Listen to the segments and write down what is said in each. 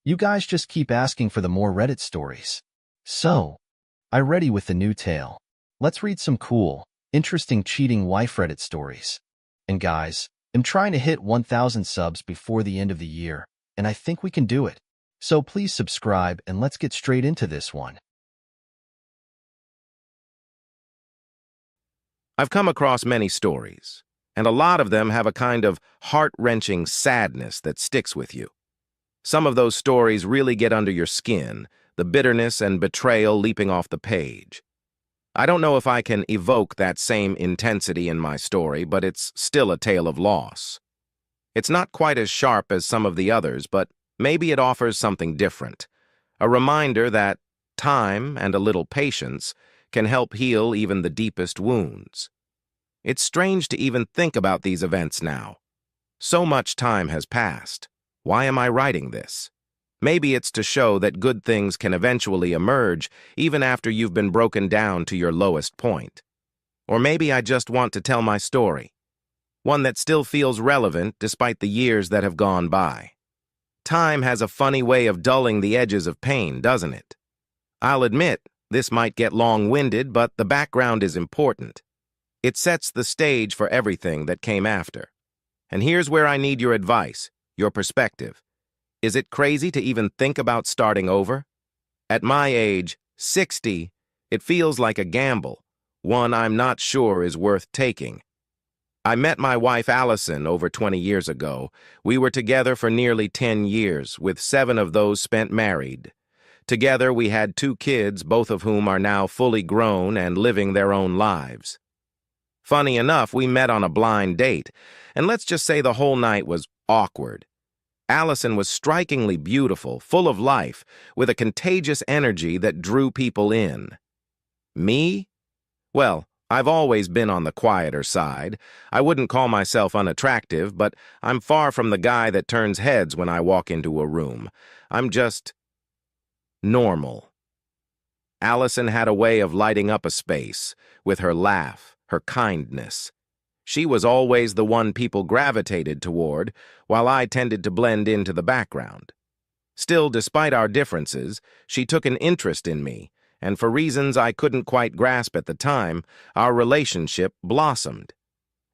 You guys just keep asking for the more Reddit stories. So, I'm ready with the new tale. Let's read some cool, interesting cheating wife Reddit stories. And guys, I'm trying to hit 1,000 subs before the end of the year, and I think we can do it. So please subscribe and let's get straight into this one. I've come across many stories, and a lot of them have a kind of heart-wrenching sadness that sticks with you. Some of those stories really get under your skin, the bitterness and betrayal leaping off the page. I don't know if I can evoke that same intensity in my story, but it's still a tale of loss. It's not quite as sharp as some of the others, but maybe it offers something different. A reminder that time and a little patience can help heal even the deepest wounds. It's strange to even think about these events now. So much time has passed. Why am I writing this? Maybe it's to show that good things can eventually emerge even after you've been broken down to your lowest point. Or maybe I just want to tell my story, one that still feels relevant despite the years that have gone by. Time has a funny way of dulling the edges of pain, doesn't it? I'll admit, this might get long-winded, but the background is important. It sets the stage for everything that came after. And here's where I need your advice, your perspective. Is it crazy to even think about starting over? At my age, 60, it feels like a gamble, one I'm not sure is worth taking. I met my wife Allison over 20 years ago. We were together for nearly 10 years, with 7 of those spent married. Together, we had 2 kids, both of whom are now fully grown and living their own lives. Funny enough, we met on a blind date, and let's just say the whole night was awkward. Allison was strikingly beautiful, full of life, with a contagious energy that drew people in. Me? Well, I've always been on the quieter side. I wouldn't call myself unattractive, but I'm far from the guy that turns heads when I walk into a room. I'm just normal. Allison had a way of lighting up a space, with her laugh, her kindness. She was always the one people gravitated toward, while I tended to blend into the background. Still, despite our differences, she took an interest in me, and for reasons I couldn't quite grasp at the time, our relationship blossomed.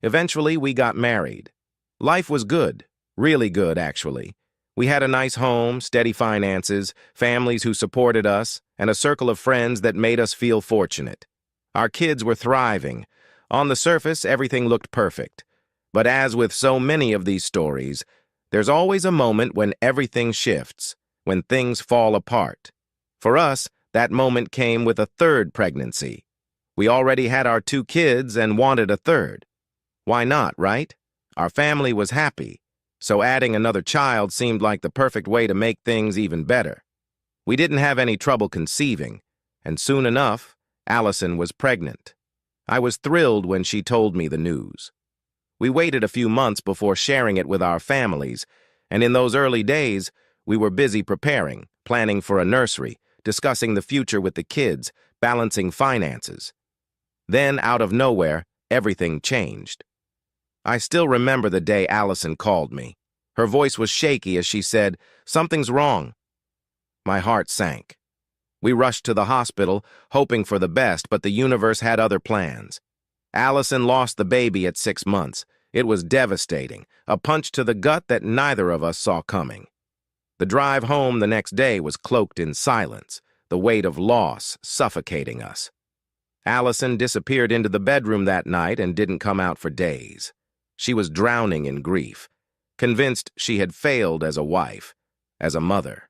Eventually, we got married. Life was good, really good, actually. We had a nice home, steady finances, families who supported us, and a circle of friends that made us feel fortunate. Our kids were thriving. On the surface, everything looked perfect. But as with so many of these stories, there's always a moment when everything shifts, when things fall apart. For us, that moment came with a 3rd pregnancy. We already had our 2 kids and wanted a 3rd. Why not, right? Our family was happy, so adding another child seemed like the perfect way to make things even better. We didn't have any trouble conceiving, and soon enough, Allison was pregnant. I was thrilled when she told me the news. We waited a few months before sharing it with our families, and in those early days, we were busy preparing, planning for a nursery, discussing the future with the kids, balancing finances. Then, out of nowhere, everything changed. I still remember the day Allison called me. Her voice was shaky as she said, "Something's wrong." My heart sank. We rushed to the hospital, hoping for the best, but the universe had other plans. Allison lost the baby at 6 months. It was devastating, a punch to the gut that neither of us saw coming. The drive home the next day was cloaked in silence, the weight of loss suffocating us. Allison disappeared into the bedroom that night and didn't come out for days. She was drowning in grief, convinced she had failed as a wife, as a mother.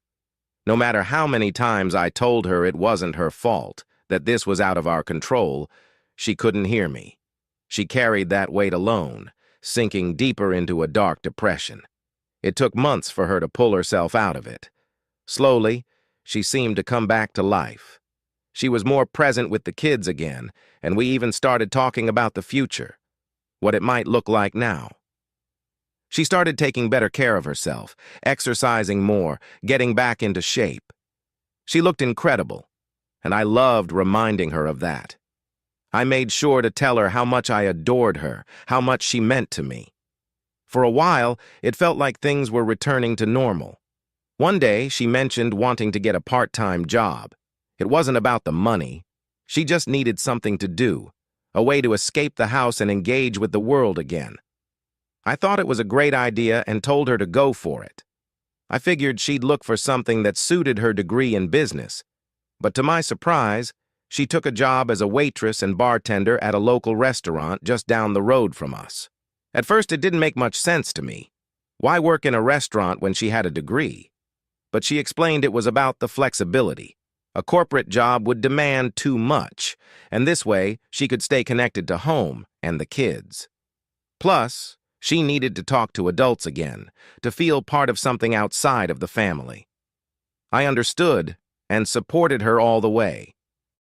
No matter how many times I told her it wasn't her fault, that this was out of our control, she couldn't hear me. She carried that weight alone, sinking deeper into a dark depression. It took months for her to pull herself out of it. Slowly, she seemed to come back to life. She was more present with the kids again, and we even started talking about the future, what it might look like now. She started taking better care of herself, exercising more, getting back into shape. She looked incredible, and I loved reminding her of that. I made sure to tell her how much I adored her, how much she meant to me. For a while, it felt like things were returning to normal. One day, she mentioned wanting to get a part-time job. It wasn't about the money. She just needed something to do, a way to escape the house and engage with the world again. I thought it was a great idea and told her to go for it. I figured she'd look for something that suited her degree in business, but to my surprise, she took a job as a waitress and bartender at a local restaurant just down the road from us. At first, it didn't make much sense to me. Why work in a restaurant when she had a degree? But she explained it was about the flexibility. A corporate job would demand too much, and this way she could stay connected to home and the kids. Plus, she needed to talk to adults again, to feel part of something outside of the family. I understood and supported her all the way.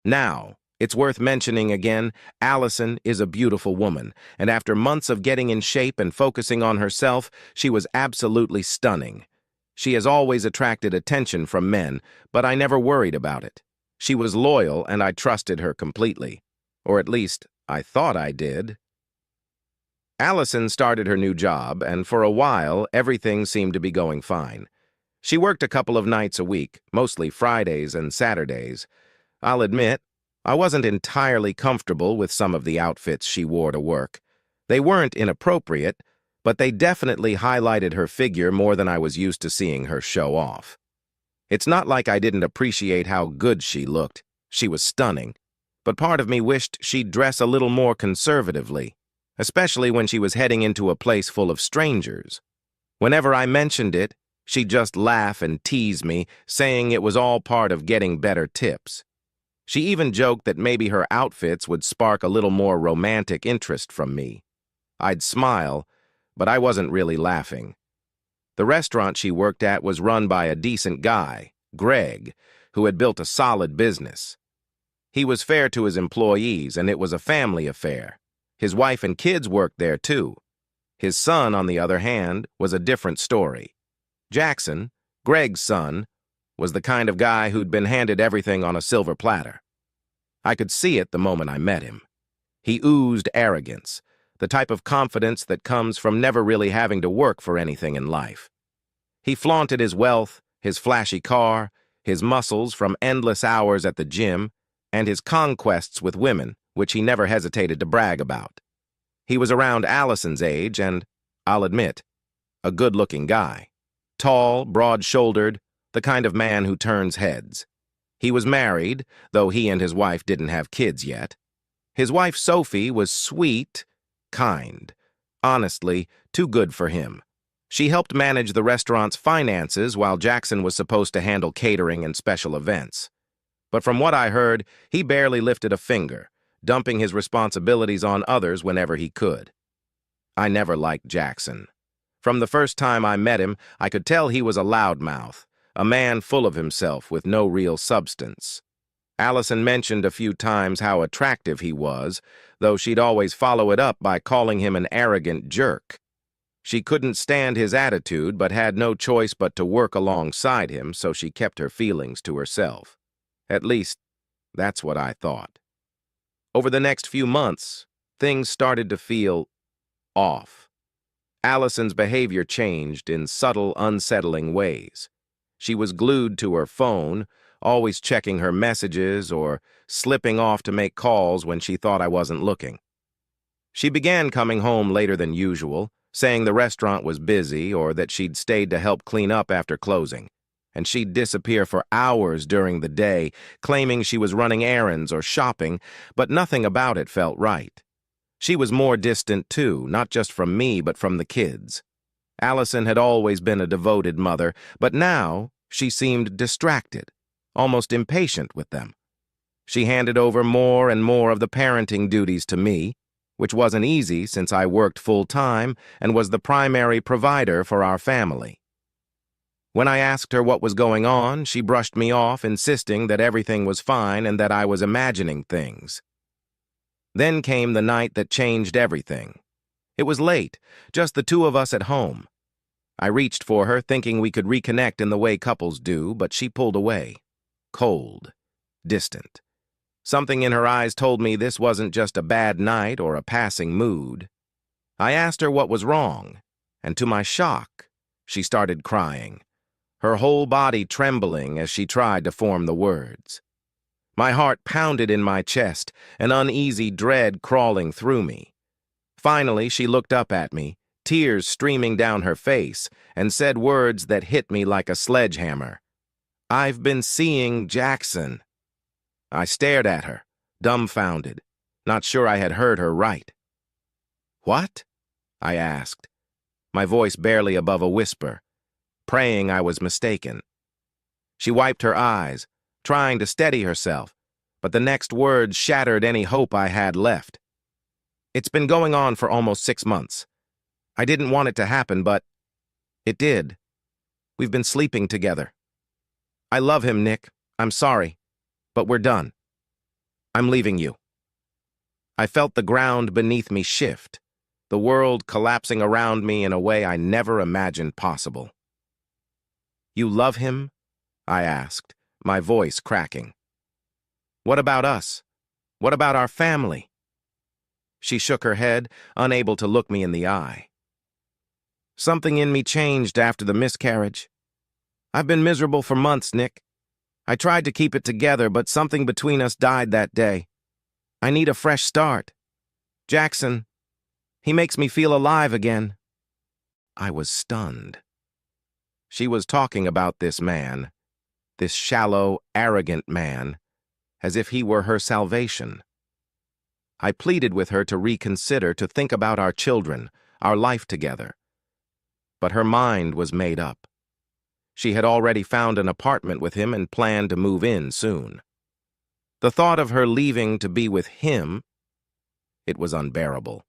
Now, it's worth mentioning again, Allison is a beautiful woman, and after months of getting in shape and focusing on herself, she was absolutely stunning. She has always attracted attention from men, but I never worried about it. She was loyal and I trusted her completely. Or at least, I thought I did. Allison started her new job, and for a while, everything seemed to be going fine. She worked a couple of nights a week, mostly Fridays and Saturdays. I'll admit, I wasn't entirely comfortable with some of the outfits she wore to work. They weren't inappropriate, but they definitely highlighted her figure more than I was used to seeing her show off. It's not like I didn't appreciate how good she looked. She was stunning. But part of me wished she'd dress a little more conservatively, especially when she was heading into a place full of strangers. Whenever I mentioned it, she'd just laugh and tease me, saying it was all part of getting better tips. She even joked that maybe her outfits would spark a little more romantic interest from me. I'd smile, but I wasn't really laughing. The restaurant she worked at was run by a decent guy, Greg, who had built a solid business. He was fair to his employees, and it was a family affair. His wife and kids worked there, too. His son, on the other hand, was a different story. Jackson, Greg's son, was the kind of guy who'd been handed everything on a silver platter. I could see it the moment I met him. He oozed arrogance, the type of confidence that comes from never really having to work for anything in life. He flaunted his wealth, his flashy car, his muscles from endless hours at the gym, and his conquests with women, which he never hesitated to brag about. He was around Allison's age and, I'll admit, a good-looking guy. Tall, broad-shouldered, the kind of man who turns heads. He was married, though he and his wife didn't have kids yet. His wife, Sophie, was sweet, kind. Honestly, too good for him. She helped manage the restaurant's finances while Jackson was supposed to handle catering and special events. But from what I heard, he barely lifted a finger, dumping his responsibilities on others whenever he could. I never liked Jackson. From the first time I met him, I could tell he was a loudmouth, a man full of himself with no real substance. Allison mentioned a few times how attractive he was, though she'd always follow it up by calling him an arrogant jerk. She couldn't stand his attitude but had no choice but to work alongside him, so she kept her feelings to herself. At least, that's what I thought. Over the next few months, things started to feel off. Allison's behavior changed in subtle, unsettling ways. She was glued to her phone, always checking her messages or slipping off to make calls when she thought I wasn't looking. She began coming home later than usual, saying the restaurant was busy or that she'd stayed to help clean up after closing, and she'd disappear for hours during the day, claiming she was running errands or shopping, but nothing about it felt right. She was more distant, too, not just from me, but from the kids. Allison had always been a devoted mother, but now she seemed distracted, almost impatient with them. She handed over more and more of the parenting duties to me, which wasn't easy since I worked full-time and was the primary provider for our family. When I asked her what was going on, she brushed me off, insisting that everything was fine and that I was imagining things. Then came the night that changed everything. It was late, just the two of us at home. I reached for her, thinking we could reconnect in the way couples do, but she pulled away. Cold, distant. Something in her eyes told me this wasn't just a bad night or a passing mood. I asked her what was wrong, and to my shock, she started crying. her whole body trembling as she tried to form the words. My heart pounded in my chest, an uneasy dread crawling through me. Finally, she looked up at me, tears streaming down her face, and said words that hit me like a sledgehammer. "I've been seeing Jackson." I stared at her, dumbfounded, not sure I had heard her right. "What?" I asked, my voice barely above a whisper, praying I was mistaken. She wiped her eyes, trying to steady herself, but the next words shattered any hope I had left. "It's been going on for almost 6 months. I didn't want it to happen, but it did. We've been sleeping together. I love him, Nick. I'm sorry, but we're done. I'm leaving you." I felt the ground beneath me shift, the world collapsing around me in a way I never imagined possible. "You love him?" I asked, my voice cracking. "What about us? What about our family?" She shook her head, unable to look me in the eye. "Something in me changed after the miscarriage. I've been miserable for months, Nick. I tried to keep it together, but something between us died that day. I need a fresh start. Jackson, he makes me feel alive again." I was stunned. She was talking about this man, this shallow, arrogant man, as if he were her salvation. I pleaded with her to reconsider, to think about our children, our life together. But her mind was made up. She had already found an apartment with him and planned to move in soon. The thought of her leaving to be with him, it was unbearable.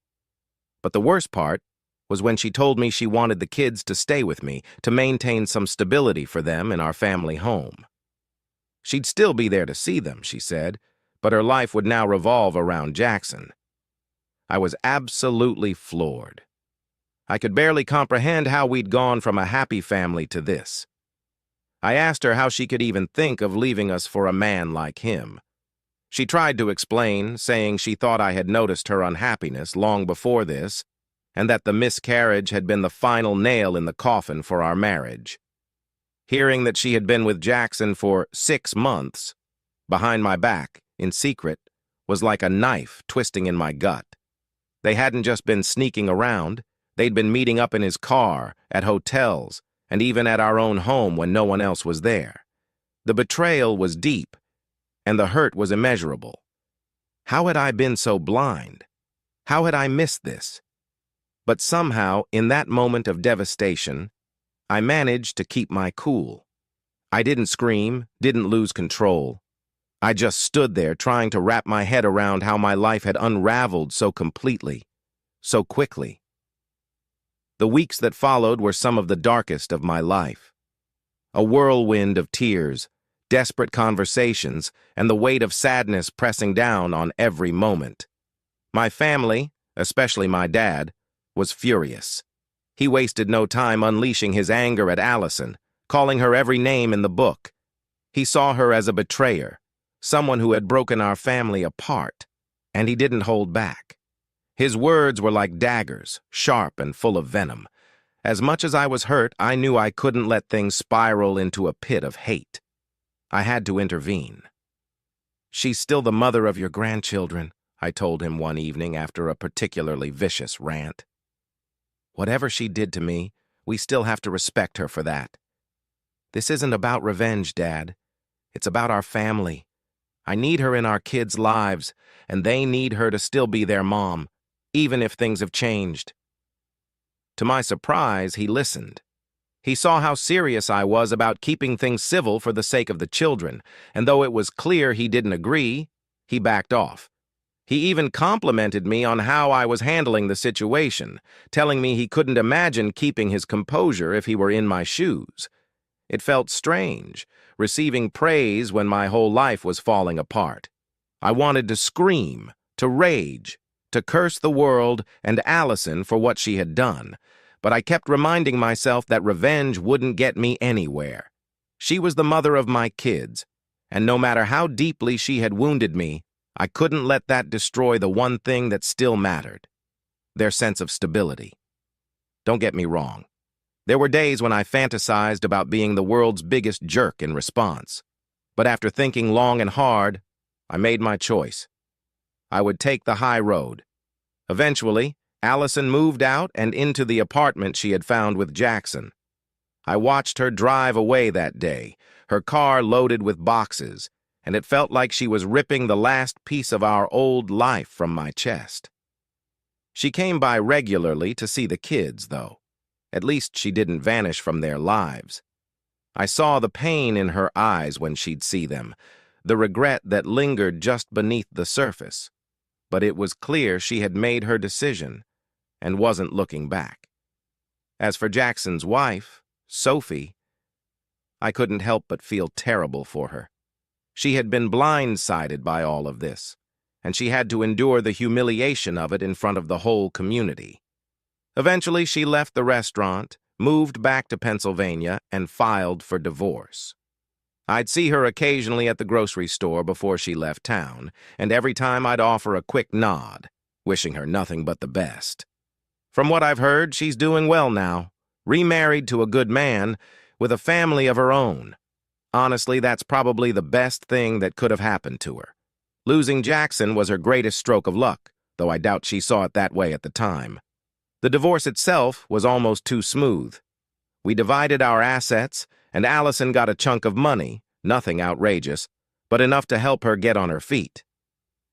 But the worst part was when she told me she wanted the kids to stay with me, to maintain some stability for them in our family home. She'd still be there to see them, she said, but her life would now revolve around Jackson. I was absolutely floored. I could barely comprehend how we'd gone from a happy family to this. I asked her how she could even think of leaving us for a man like him. She tried to explain, saying she thought I had noticed her unhappiness long before this, and that the miscarriage had been the final nail in the coffin for our marriage. Hearing that she had been with Jackson for 6 months, behind my back, in secret, was like a knife twisting in my gut. They hadn't just been sneaking around, they'd been meeting up in his car, at hotels, and even at our own home when no one else was there. The betrayal was deep, and the hurt was immeasurable. How had I been so blind? How had I missed this? But somehow, in that moment of devastation, I managed to keep my cool. I didn't scream, didn't lose control. I just stood there trying to wrap my head around how my life had unraveled so completely, so quickly. The weeks that followed were some of the darkest of my life. A whirlwind of tears, desperate conversations, and the weight of sadness pressing down on every moment. My family, especially my dad, was furious. He wasted no time unleashing his anger at Allison, calling her every name in the book. He saw her as a betrayer, someone who had broken our family apart, and he didn't hold back. His words were like daggers, sharp and full of venom. As much as I was hurt, I knew I couldn't let things spiral into a pit of hate. I had to intervene. "She's still the mother of your grandchildren," I told him one evening after a particularly vicious rant. "Whatever she did to me, we still have to respect her for that. This isn't about revenge, Dad. It's about our family. I need her in our kids' lives, and they need her to still be their mom, even if things have changed." To my surprise, he listened. He saw how serious I was about keeping things civil for the sake of the children, and though it was clear he didn't agree, he backed off. He even complimented me on how I was handling the situation, telling me he couldn't imagine keeping his composure if he were in my shoes. It felt strange, receiving praise when my whole life was falling apart. I wanted to scream, to rage, to curse the world and Allison for what she had done, but I kept reminding myself that revenge wouldn't get me anywhere. She was the mother of my kids, and no matter how deeply she had wounded me, I couldn't let that destroy the one thing that still mattered: their sense of stability. Don't get me wrong. There were days when I fantasized about being the world's biggest jerk in response. But after thinking long and hard, I made my choice. I would take the high road. Eventually, Allison moved out and into the apartment she had found with Jackson. I watched her drive away that day, her car loaded with boxes, and it felt like she was ripping the last piece of our old life from my chest. She came by regularly to see the kids, though. At least she didn't vanish from their lives. I saw the pain in her eyes when she'd see them, the regret that lingered just beneath the surface. But it was clear she had made her decision and wasn't looking back. As for Jackson's wife, Sophie, I couldn't help but feel terrible for her. She had been blindsided by all of this, and she had to endure the humiliation of it in front of the whole community. Eventually, she left the restaurant, moved back to Pennsylvania, and filed for divorce. I'd see her occasionally at the grocery store before she left town, and every time I'd offer a quick nod, wishing her nothing but the best. From what I've heard, she's doing well now, remarried to a good man, with a family of her own. Honestly, that's probably the best thing that could have happened to her. Losing Jackson was her greatest stroke of luck, though I doubt she saw it that way at the time. The divorce itself was almost too smooth. We divided our assets, and Allison got a chunk of money, nothing outrageous, but enough to help her get on her feet.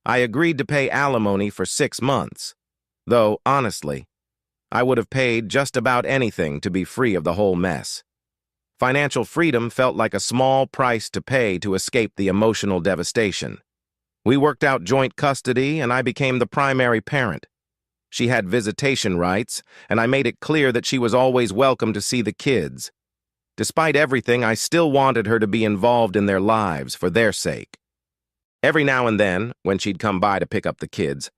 I agreed to pay alimony for 6 months, though, honestly, I would have paid just about anything to be free of the whole mess. Financial freedom felt like a small price to pay to escape the emotional devastation. We worked out joint custody, and I became the primary parent. She had visitation rights, and I made it clear that she was always welcome to see the kids. Despite everything, I still wanted her to be involved in their lives for their sake. Every now and then, when she'd come by to pick up the kids,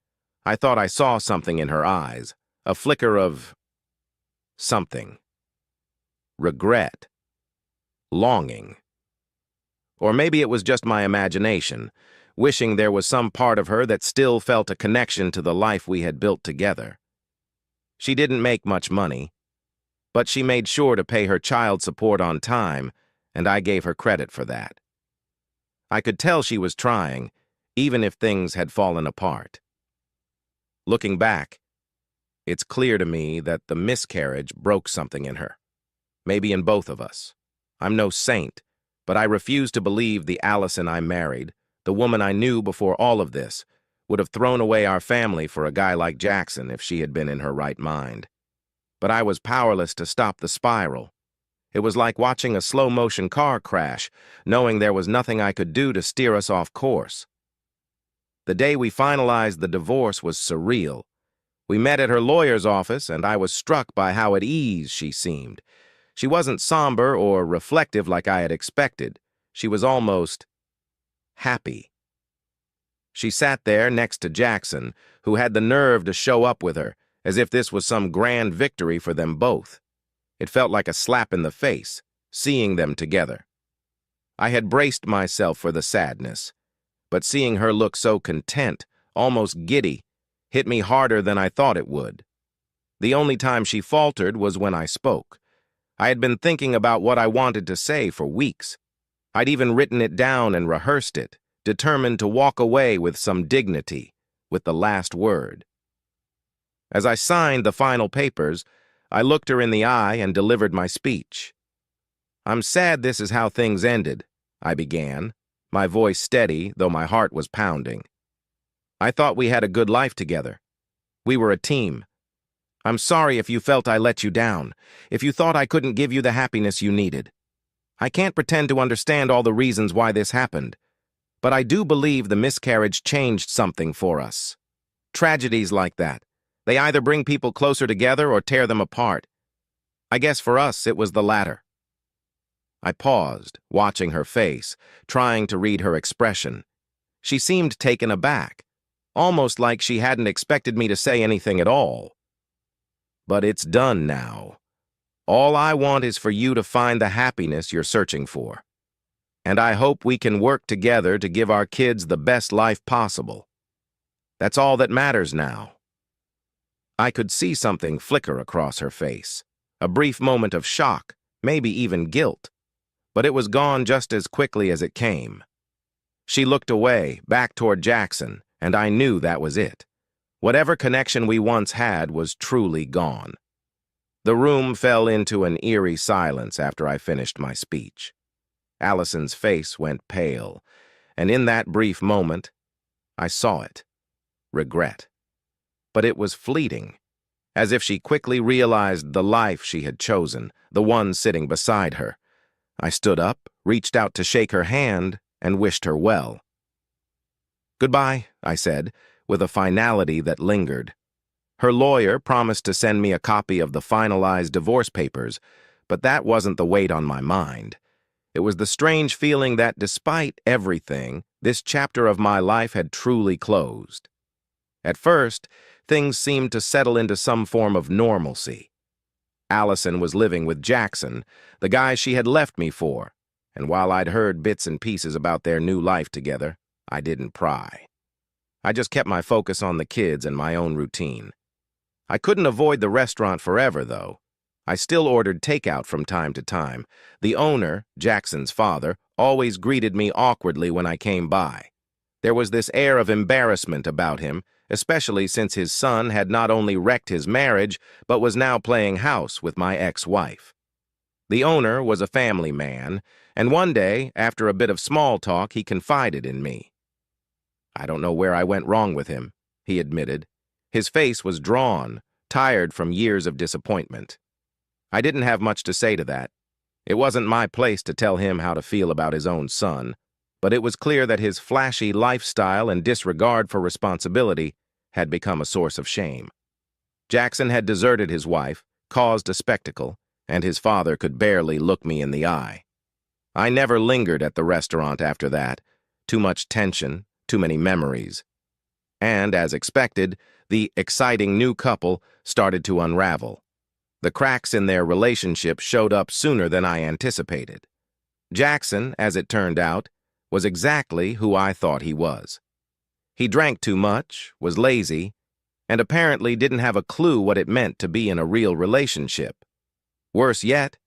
I thought I saw something in her eyes, a flicker of something. Regret. Longing. Or maybe it was just my imagination, wishing there was some part of her that still felt a connection to the life we had built together. She didn't make much money, but she made sure to pay her child support on time, and I gave her credit for that. I could tell she was trying, even if things had fallen apart. Looking back, it's clear to me that the miscarriage broke something in her, maybe in both of us. I'm no saint, but I refuse to believe the Allison I married, the woman I knew before all of this, would have thrown away our family for a guy like Jackson if she had been in her right mind. But I was powerless to stop the spiral. It was like watching a slow-motion car crash, knowing there was nothing I could do to steer us off course. The day we finalized the divorce was surreal. We met at her lawyer's office, and I was struck by how at ease she seemed. She wasn't somber or reflective like I had expected. She was almost happy. She sat there next to Jackson, who had the nerve to show up with her, as if this was some grand victory for them both. It felt like a slap in the face, seeing them together. I had braced myself for the sadness, but seeing her look so content, almost giddy, hit me harder than I thought it would. The only time she faltered was when I spoke. I had been thinking about what I wanted to say for weeks. I'd even written it down and rehearsed it, determined to walk away with some dignity, with the last word. As I signed the final papers, I looked her in the eye and delivered my speech. "I'm sad this is how things ended," I began, my voice steady, though my heart was pounding. "I thought we had a good life together. We were a team. I'm sorry if you felt I let you down, if you thought I couldn't give you the happiness you needed. I can't pretend to understand all the reasons why this happened, but I do believe the miscarriage changed something for us. Tragedies like that, they either bring people closer together or tear them apart. I guess for us it was the latter." I paused, watching her face, trying to read her expression. She seemed taken aback, almost like she hadn't expected me to say anything at all. "But it's done now. All I want is for you to find the happiness you're searching for. And I hope we can work together to give our kids the best life possible. That's all that matters now." I could see something flicker across her face, A brief moment of shock, maybe even guilt, but it was gone just as quickly as it came. She looked away, back toward Jackson, and I knew that was it. Whatever connection we once had was truly gone. The room fell into an eerie silence after I finished my speech. Allison's face went pale, and in that brief moment, I saw it. Regret. But it was fleeting, as if she quickly realized the life she had chosen, the one sitting beside her. I stood up, reached out to shake her hand, and wished her well. "Goodbye," I said, with a finality that lingered. Her lawyer promised to send me a copy of the finalized divorce papers, but that wasn't the weight on my mind. It was the strange feeling that despite everything, this chapter of my life had truly closed. At first, things seemed to settle into some form of normalcy. Allison was living with Jackson, the guy she had left me for, and while I'd heard bits and pieces about their new life together, I didn't pry. I just kept my focus on the kids and my own routine. I couldn't avoid the restaurant forever, though. I still ordered takeout from time to time. The owner, Jackson's father, always greeted me awkwardly when I came by. There was this air of embarrassment about him, especially since his son had not only wrecked his marriage, but was now playing house with my ex-wife. The owner was a family man, and one day, after a bit of small talk, he confided in me. "I don't know where I went wrong with him," he admitted. His face was drawn, tired from years of disappointment. I didn't have much to say to that. It wasn't my place to tell him how to feel about his own son, but it was clear that his flashy lifestyle and disregard for responsibility had become a source of shame. Jackson had deserted his wife, caused a spectacle, and his father could barely look me in the eye. I never lingered at the restaurant after that. Too much tension, too many memories. And, as expected, the exciting new couple started to unravel. The cracks in their relationship showed up sooner than I anticipated. Jackson, as it turned out, was exactly who I thought he was. He drank too much, was lazy, and apparently didn't have a clue what it meant to be in a real relationship. Worse yet,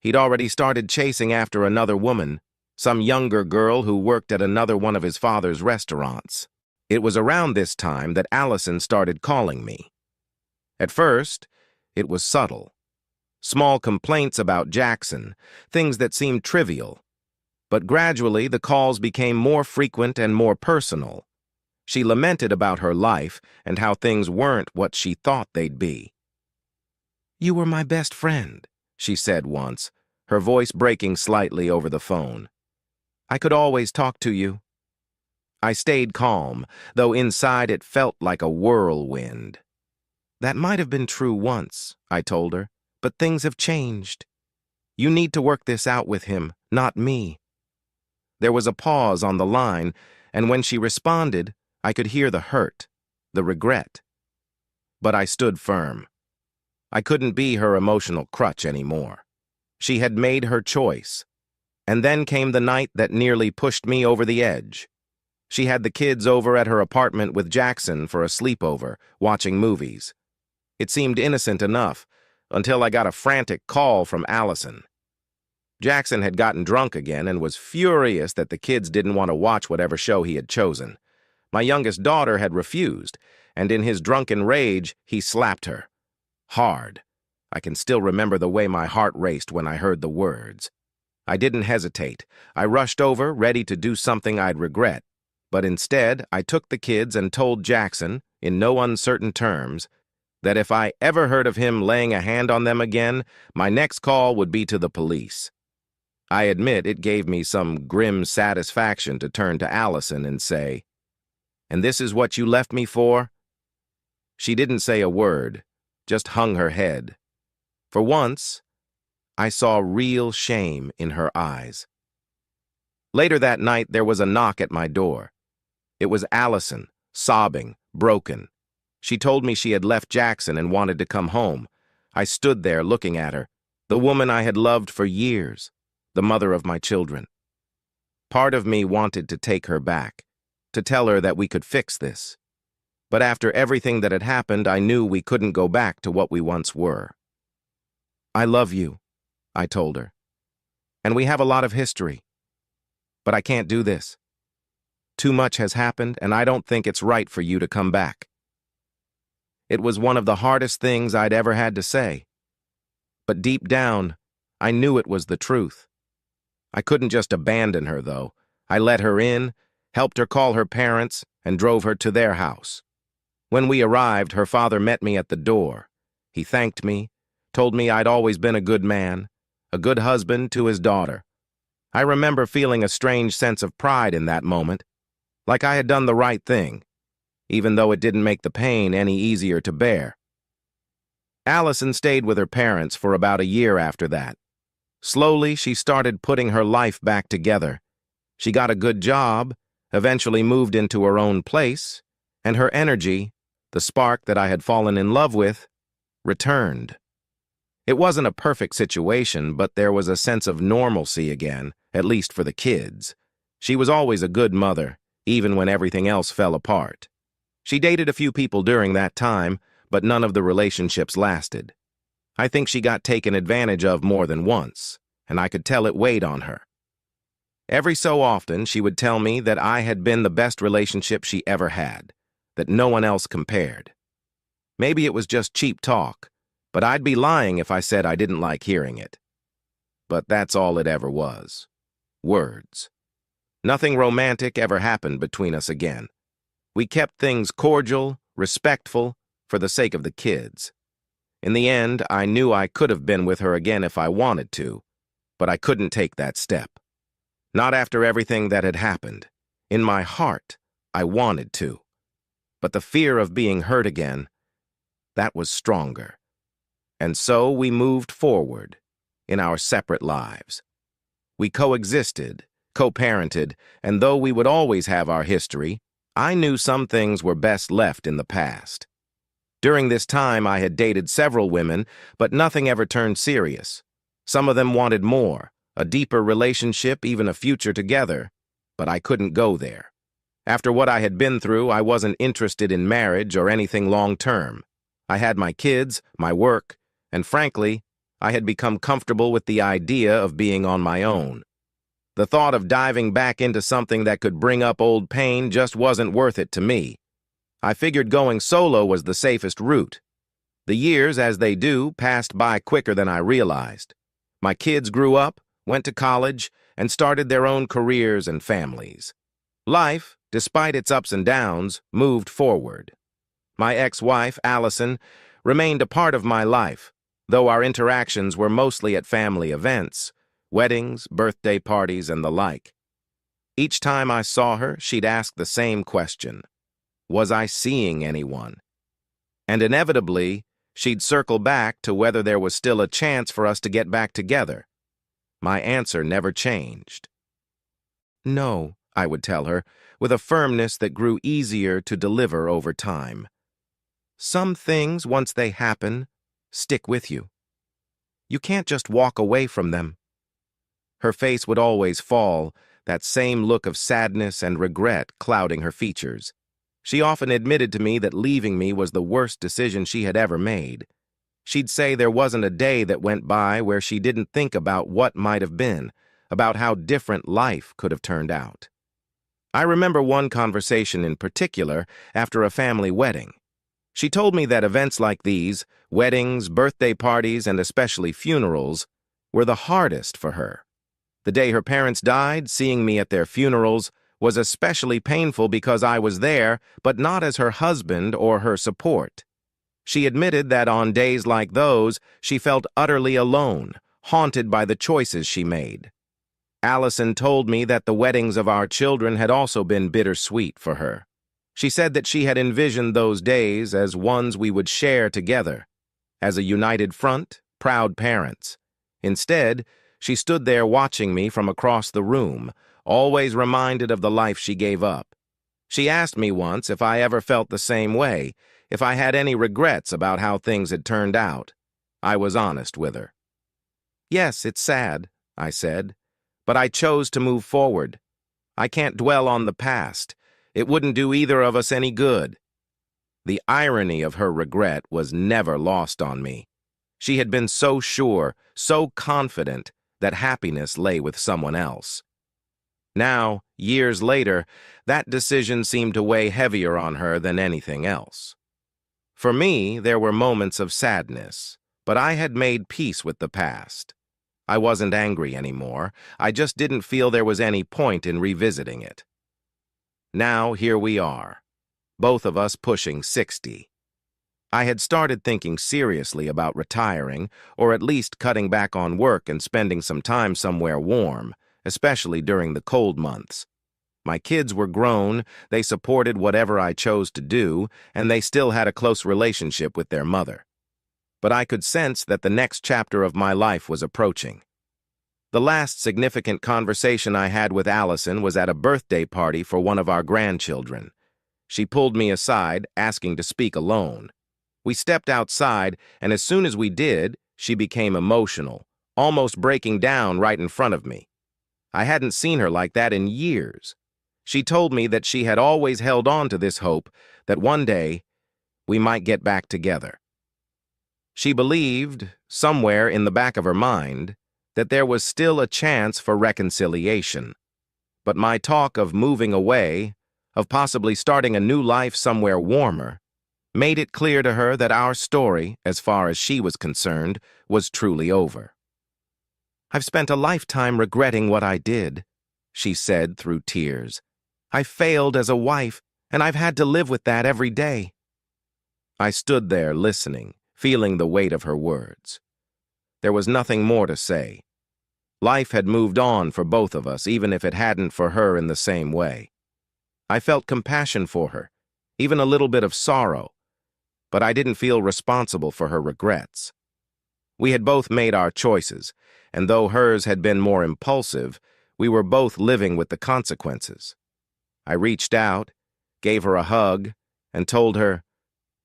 he'd already started chasing after another woman, some younger girl who worked at another one of his father's restaurants. It was around this time that Allison started calling me. At first, it was subtle. Small complaints about Jackson, things that seemed trivial. But gradually, the calls became more frequent and more personal. She lamented about her life and how things weren't what she thought they'd be. "You were my best friend," she said once, her voice breaking slightly over the phone. "I could always talk to you." I stayed calm, though inside it felt like a whirlwind. "That might have been true once," I told her, "but things have changed. You need to work this out with him, not me." There was a pause on the line, and when she responded, I could hear the hurt, the regret. But I stood firm. I couldn't be her emotional crutch anymore. She had made her choice. And then came the night that nearly pushed me over the edge. She had the kids over at her apartment with Jackson for a sleepover, watching movies. It seemed innocent enough, until I got a frantic call from Allison. Jackson had gotten drunk again and was furious that the kids didn't want to watch whatever show he had chosen. My youngest daughter had refused, and in his drunken rage, he slapped her. Hard. I can still remember the way my heart raced when I heard the words. I didn't hesitate. I rushed over, ready to do something I'd regret. But instead, I took the kids and told Jackson, in no uncertain terms, that if I ever heard of him laying a hand on them again, my next call would be to the police. I admit it gave me some grim satisfaction to turn to Allison and say, "And this is what you left me for?" She didn't say a word, just hung her head. For once, I saw real shame in her eyes. Later that night, there was a knock at my door. It was Allison, sobbing, broken. She told me she had left Jackson and wanted to come home. I stood there looking at her, the woman I had loved for years, the mother of my children. Part of me wanted to take her back, to tell her that we could fix this. But after everything that had happened, I knew we couldn't go back to what we once were. I love you, I told her. And we have a lot of history. But I can't do this. Too much has happened, and I don't think it's right for you to come back. It was one of the hardest things I'd ever had to say. But deep down, I knew it was the truth. I couldn't just abandon her, though. I let her in, helped her call her parents, and drove her to their house. When we arrived, her father met me at the door. He thanked me, told me I'd always been a good man, a good husband to his daughter. I remember feeling a strange sense of pride in that moment, like I had done the right thing, even though it didn't make the pain any easier to bear. Allison stayed with her parents for about a year after that. Slowly, she started putting her life back together. She got a good job, eventually moved into her own place, and her energy, the spark that I had fallen in love with, returned. It wasn't a perfect situation, but there was a sense of normalcy again, at least for the kids. She was always a good mother, even when everything else fell apart. She dated a few people during that time, but none of the relationships lasted. I think she got taken advantage of more than once, and I could tell it weighed on her. Every so often, she would tell me that I had been the best relationship she ever had, that no one else compared. Maybe it was just cheap talk, but I'd be lying if I said I didn't like hearing it. But that's all it ever was. Words. Nothing romantic ever happened between us again. We kept things cordial, respectful, for the sake of the kids. In the end, I knew I could have been with her again if I wanted to, but I couldn't take that step. Not after everything that had happened. In my heart, I wanted to. But the fear of being hurt again, that was stronger. And so we moved forward in our separate lives. We coexisted, co-parented, and though we would always have our history, I knew some things were best left in the past. During this time, I had dated several women, but nothing ever turned serious. Some of them wanted more, a deeper relationship, even a future together, but I couldn't go there. After what I had been through, I wasn't interested in marriage or anything long-term. I had my kids, my work, and frankly, I had become comfortable with the idea of being on my own. The thought of diving back into something that could bring up old pain just wasn't worth it to me. I figured going solo was the safest route. The years, as they do, passed by quicker than I realized. My kids grew up, went to college, and started their own careers and families. Life, despite its ups and downs, moved forward. My ex-wife, Allison, remained a part of my life, though our interactions were mostly at family events, weddings, birthday parties, and the like. Each time I saw her, she'd ask the same question. Was I seeing anyone? And inevitably, she'd circle back to whether there was still a chance for us to get back together. My answer never changed. No, I would tell her, with a firmness that grew easier to deliver over time. Some things, once they happen, stick with you. You can't just walk away from them. Her face would always fall, that same look of sadness and regret clouding her features. She often admitted to me that leaving me was the worst decision she had ever made. She'd say there wasn't a day that went by where she didn't think about what might have been, about how different life could have turned out. I remember one conversation in particular after a family wedding. She told me that events like these, weddings, birthday parties, and especially funerals, were the hardest for her. The day her parents died, seeing me at their funerals, was especially painful because I was there, but not as her husband or her support. She admitted that on days like those, she felt utterly alone, haunted by the choices she made. Allison told me that the weddings of our children had also been bittersweet for her. She said that she had envisioned those days as ones we would share together, as a united front, proud parents. Instead, she stood there watching me from across the room, always reminded of the life she gave up. She asked me once if I ever felt the same way, if I had any regrets about how things had turned out. I was honest with her. Yes, it's sad, I said, but I chose to move forward. I can't dwell on the past. It wouldn't do either of us any good. The irony of her regret was never lost on me. She had been so sure, so confident that happiness lay with someone else. Now, years later, that decision seemed to weigh heavier on her than anything else. For me, there were moments of sadness, but I had made peace with the past. I wasn't angry anymore. I just didn't feel there was any point in revisiting it. Now, here we are, both of us pushing 60. I had started thinking seriously about retiring, or at least cutting back on work and spending some time somewhere warm, especially during the cold months. My kids were grown, they supported whatever I chose to do, and they still had a close relationship with their mother. But I could sense that the next chapter of my life was approaching. The last significant conversation I had with Allison was at a birthday party for one of our grandchildren. She pulled me aside, asking to speak alone. We stepped outside, and as soon as we did, she became emotional, almost breaking down right in front of me. I hadn't seen her like that in years. She told me that she had always held on to this hope that one day we might get back together. She believed, somewhere in the back of her mind, that there was still a chance for reconciliation. But my talk of moving away, of possibly starting a new life somewhere warmer, made it clear to her that our story, as far as she was concerned, was truly over. "I've spent a lifetime regretting what I did," she said through tears. "I failed as a wife, and I've had to live with that every day." I stood there listening, feeling the weight of her words. There was nothing more to say. Life had moved on for both of us, even if it hadn't for her in the same way. I felt compassion for her, even a little bit of sorrow, but I didn't feel responsible for her regrets. We had both made our choices, and though hers had been more impulsive, we were both living with the consequences. I reached out, gave her a hug, and told her,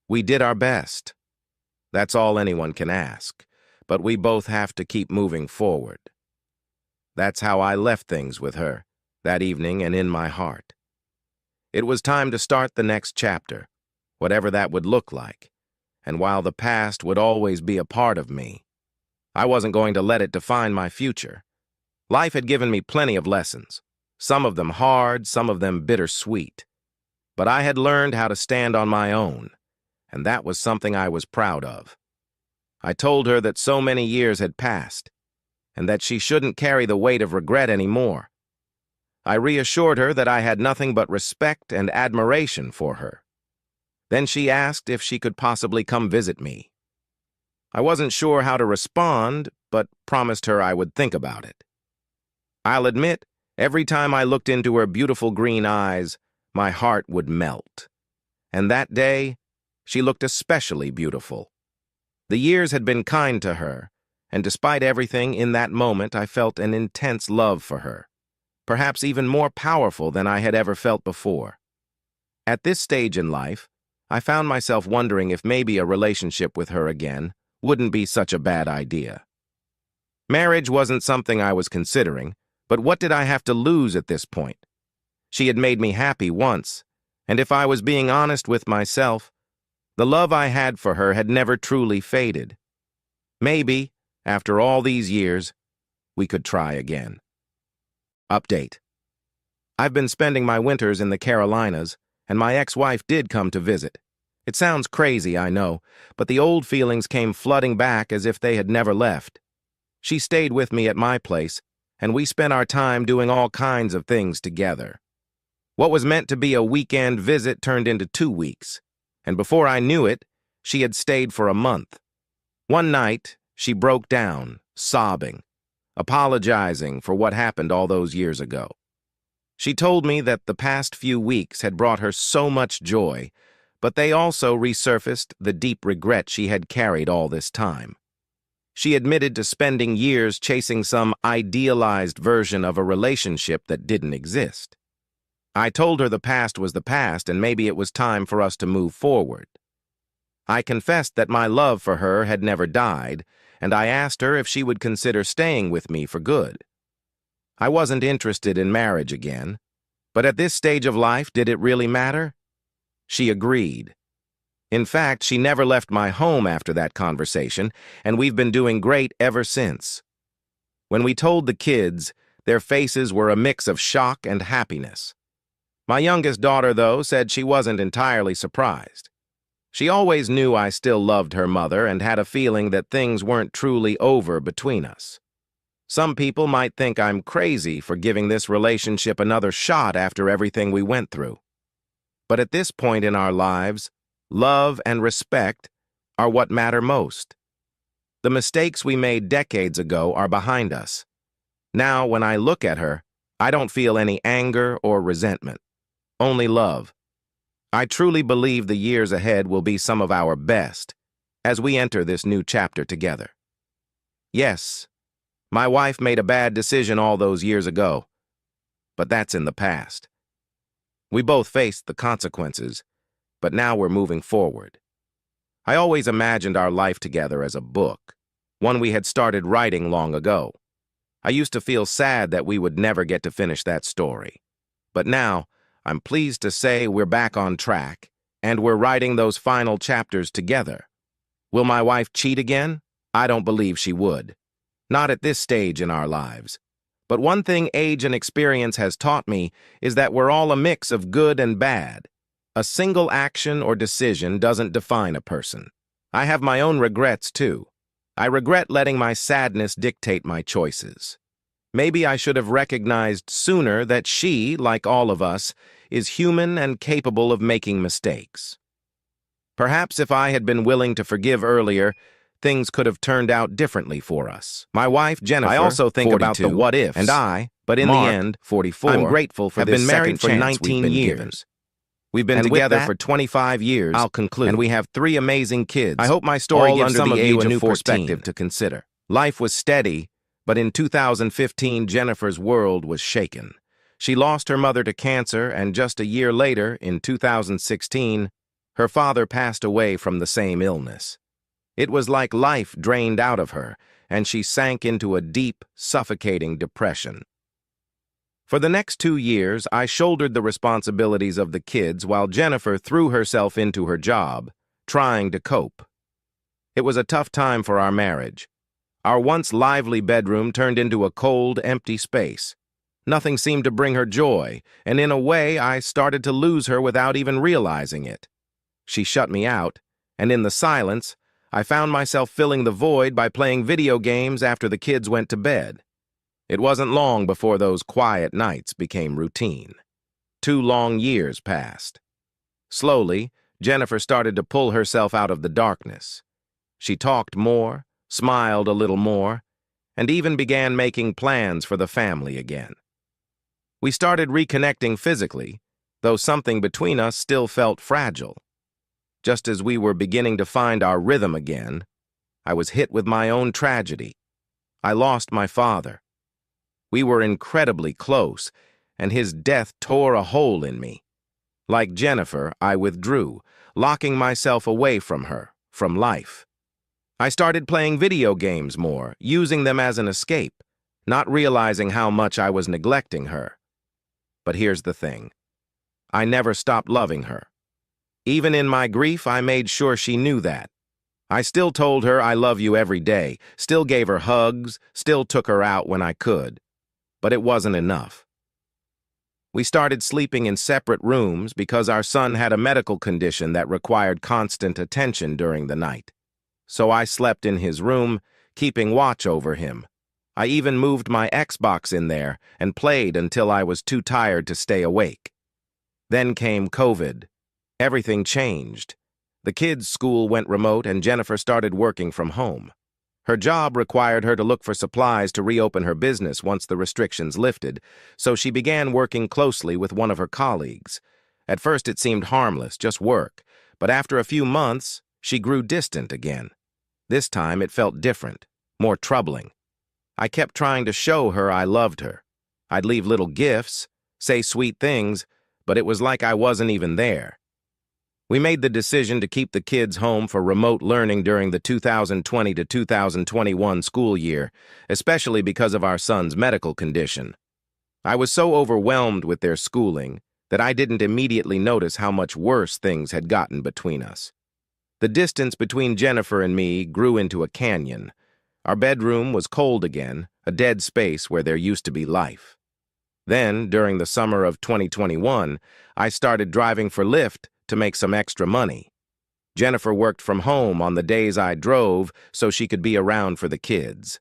"We did our best. That's all anyone can ask, but we both have to keep moving forward." That's how I left things with her, that evening and in my heart. It was time to start the next chapter, whatever that would look like, and while the past would always be a part of me, I wasn't going to let it define my future. Life had given me plenty of lessons, some of them hard, some of them bittersweet. But I had learned how to stand on my own, and that was something I was proud of. I told her that so many years had passed, and that she shouldn't carry the weight of regret anymore. I reassured her that I had nothing but respect and admiration for her. Then she asked if she could possibly come visit me. I wasn't sure how to respond, but promised her I would think about it. I'll admit, every time I looked into her beautiful green eyes, my heart would melt. And that day, she looked especially beautiful. The years had been kind to her, and despite everything, in that moment I felt an intense love for her, perhaps even more powerful than I had ever felt before. At this stage in life, I found myself wondering if maybe a relationship with her again wouldn't be such a bad idea. Marriage wasn't something I was considering, but what did I have to lose at this point? She had made me happy once, and if I was being honest with myself, the love I had for her had never truly faded. Maybe, after all these years, we could try again. Update. I've been spending my winters in the Carolinas, and my ex-wife did come to visit. It sounds crazy, I know, but the old feelings came flooding back as if they had never left. She stayed with me at my place, and we spent our time doing all kinds of things together. What was meant to be a weekend visit turned into 2 weeks, and before I knew it, she had stayed for a month. One night, she broke down, sobbing, apologizing for what happened all those years ago. She told me that the past few weeks had brought her so much joy, but they also resurfaced the deep regret she had carried all this time. She admitted to spending years chasing some idealized version of a relationship that didn't exist. I told her the past was the past and maybe it was time for us to move forward. I confessed that my love for her had never died, and I asked her if she would consider staying with me for good. I wasn't interested in marriage again, but at this stage of life, did it really matter? She agreed. In fact, she never left my home after that conversation, and we've been doing great ever since. When we told the kids, their faces were a mix of shock and happiness. My youngest daughter, though, said she wasn't entirely surprised. She always knew I still loved her mother and had a feeling that things weren't truly over between us. Some people might think I'm crazy for giving this relationship another shot after everything we went through. But at this point in our lives, love and respect are what matter most. The mistakes we made decades ago are behind us. Now, when I look at her, I don't feel any anger or resentment, only love. I truly believe the years ahead will be some of our best as we enter this new chapter together. Yes, my wife made a bad decision all those years ago, but that's in the past. We both faced the consequences, but now we're moving forward. I always imagined our life together as a book, one we had started writing long ago. I used to feel sad that we would never get to finish that story. But now, I'm pleased to say we're back on track, and we're writing those final chapters together. Will my wife cheat again? I don't believe she would. Not at this stage in our lives. But one thing age and experience has taught me is that we're all a mix of good and bad. A single action or decision doesn't define a person. I have my own regrets, too. I regret letting my sadness dictate my choices. Maybe I should have recognized sooner that she, like all of us, is human and capable of making mistakes. Perhaps if I had been willing to forgive earlier, things could have turned out differently for us. My wife, Jennifer, I also think 42, about the what-ifs. and I, but in Mark, the end, 44, I'm grateful for have this been married second for chance 19 we've been years. given. We've been And with together that, for 25 years. I'll conclude. And we have 3 amazing kids. I hope my story all gives under some the of you age a new of 14. perspective to consider. Life was steady, but in 2015, Jennifer's world was shaken. She lost her mother to cancer, and just a year later, in 2016, her father passed away from the same illness. It was like life drained out of her, and she sank into a deep, suffocating depression. For the next 2 years, I shouldered the responsibilities of the kids while Jennifer threw herself into her job, trying to cope. It was a tough time for our marriage. Our once lively bedroom turned into a cold, empty space. Nothing seemed to bring her joy, and in a way, I started to lose her without even realizing it. She shut me out, and in the silence, I found myself filling the void by playing video games after the kids went to bed. It wasn't long before those quiet nights became routine. 2 long years passed. Slowly, Jennifer started to pull herself out of the darkness. She talked more, smiled a little more, and even began making plans for the family again. We started reconnecting physically, though something between us still felt fragile. Just as we were beginning to find our rhythm again, I was hit with my own tragedy. I lost my father. We were incredibly close, and his death tore a hole in me. Like Jennifer, I withdrew, locking myself away from her, from life. I started playing video games more, using them as an escape, not realizing how much I was neglecting her. But here's the thing. I never stopped loving her. Even in my grief, I made sure she knew that. I still told her I love you every day, still gave her hugs, still took her out when I could. But it wasn't enough. We started sleeping in separate rooms because our son had a medical condition that required constant attention during the night. So I slept in his room, keeping watch over him. I even moved my Xbox in there and played until I was too tired to stay awake. Then came COVID. Everything changed. The kids' school went remote and Jennifer started working from home. Her job required her to look for supplies to reopen her business once the restrictions lifted, so she began working closely with one of her colleagues. At first it seemed harmless, just work, but after a few months, she grew distant again. This time it felt different, more troubling. I kept trying to show her I loved her. I'd leave little gifts, say sweet things, but it was like I wasn't even there. We made the decision to keep the kids home for remote learning during the 2020 to 2021 school year, especially because of our son's medical condition. I was so overwhelmed with their schooling that I didn't immediately notice how much worse things had gotten between us. The distance between Jennifer and me grew into a canyon. Our bedroom was cold again, a dead space where there used to be life. Then, during the summer of 2021, I started driving for Lyft to make some extra money. Jennifer worked from home on the days I drove so she could be around for the kids.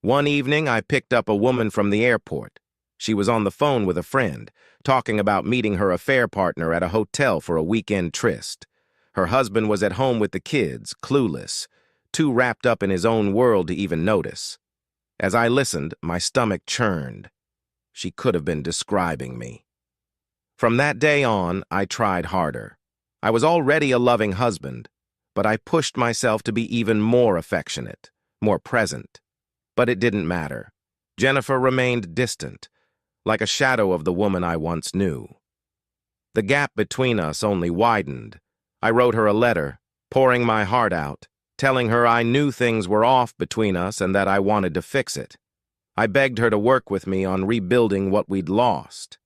One evening, I picked up a woman from the airport. She was on the phone with a friend, talking about meeting her affair partner at a hotel for a weekend tryst. Her husband was at home with the kids, clueless, too wrapped up in his own world to even notice. As I listened, my stomach churned. She could have been describing me. From that day on, I tried harder. I was already a loving husband, but I pushed myself to be even more affectionate, more present. But it didn't matter. Jennifer remained distant, like a shadow of the woman I once knew. The gap between us only widened. I wrote her a letter, pouring my heart out, telling her I knew things were off between us and that I wanted to fix it. I begged her to work with me on rebuilding what we'd lost.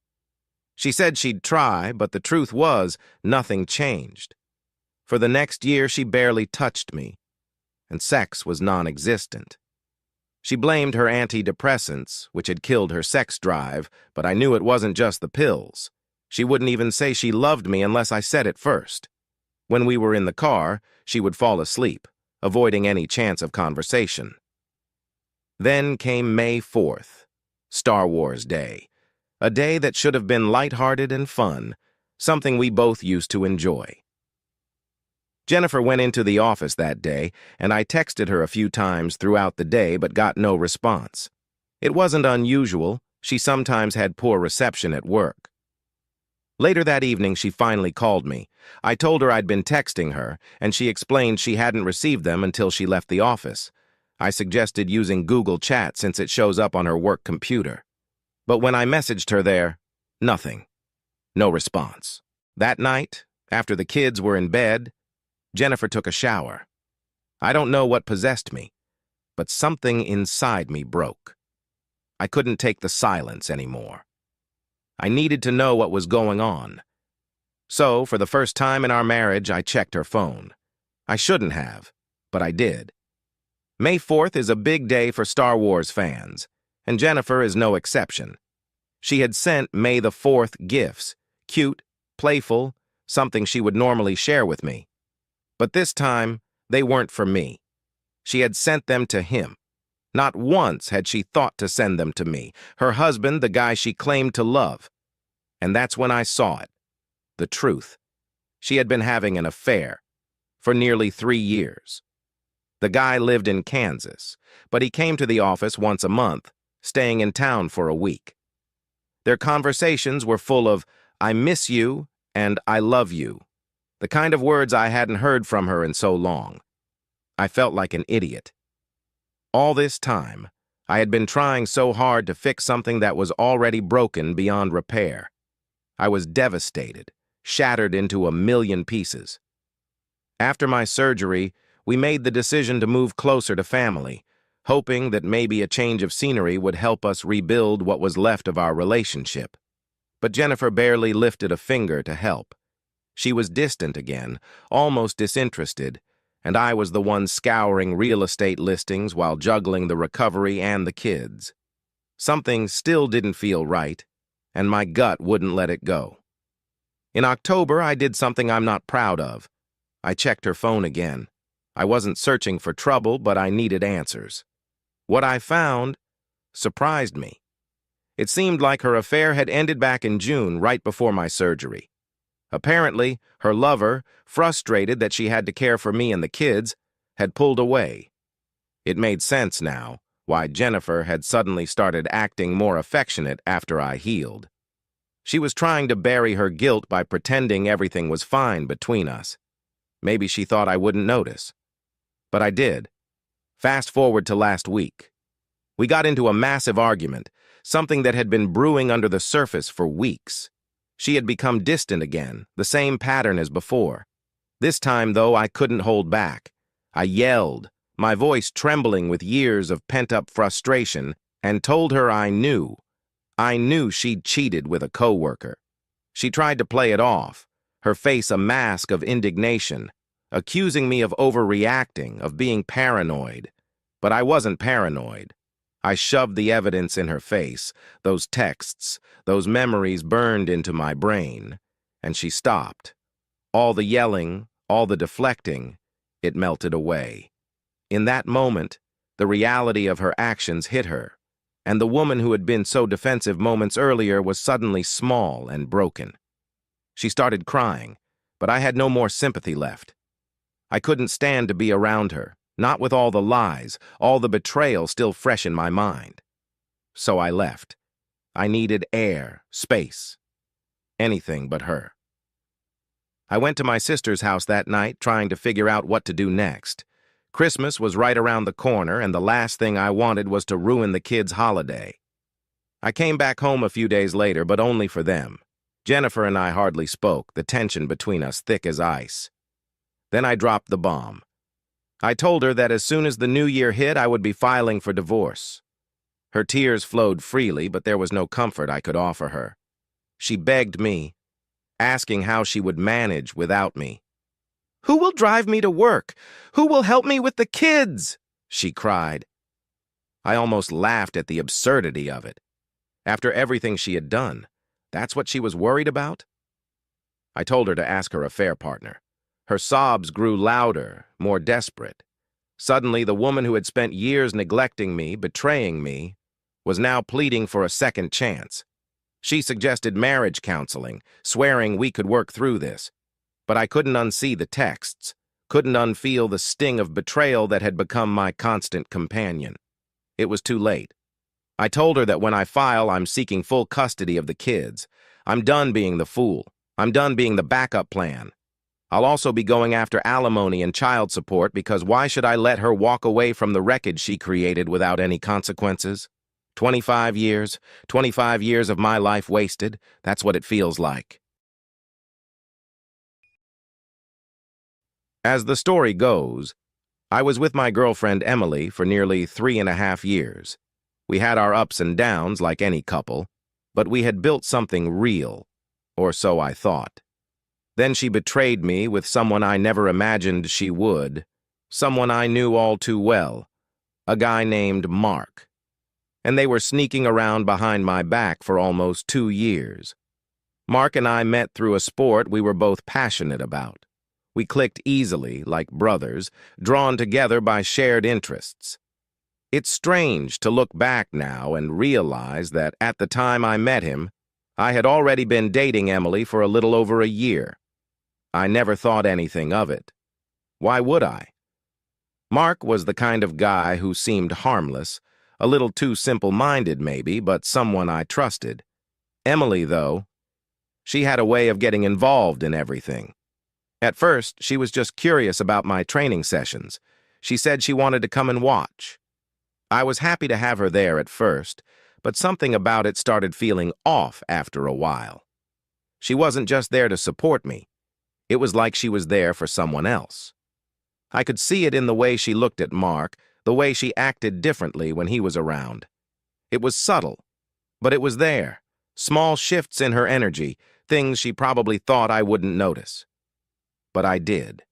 She said she'd try, but the truth was, nothing changed. For the next year, she barely touched me, and sex was non-existent. She blamed her antidepressants, which had killed her sex drive, but I knew it wasn't just the pills. She wouldn't even say she loved me unless I said it first. When we were in the car, she would fall asleep, avoiding any chance of conversation. Then came May 4th, Star Wars Day, a day that should have been lighthearted and fun, something we both used to enjoy. Jennifer went into the office that day, and I texted her a few times throughout the day but got no response. It wasn't unusual. She sometimes had poor reception at work. Later that evening, she finally called me. I told her I'd been texting her, and she explained she hadn't received them until she left the office. I suggested using Google Chat since it shows up on her work computer. But when I messaged her there, nothing. No response. That night, after the kids were in bed, Jennifer took a shower. I don't know what possessed me, but something inside me broke. I couldn't take the silence anymore. I needed to know what was going on. So, for the first time in our marriage, I checked her phone. I shouldn't have, but I did. May 4th is a big day for Star Wars fans, and Jennifer is no exception. She had sent May the 4th gifts, cute, playful, something she would normally share with me. But this time, they weren't for me. She had sent them to him. Not once had she thought to send them to me, her husband, the guy she claimed to love. And that's when I saw it. The truth. She had been having an affair for nearly 3 years. The guy lived in Kansas, but he came to the office once a month, staying in town for a week. Their conversations were full of, "I miss you" and "I love you," the kind of words I hadn't heard from her in so long. I felt like an idiot. All this time, I had been trying so hard to fix something that was already broken beyond repair. I was devastated, shattered into a million pieces. After my surgery, we made the decision to move closer to family, hoping that maybe a change of scenery would help us rebuild what was left of our relationship. But Jennifer barely lifted a finger to help. She was distant again, almost disinterested, and I was the one scouring real estate listings while juggling the recovery and the kids. Something still didn't feel right, and my gut wouldn't let it go. In October, I did something I'm not proud of. I checked her phone again. I wasn't searching for trouble, but I needed answers. What I found surprised me. It seemed like her affair had ended back in June, right before my surgery. Apparently, her lover, frustrated that she had to care for me and the kids, had pulled away. It made sense now why Jennifer had suddenly started acting more affectionate after I healed. She was trying to bury her guilt by pretending everything was fine between us. Maybe she thought I wouldn't notice. But I did. Fast forward to last week. We got into a massive argument, something that had been brewing under the surface for weeks. She had become distant again, the same pattern as before. This time, though, I couldn't hold back. I yelled, my voice trembling with years of pent-up frustration, and told her I knew she'd cheated with a coworker. She tried to play it off, her face a mask of indignation, accusing me of overreacting, of being paranoid. But I wasn't paranoid. I shoved the evidence in her face, those texts, those memories burned into my brain, and she stopped. All the yelling, all the deflecting, it melted away. In that moment, the reality of her actions hit her, and the woman who had been so defensive moments earlier was suddenly small and broken. She started crying, but I had no more sympathy left. I couldn't stand to be around her, not with all the lies, all the betrayal still fresh in my mind. So I left. I needed air, space, anything but her. I went to my sister's house that night, trying to figure out what to do next. Christmas was right around the corner, and the last thing I wanted was to ruin the kids' holiday. I came back home a few days later, but only for them. Jennifer and I hardly spoke, the tension between us thick as ice. Then I dropped the bomb. I told her that as soon as the new year hit, I would be filing for divorce. Her tears flowed freely, but there was no comfort I could offer her. She begged me, asking how she would manage without me. "Who will drive me to work? Who will help me with the kids?" she cried. I almost laughed at the absurdity of it. After everything she had done, that's what she was worried about? I told her to ask her affair partner. Her sobs grew louder, more desperate. Suddenly, the woman who had spent years neglecting me, betraying me, was now pleading for a second chance. She suggested marriage counseling, swearing we could work through this. But I couldn't unsee the texts, couldn't unfeel the sting of betrayal that had become my constant companion. It was too late. I told her that when I file, I'm seeking full custody of the kids. I'm done being the fool. I'm done being the backup plan. I'll also be going after alimony and child support because why should I let her walk away from the wreckage she created without any consequences? 25 years of my life wasted, that's what it feels like. As the story goes, I was with my girlfriend Emily for nearly 3.5 years. We had our ups and downs like any couple, but we had built something real, or so I thought. Then she betrayed me with someone I never imagined she would, someone I knew all too well, a guy named Mark. And they were sneaking around behind my back for almost 2 years. Mark and I met through a sport we were both passionate about. We clicked easily, like brothers, drawn together by shared interests. It's strange to look back now and realize that at the time I met him, I had already been dating Emily for a little over a year. I never thought anything of it. Why would I? Mark was the kind of guy who seemed harmless, a little too simple-minded maybe, but someone I trusted. Emily, though, she had a way of getting involved in everything. At first, she was just curious about my training sessions. She said she wanted to come and watch. I was happy to have her there at first, but something about it started feeling off after a while. She wasn't just there to support me. It was like she was there for someone else. I could see it in the way she looked at Mark, the way she acted differently when he was around. It was subtle, but it was there. Small shifts in her energy, things she probably thought I wouldn't notice. But I did.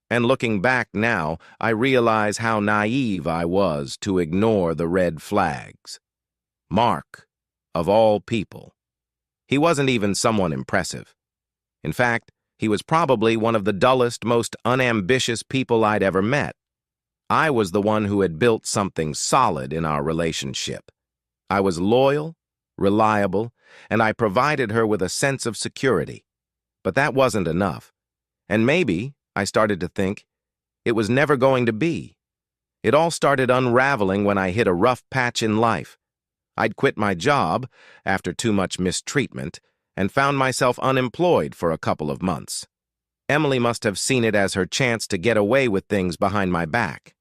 And looking back now, I realize how naive I was to ignore the red flags. Mark, of all people. He wasn't even someone impressive. In fact, he was probably one of the dullest, most unambitious people I'd ever met. I was the one who had built something solid in our relationship. I was loyal, reliable, and I provided her with a sense of security. But that wasn't enough. And maybe, I started to think, it was never going to be. It all started unraveling when I hit a rough patch in life. I'd quit my job after too much mistreatment and found myself unemployed for a couple of months. Emily must have seen it as her chance to get away with things behind my back.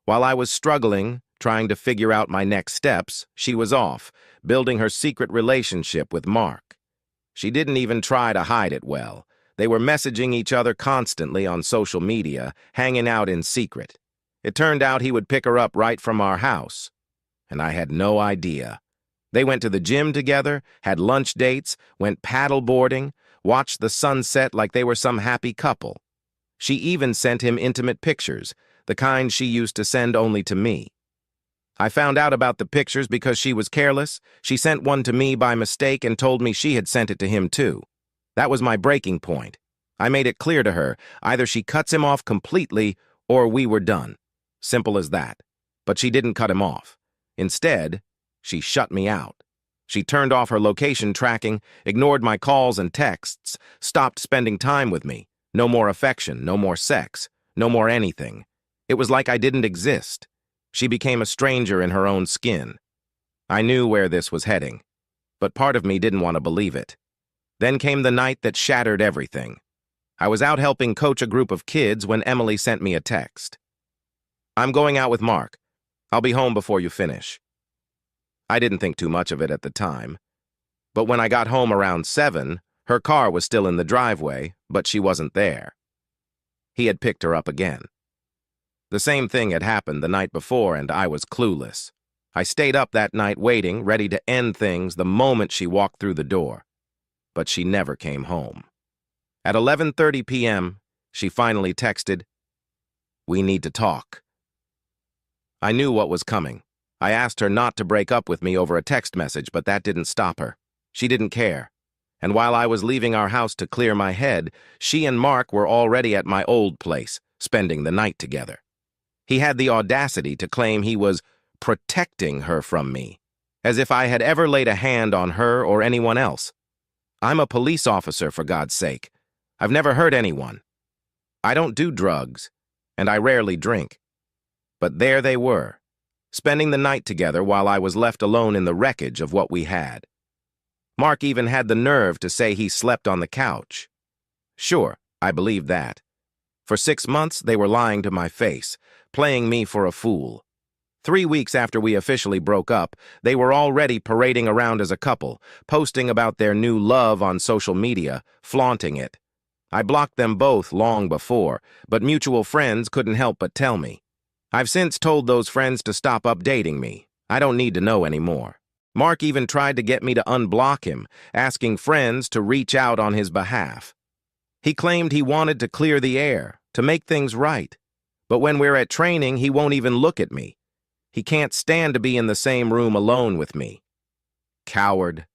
While I was struggling, trying to figure out my next steps, she was off, building her secret relationship with Mark. She didn't even try to hide it well. They were messaging each other constantly on social media, hanging out in secret. It turned out he would pick her up right from our house, and I had no idea. They went to the gym together, had lunch dates, went paddle boarding, watched the sunset like they were some happy couple. She even sent him intimate pictures, the kind she used to send only to me. I found out about the pictures because she was careless. She sent one to me by mistake and told me she had sent it to him too. That was my breaking point. I made it clear to her, either she cuts him off completely or we were done. Simple as that. But she didn't cut him off. Instead, she shut me out. She turned off her location tracking, ignored my calls and texts, stopped spending time with me. No more affection, no more sex, no more anything. It was like I didn't exist. She became a stranger in her own skin. I knew where this was heading, but part of me didn't want to believe it. Then came the night that shattered everything. I was out helping coach a group of kids when Emily sent me a text. "I'm going out with Mark. I'll be home before you finish." I didn't think too much of it at the time. But when I got home around 7, her car was still in the driveway, but she wasn't there. He had picked her up again. The same thing had happened the night before, and I was clueless. I stayed up that night waiting, ready to end things the moment she walked through the door. But she never came home. At 11:30 p.m., she finally texted, "We need to talk." I knew what was coming. I asked her not to break up with me over a text message, but that didn't stop her. She didn't care. And while I was leaving our house to clear my head, she and Mark were already at my old place, spending the night together. He had the audacity to claim he was protecting her from me, as if I had ever laid a hand on her or anyone else. I'm a police officer, for God's sake. I've never hurt anyone. I don't do drugs, and I rarely drink. But there they were, spending the night together while I was left alone in the wreckage of what we had. Mark even had the nerve to say he slept on the couch. Sure, I believed that. For 6 months, they were lying to my face, playing me for a fool. 3 weeks after we officially broke up, they were already parading around as a couple, posting about their new love on social media, flaunting it. I blocked them both long before, but mutual friends couldn't help but tell me. I've since told those friends to stop updating me. I don't need to know anymore. Mark even tried to get me to unblock him, asking friends to reach out on his behalf. He claimed he wanted to clear the air, to make things right. But when we're at training, he won't even look at me. He can't stand to be in the same room alone with me. Coward.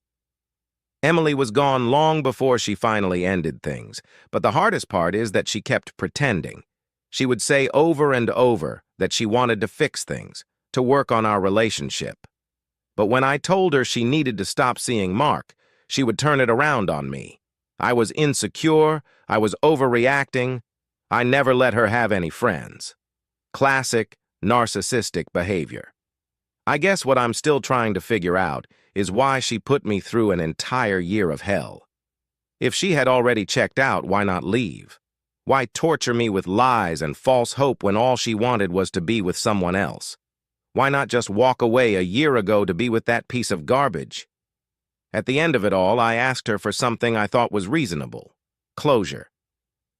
Emily was gone long before she finally ended things, but the hardest part is that she kept pretending. She would say over and over that she wanted to fix things, to work on our relationship. But when I told her she needed to stop seeing Mark, she would turn it around on me. I was insecure, I was overreacting. I never let her have any friends. Classic, narcissistic behavior. I guess what I'm still trying to figure out is why she put me through an entire year of hell. If she had already checked out, why not leave? Why torture me with lies and false hope when all she wanted was to be with someone else? Why not just walk away a year ago to be with that piece of garbage? At the end of it all, I asked her for something I thought was reasonable. Closure.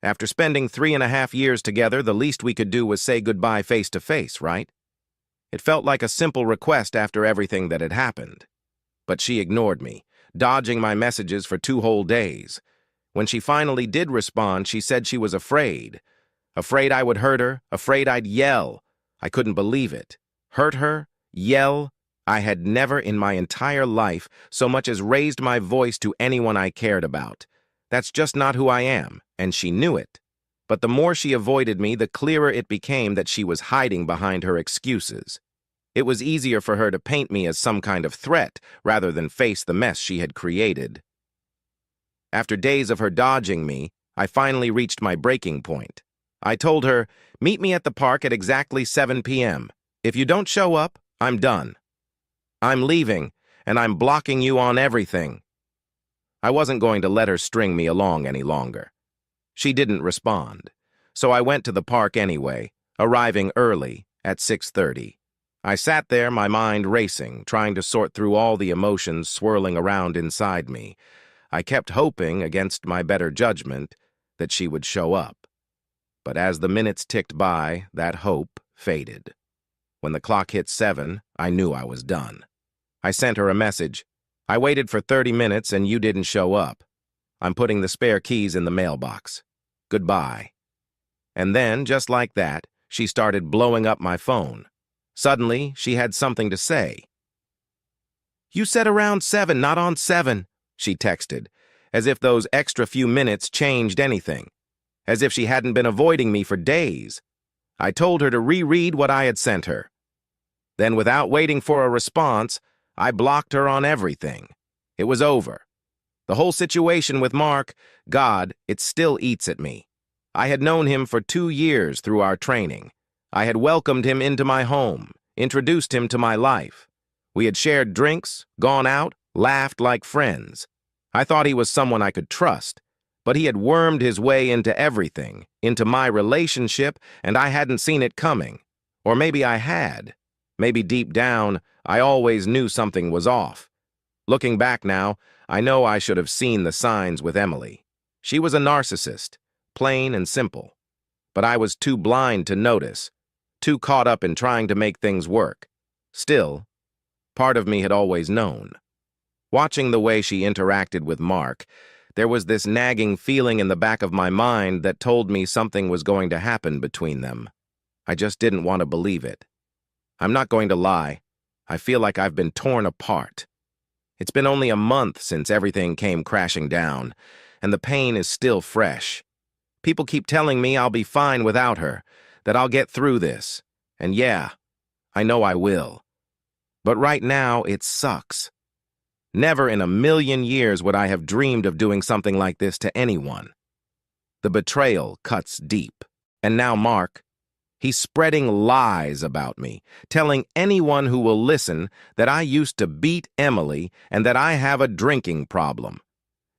After spending 3.5 years together, the least we could do was say goodbye face to face, right? It felt like a simple request after everything that had happened. But she ignored me, dodging my messages for 2 whole days. When she finally did respond, she said she was afraid. Afraid I would hurt her, afraid I'd yell. I couldn't believe it. Hurt her? Yell? I had never in my entire life so much as raised my voice to anyone I cared about. That's just not who I am, and she knew it. But the more she avoided me, the clearer it became that she was hiding behind her excuses. It was easier for her to paint me as some kind of threat rather than face the mess she had created. After days of her dodging me, I finally reached my breaking point. I told her, "Meet me at the park at exactly 7 p.m. If you don't show up, I'm done. I'm leaving, and I'm blocking you on everything." I wasn't going to let her string me along any longer. She didn't respond, so I went to the park anyway, arriving early at 6:30. I sat there, my mind racing, trying to sort through all the emotions swirling around inside me. I kept hoping, against my better judgment, that she would show up. But as the minutes ticked by, that hope faded. When the clock hit 7, I knew I was done. I sent her a message. "I waited for 30 minutes and you didn't show up. I'm putting the spare keys in the mailbox. Goodbye." And then, just like that, she started blowing up my phone. Suddenly, she had something to say. "You said around 7, not on 7, she texted, as if those extra few minutes changed anything, as if she hadn't been avoiding me for days. I told her to reread what I had sent her. Then, without waiting for a response, I blocked her on everything. It was over. The whole situation with Mark, God, it still eats at me. I had known him for 2 years through our training. I had welcomed him into my home, introduced him to my life. We had shared drinks, gone out, laughed like friends. I thought he was someone I could trust, but he had wormed his way into everything, into my relationship, and I hadn't seen it coming. Or maybe I had. Maybe deep down, I always knew something was off. Looking back now, I know I should have seen the signs with Emily. She was a narcissist, plain and simple. But I was too blind to notice, too caught up in trying to make things work. Still, part of me had always known. Watching the way she interacted with Mark, there was this nagging feeling in the back of my mind that told me something was going to happen between them. I just didn't want to believe it. I'm not going to lie. I feel like I've been torn apart. It's been only a month since everything came crashing down, and the pain is still fresh. People keep telling me I'll be fine without her, that I'll get through this. And yeah, I know I will. But right now, it sucks. Never in a million years would I have dreamed of doing something like this to anyone. The betrayal cuts deep. And now Mark, he's spreading lies about me, telling anyone who will listen that I used to beat Emily and that I have a drinking problem.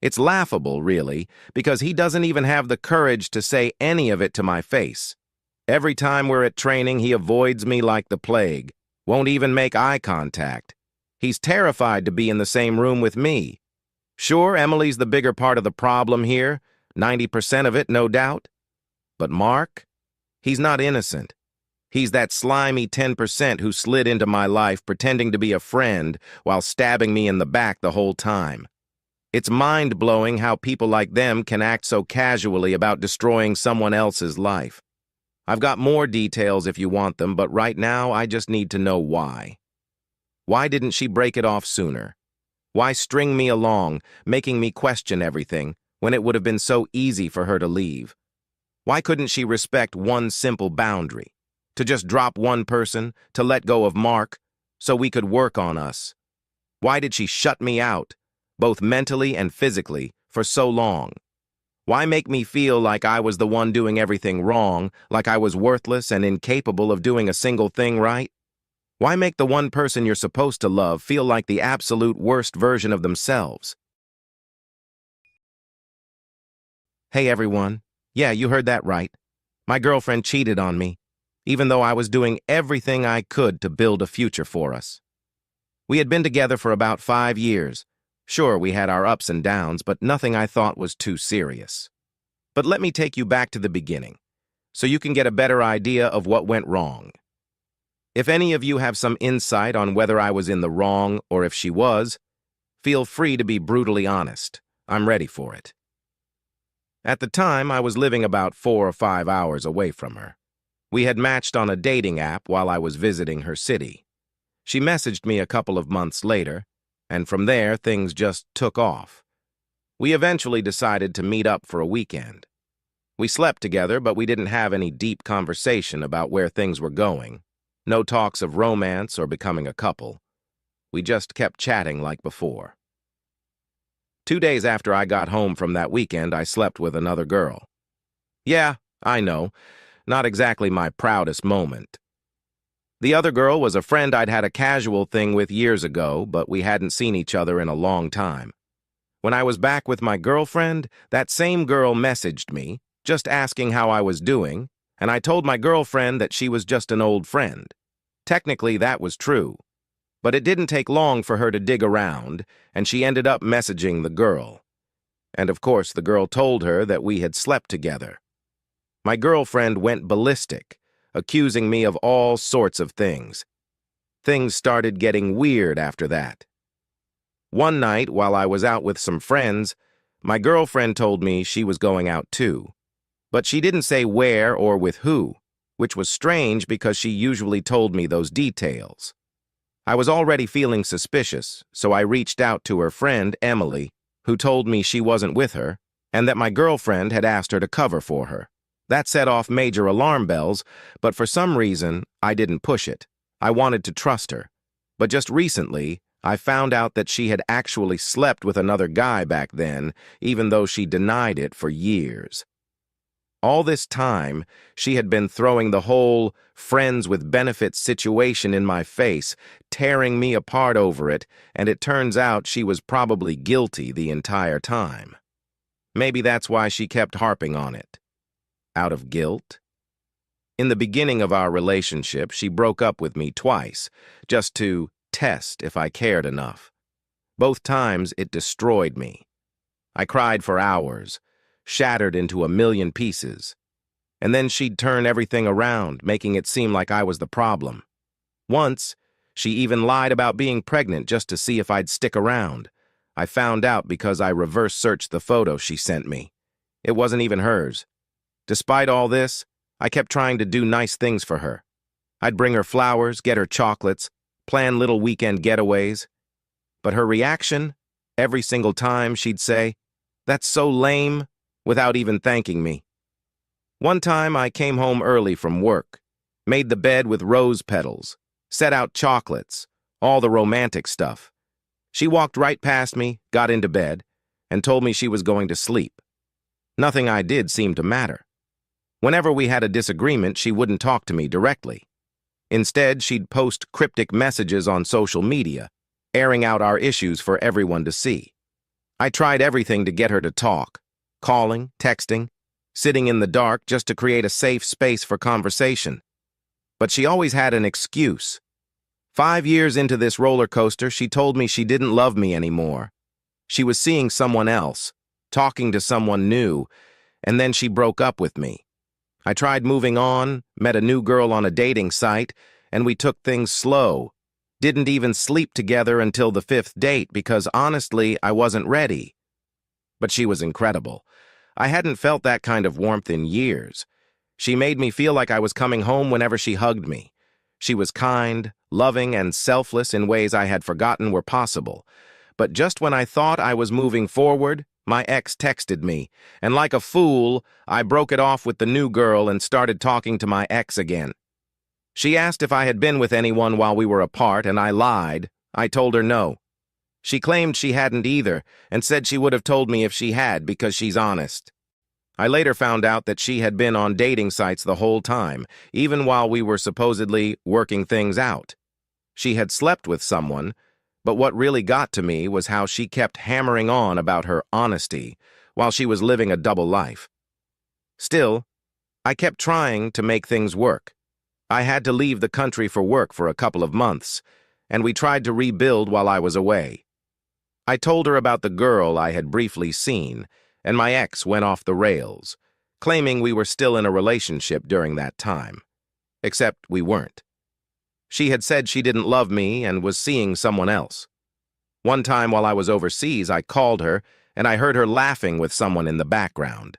It's laughable, really, because he doesn't even have the courage to say any of it to my face. Every time we're at training, he avoids me like the plague, won't even make eye contact. He's terrified to be in the same room with me. Sure, Emily's the bigger part of the problem here, 90% of it, no doubt. But Mark? He's not innocent. He's that slimy 10% who slid into my life pretending to be a friend while stabbing me in the back the whole time. It's mind-blowing how people like them can act so casually about destroying someone else's life. I've got more details if you want them, but right now I just need to know why. Why didn't she break it off sooner? Why string me along, making me question everything, when it would have been so easy for her to leave? Why couldn't she respect one simple boundary? To just drop one person, to let go of Mark, so we could work on us? Why did she shut me out, both mentally and physically, for so long? Why make me feel like I was the one doing everything wrong, like I was worthless and incapable of doing a single thing right? Why make the one person you're supposed to love feel like the absolute worst version of themselves? Hey everyone. Yeah, you heard that right. My girlfriend cheated on me, even though I was doing everything I could to build a future for us. We had been together for about 5 years. Sure, we had our ups and downs, but nothing I thought was too serious. But let me take you back to the beginning, so you can get a better idea of what went wrong. If any of you have some insight on whether I was in the wrong or if she was, feel free to be brutally honest. I'm ready for it. At the time, I was living about 4 or 5 hours away from her. We had matched on a dating app while I was visiting her city. She messaged me a couple of months later, and from there, things just took off. We eventually decided to meet up for a weekend. We slept together, but we didn't have any deep conversation about where things were going. No talks of romance or becoming a couple. We just kept chatting like before. 2 days after I got home from that weekend, I slept with another girl. Yeah, I know, not exactly my proudest moment. The other girl was a friend I'd had a casual thing with years ago, but we hadn't seen each other in a long time. When I was back with my girlfriend, that same girl messaged me, just asking how I was doing, and I told my girlfriend that she was just an old friend. Technically, that was true. But it didn't take long for her to dig around, and she ended up messaging the girl. And of course, the girl told her that we had slept together. My girlfriend went ballistic, accusing me of all sorts of things. Things started getting weird after that. One night, while I was out with some friends, my girlfriend told me she was going out too. But she didn't say where or with who, which was strange because she usually told me those details. I was already feeling suspicious, so I reached out to her friend, Emily, who told me she wasn't with her and that my girlfriend had asked her to cover for her. That set off major alarm bells, but for some reason, I didn't push it. I wanted to trust her. But just recently, I found out that she had actually slept with another guy back then, even though she denied it for years. All this time, she had been throwing the whole friends with benefits situation in my face, tearing me apart over it, and it turns out she was probably guilty the entire time. Maybe that's why she kept harping on it. Out of guilt? In the beginning of our relationship, she broke up with me twice, just to test if I cared enough. Both times, it destroyed me. I cried for hours, shattered into a million pieces. And then she'd turn everything around, making it seem like I was the problem. Once, she even lied about being pregnant just to see if I'd stick around. I found out because I reverse-searched the photo she sent me. It wasn't even hers. Despite all this, I kept trying to do nice things for her. I'd bring her flowers, get her chocolates, plan little weekend getaways. But her reaction, every single time she'd say, "That's so lame," without even thanking me. One time I came home early from work, made the bed with rose petals, set out chocolates, all the romantic stuff. She walked right past me, got into bed, and told me she was going to sleep. Nothing I did seemed to matter. Whenever we had a disagreement, she wouldn't talk to me directly. Instead, she'd post cryptic messages on social media, airing out our issues for everyone to see. I tried everything to get her to talk, calling, texting, sitting in the dark just to create a safe space for conversation. But she always had an excuse. 5 years into this roller coaster, she told me she didn't love me anymore. She was seeing someone else, talking to someone new, and then she broke up with me. I tried moving on, met a new girl on a dating site, and we took things slow. Didn't even sleep together until the 5th date because, honestly, I wasn't ready. But she was incredible. I hadn't felt that kind of warmth in years. She made me feel like I was coming home whenever she hugged me. She was kind, loving, and selfless in ways I had forgotten were possible. But just when I thought I was moving forward, my ex texted me, and like a fool, I broke it off with the new girl and started talking to my ex again. She asked if I had been with anyone while we were apart, and I lied. I told her no. She claimed she hadn't either, and said she would have told me if she had because she's honest. I later found out that she had been on dating sites the whole time, even while we were supposedly working things out. She had slept with someone, but what really got to me was how she kept hammering on about her honesty while she was living a double life. Still, I kept trying to make things work. I had to leave the country for work for a couple of months, and we tried to rebuild while I was away. I told her about the girl I had briefly seen, and my ex went off the rails, claiming we were still in a relationship during that time. Except we weren't. She had said she didn't love me and was seeing someone else. One time while I was overseas, I called her, and I heard her laughing with someone in the background.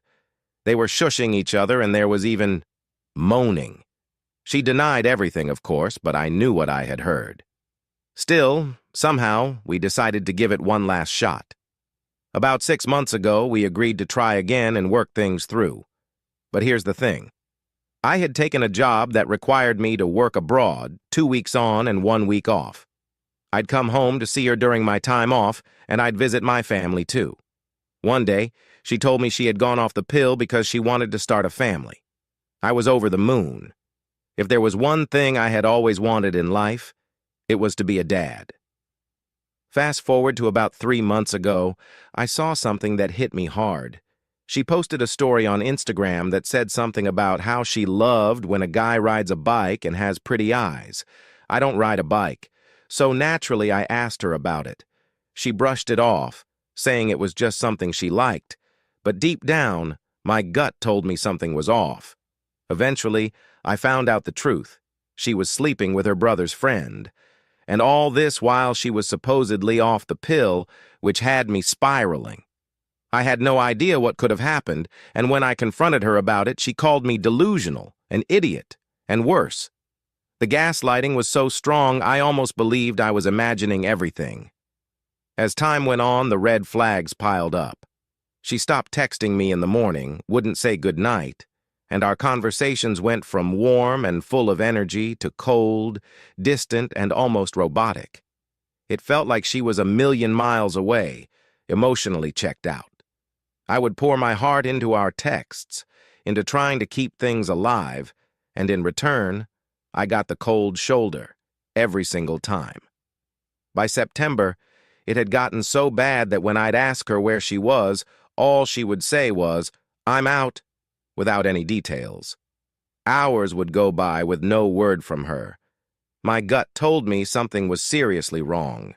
They were shushing each other, and there was even moaning. She denied everything, of course, but I knew what I had heard. Still, somehow, we decided to give it one last shot. About 6 months ago, we agreed to try again and work things through. But here's the thing. I had taken a job that required me to work abroad, 2 weeks on and 1 week off. I'd come home to see her during my time off, and I'd visit my family too. One day, she told me she had gone off the pill because she wanted to start a family. I was over the moon. If there was one thing I had always wanted in life, it was to be a dad. Fast forward to about 3 months ago, I saw something that hit me hard. She posted a story on Instagram that said something about how she loved when a guy rides a bike and has pretty eyes. I don't ride a bike, so naturally I asked her about it. She brushed it off, saying it was just something she liked, but deep down, my gut told me something was off. Eventually, I found out the truth. She was sleeping with her brother's friend. And all this while she was supposedly off the pill, which had me spiraling. I had no idea what could have happened, and when I confronted her about it, she called me delusional, an idiot, and worse. The gaslighting was so strong I almost believed I was imagining everything. As time went on, the red flags piled up. She stopped texting me in the morning, wouldn't say goodnight, and our conversations went from warm and full of energy to cold, distant, and almost robotic. It felt like she was a million miles away, emotionally checked out. I would pour my heart into our texts, into trying to keep things alive, and in return, I got the cold shoulder every single time. By September, it had gotten so bad that when I'd ask her where she was, all she would say was, "I'm out," without any details. Hours would go by with no word from her. My gut told me something was seriously wrong.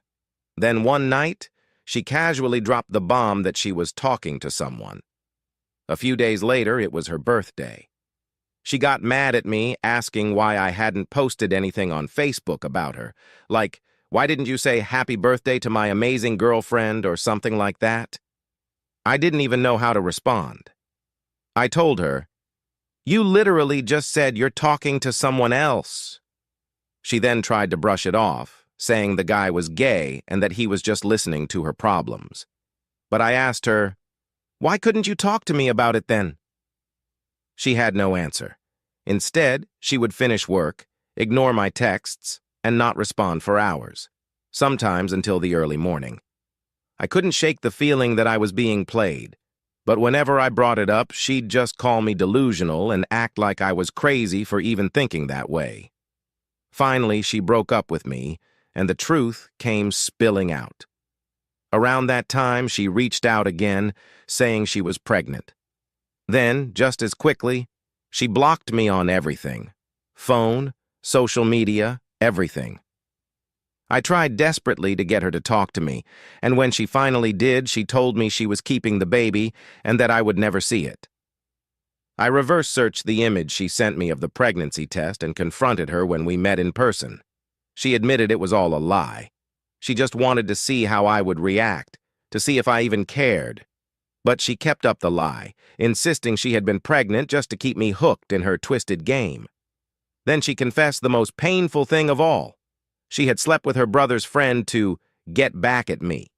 Then one night, she casually dropped the bomb that she was talking to someone. A few days later, it was her birthday. She got mad at me, asking why I hadn't posted anything on Facebook about her, like, "Why didn't you say happy birthday to my amazing girlfriend," or something like that? I didn't even know how to respond. I told her, "You literally just said you're talking to someone else." She then tried to brush it off, saying the guy was gay and that he was just listening to her problems. But I asked her, "Why couldn't you talk to me about it then?" She had no answer. Instead, she would finish work, ignore my texts, and not respond for hours, sometimes until the early morning. I couldn't shake the feeling that I was being played, but whenever I brought it up, she'd just call me delusional and act like I was crazy for even thinking that way. Finally, she broke up with me, and the truth came spilling out. Around that time, she reached out again, saying she was pregnant. Then, just as quickly, she blocked me on everything. Phone, social media, everything. I tried desperately to get her to talk to me, and when she finally did, she told me she was keeping the baby and that I would never see it. I reverse-searched the image she sent me of the pregnancy test and confronted her when we met in person. She admitted it was all a lie. She just wanted to see how I would react, to see if I even cared. But she kept up the lie, insisting she had been pregnant just to keep me hooked in her twisted game. Then she confessed the most painful thing of all. She had slept with her brother's friend to get back at me.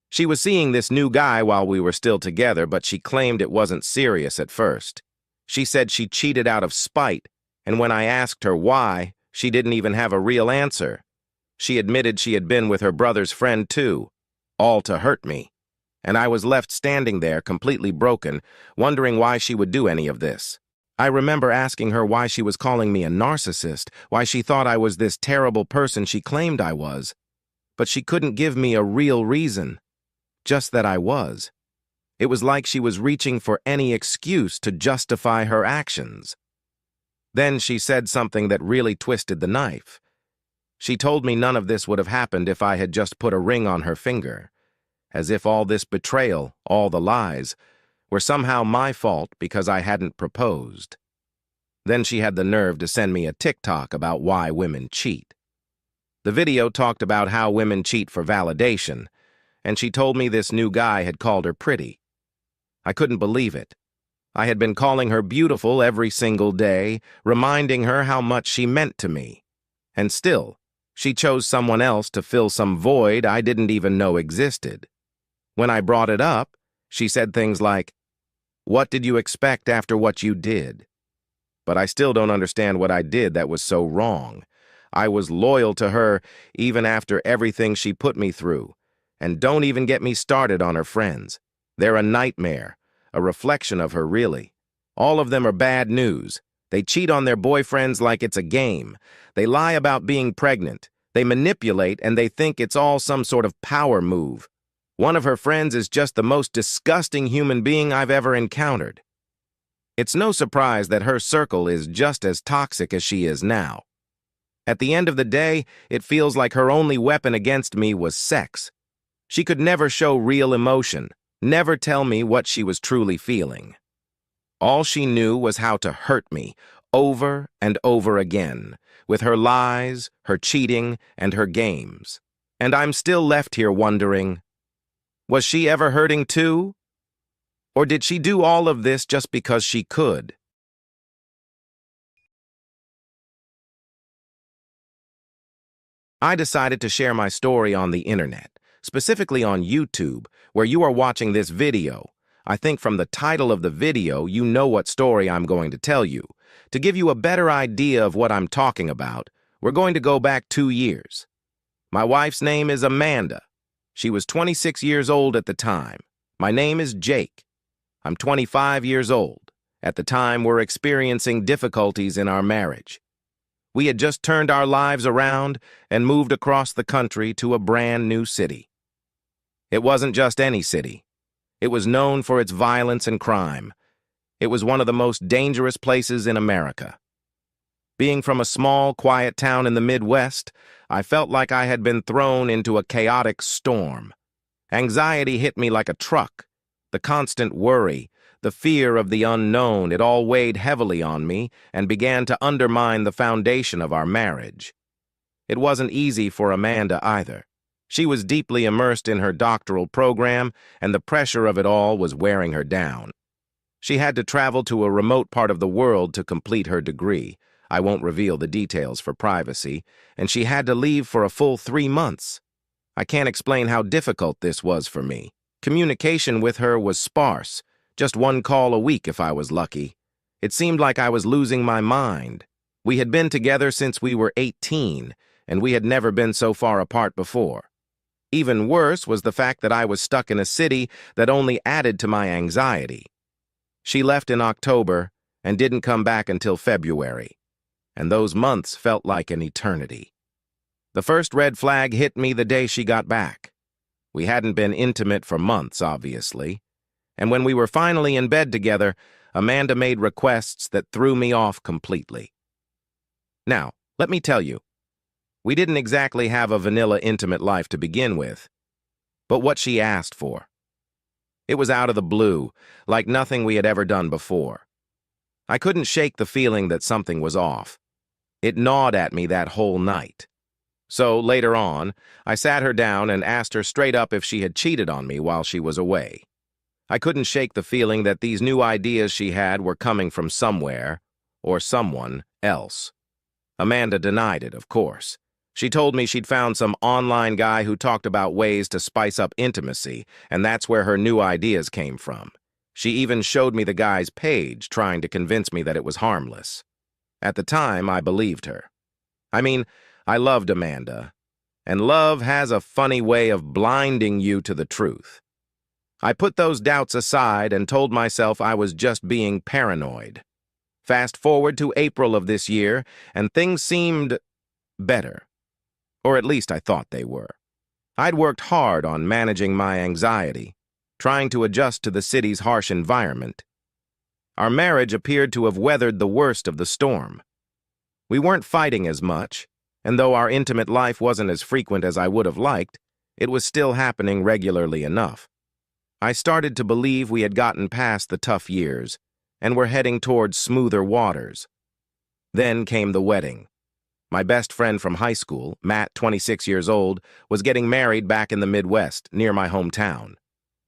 She was seeing this new guy while we were still together, but she claimed it wasn't serious at first. She said she cheated out of spite, and when I asked her why, she didn't even have a real answer. She admitted she had been with her brother's friend too, all to hurt me. And I was left standing there, completely broken, wondering why she would do any of this. I remember asking her why she was calling me a narcissist, why she thought I was this terrible person she claimed I was. But she couldn't give me a real reason, just that I was. It was like she was reaching for any excuse to justify her actions. Then she said something that really twisted the knife. She told me none of this would have happened if I had just put a ring on her finger, as if all this betrayal, all the lies, were somehow my fault because I hadn't proposed. Then she had the nerve to send me a TikTok about why women cheat. The video talked about how women cheat for validation, and she told me this new guy had called her pretty. I couldn't believe it. I had been calling her beautiful every single day, reminding her how much she meant to me. And still, she chose someone else to fill some void I didn't even know existed. When I brought it up, she said things like, "What did you expect after what you did?" But I still don't understand what I did that was so wrong. I was loyal to her even after everything she put me through. And don't even get me started on her friends. They're a nightmare, a reflection of her, really. All of them are bad news. They cheat on their boyfriends like it's a game. They lie about being pregnant. They manipulate, and they think it's all some sort of power move. One of her friends is just the most disgusting human being I've ever encountered. It's no surprise that her circle is just as toxic as she is now. At the end of the day, it feels like her only weapon against me was sex. She could never show real emotion, never tell me what she was truly feeling. All she knew was how to hurt me, over and over again, with her lies, her cheating, and her games. And I'm still left here wondering, was she ever hurting too? Or did she do all of this just because she could? I decided to share my story on the internet, specifically on YouTube, where you are watching this video. I think from the title of the video, you know what story I'm going to tell you. To give you a better idea of what I'm talking about, we're going to go back 2 years. My wife's name is Amanda. She was 26 years old at the time. My name is Jake. I'm 25 years old. At the time, we're experiencing difficulties in our marriage. We had just turned our lives around and moved across the country to a brand new city. It wasn't just any city. It was known for its violence and crime. It was one of the most dangerous places in America. Being from a small, quiet town in the Midwest, I felt like I had been thrown into a chaotic storm. Anxiety hit me like a truck. The constant worry, the fear of the unknown, it all weighed heavily on me and began to undermine the foundation of our marriage. It wasn't easy for Amanda either. She was deeply immersed in her doctoral program, and the pressure of it all was wearing her down. She had to travel to a remote part of the world to complete her degree. I won't reveal the details for privacy, and she had to leave for a full 3 months. I can't explain how difficult this was for me. Communication with her was sparse, just 1 call a week if I was lucky. It seemed like I was losing my mind. We had been together since we were 18, and we had never been so far apart before. Even worse was the fact that I was stuck in a city that only added to my anxiety. She left in October and didn't come back until February, and those months felt like an eternity. The first red flag hit me the day she got back. We hadn't been intimate for months, obviously, and when we were finally in bed together, Amanda made requests that threw me off completely. Now, let me tell you, we didn't exactly have a vanilla intimate life to begin with, but what she asked for. It was out of the blue, like nothing we had ever done before. I couldn't shake the feeling that something was off. It gnawed at me that whole night. So, later on, I sat her down and asked her straight up if she had cheated on me while she was away. I couldn't shake the feeling that these new ideas she had were coming from somewhere, or someone else. Amanda denied it, of course. She told me she'd found some online guy who talked about ways to spice up intimacy, and that's where her new ideas came from. She even showed me the guy's page, trying to convince me that it was harmless. At the time, I believed her. I mean, I loved Amanda, and love has a funny way of blinding you to the truth. I put those doubts aside and told myself I was just being paranoid. Fast forward to April of this year, and things seemed better. Or at least I thought they were. I'd worked hard on managing my anxiety, trying to adjust to the city's harsh environment. Our marriage appeared to have weathered the worst of the storm. We weren't fighting as much, and though our intimate life wasn't as frequent as I would have liked, it was still happening regularly enough. I started to believe we had gotten past the tough years, and were heading towards smoother waters. Then came the wedding. My best friend from high school, Matt, 26 years old, was getting married back in the Midwest, near my hometown.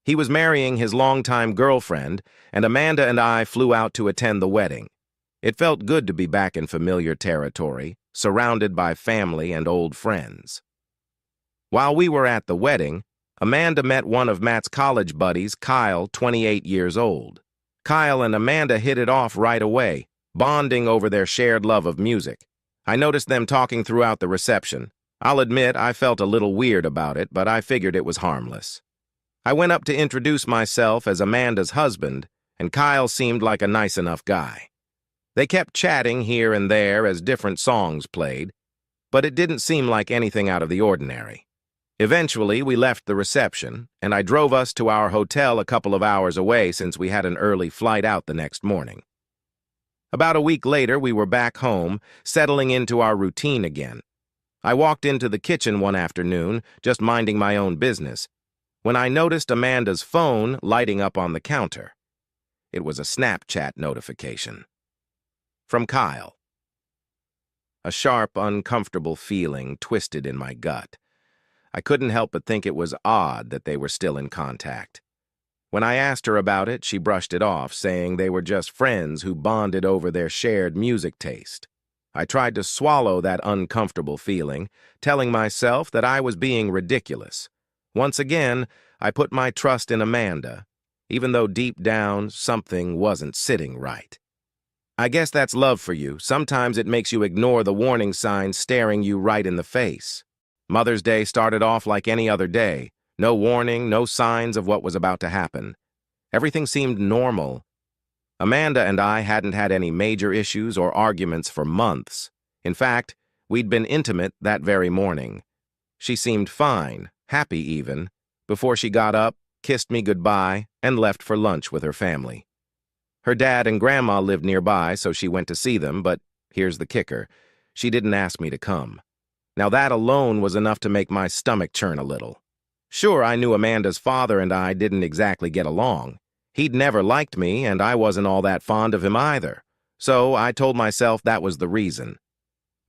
He was marrying his longtime girlfriend, and Amanda and I flew out to attend the wedding. It felt good to be back in familiar territory, surrounded by family and old friends. While we were at the wedding, Amanda met one of Matt's college buddies, Kyle, 28 years old. Kyle and Amanda hit it off right away, bonding over their shared love of music. I noticed them talking throughout the reception. I'll admit I felt a little weird about it, but I figured it was harmless. I went up to introduce myself as Amanda's husband, and Kyle seemed like a nice enough guy. They kept chatting here and there as different songs played, but it didn't seem like anything out of the ordinary. Eventually, we left the reception, and I drove us to our hotel a couple of hours away since we had an early flight out the next morning. About a week later, we were back home, settling into our routine again. I walked into the kitchen one afternoon, just minding my own business, when I noticed Amanda's phone lighting up on the counter. It was a Snapchat notification. From Kyle. A sharp, uncomfortable feeling twisted in my gut. I couldn't help but think it was odd that they were still in contact. When I asked her about it, she brushed it off, saying they were just friends who bonded over their shared music taste. I tried to swallow that uncomfortable feeling, telling myself that I was being ridiculous. Once again, I put my trust in Amanda, even though deep down, something wasn't sitting right. I guess that's love for you. Sometimes it makes you ignore the warning signs staring you right in the face. Mother's Day started off like any other day. No warning, no signs of what was about to happen. Everything seemed normal. Amanda and I hadn't had any major issues or arguments for months. In fact, we'd been intimate that very morning. She seemed fine, happy even, before she got up, kissed me goodbye, and left for lunch with her family. Her dad and grandma lived nearby, so she went to see them, but here's the kicker. She didn't ask me to come. Now that alone was enough to make my stomach churn a little. Sure, I knew Amanda's father and I didn't exactly get along. He'd never liked me, and I wasn't all that fond of him either. So I told myself that was the reason.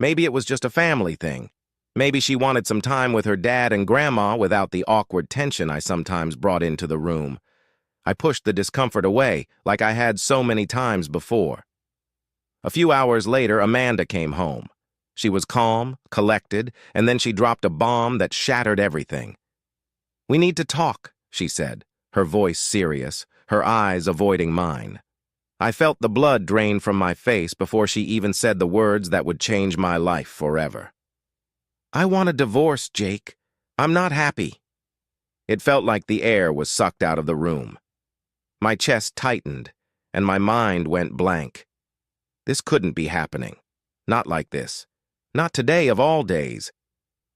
Maybe it was just a family thing. Maybe she wanted some time with her dad and grandma without the awkward tension I sometimes brought into the room. I pushed the discomfort away, like I had so many times before. A few hours later, Amanda came home. She was calm, collected, and then she dropped a bomb that shattered everything. "We need to talk," she said, her voice serious, her eyes avoiding mine. I felt the blood drain from my face before she even said the words that would change my life forever. "I want a divorce, Jake. I'm not happy." It felt like the air was sucked out of the room. My chest tightened, and my mind went blank. This couldn't be happening. Not like this. Not today of all days.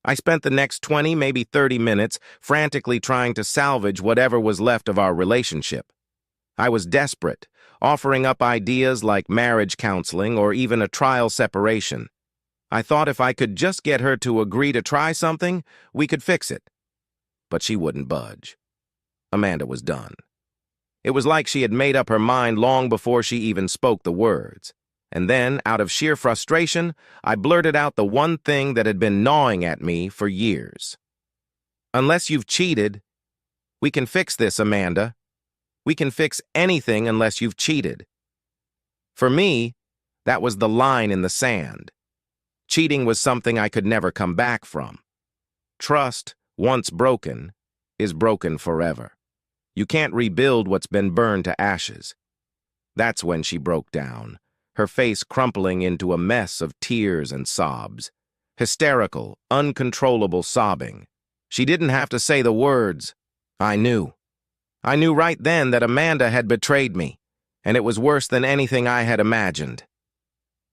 I spent the next 20, maybe 30 minutes frantically trying to salvage whatever was left of our relationship. I was desperate, offering up ideas like marriage counseling or even a trial separation. I thought if I could just get her to agree to try something, we could fix it. But she wouldn't budge. Amanda was done. It was like she had made up her mind long before she even spoke the words. And then, out of sheer frustration, I blurted out the one thing that had been gnawing at me for years. "Unless you've cheated, we can fix this, Amanda. We can fix anything unless you've cheated." For me, that was the line in the sand. Cheating was something I could never come back from. Trust, once broken, is broken forever. You can't rebuild what's been burned to ashes. That's when she broke down, her face crumpling into a mess of tears and sobs. Hysterical, uncontrollable sobbing. She didn't have to say the words. I knew. I knew right then that Amanda had betrayed me, and it was worse than anything I had imagined.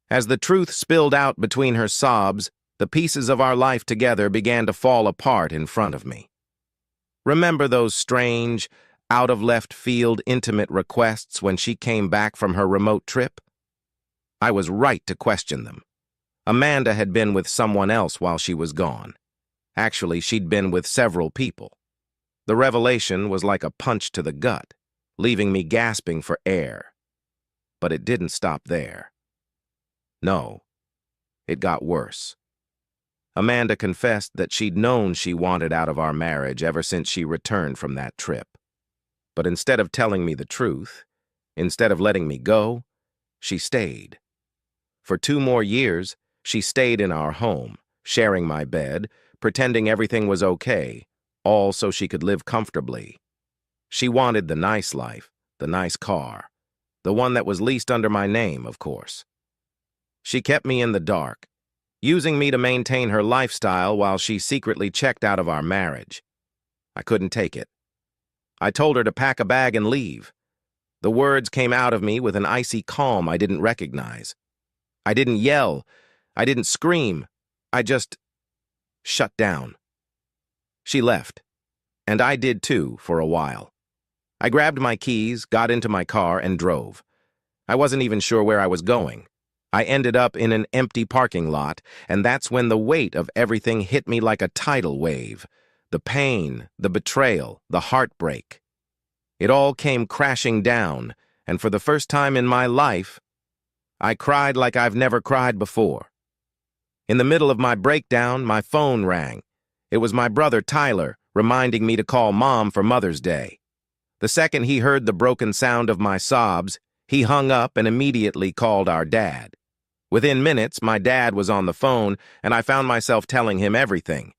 As the truth spilled out between her sobs, the pieces of our life together began to fall apart in front of me. Remember those strange, out-of-left-field intimate requests when she came back from her remote trip? I was right to question them. Amanda had been with someone else while she was gone. Actually, she'd been with several people. The revelation was like a punch to the gut, leaving me gasping for air. But it didn't stop there. No, it got worse. Amanda confessed that she'd known she wanted out of our marriage ever since she returned from that trip. But instead of telling me the truth, instead of letting me go, she stayed. For 2 more years, she stayed in our home, sharing my bed, pretending everything was okay, all so she could live comfortably. She wanted the nice life, the nice car, the one that was leased under my name, of course. She kept me in the dark, using me to maintain her lifestyle while she secretly checked out of our marriage. I couldn't take it. I told her to pack a bag and leave. The words came out of me with an icy calm I didn't recognize. I didn't yell. I didn't scream. I just shut down. She left, and I did too for a while. I grabbed my keys, got into my car, and drove. I wasn't even sure where I was going. I ended up in an empty parking lot, and that's when the weight of everything hit me like a tidal wave. The pain, the betrayal, the heartbreak. It all came crashing down, and for the first time in my life, I cried like I've never cried before. In the middle of my breakdown, my phone rang. It was my brother Tyler reminding me to call Mom for Mother's Day. The second he heard the broken sound of my sobs, he hung up and immediately called our dad. Within minutes, my dad was on the phone, and I found myself telling him everything.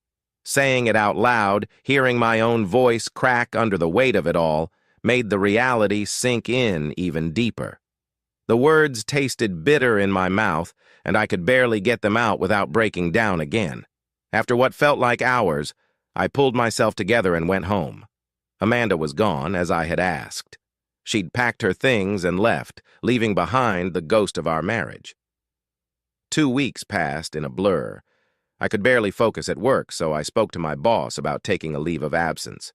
Saying it out loud, hearing my own voice crack under the weight of it all, made the reality sink in even deeper. The words tasted bitter in my mouth, and I could barely get them out without breaking down again. After what felt like hours, I pulled myself together and went home. Amanda was gone, as I had asked. She'd packed her things and left, leaving behind the ghost of our marriage. 2 weeks passed in a blur. I could barely focus at work, so I spoke to my boss about taking a leave of absence.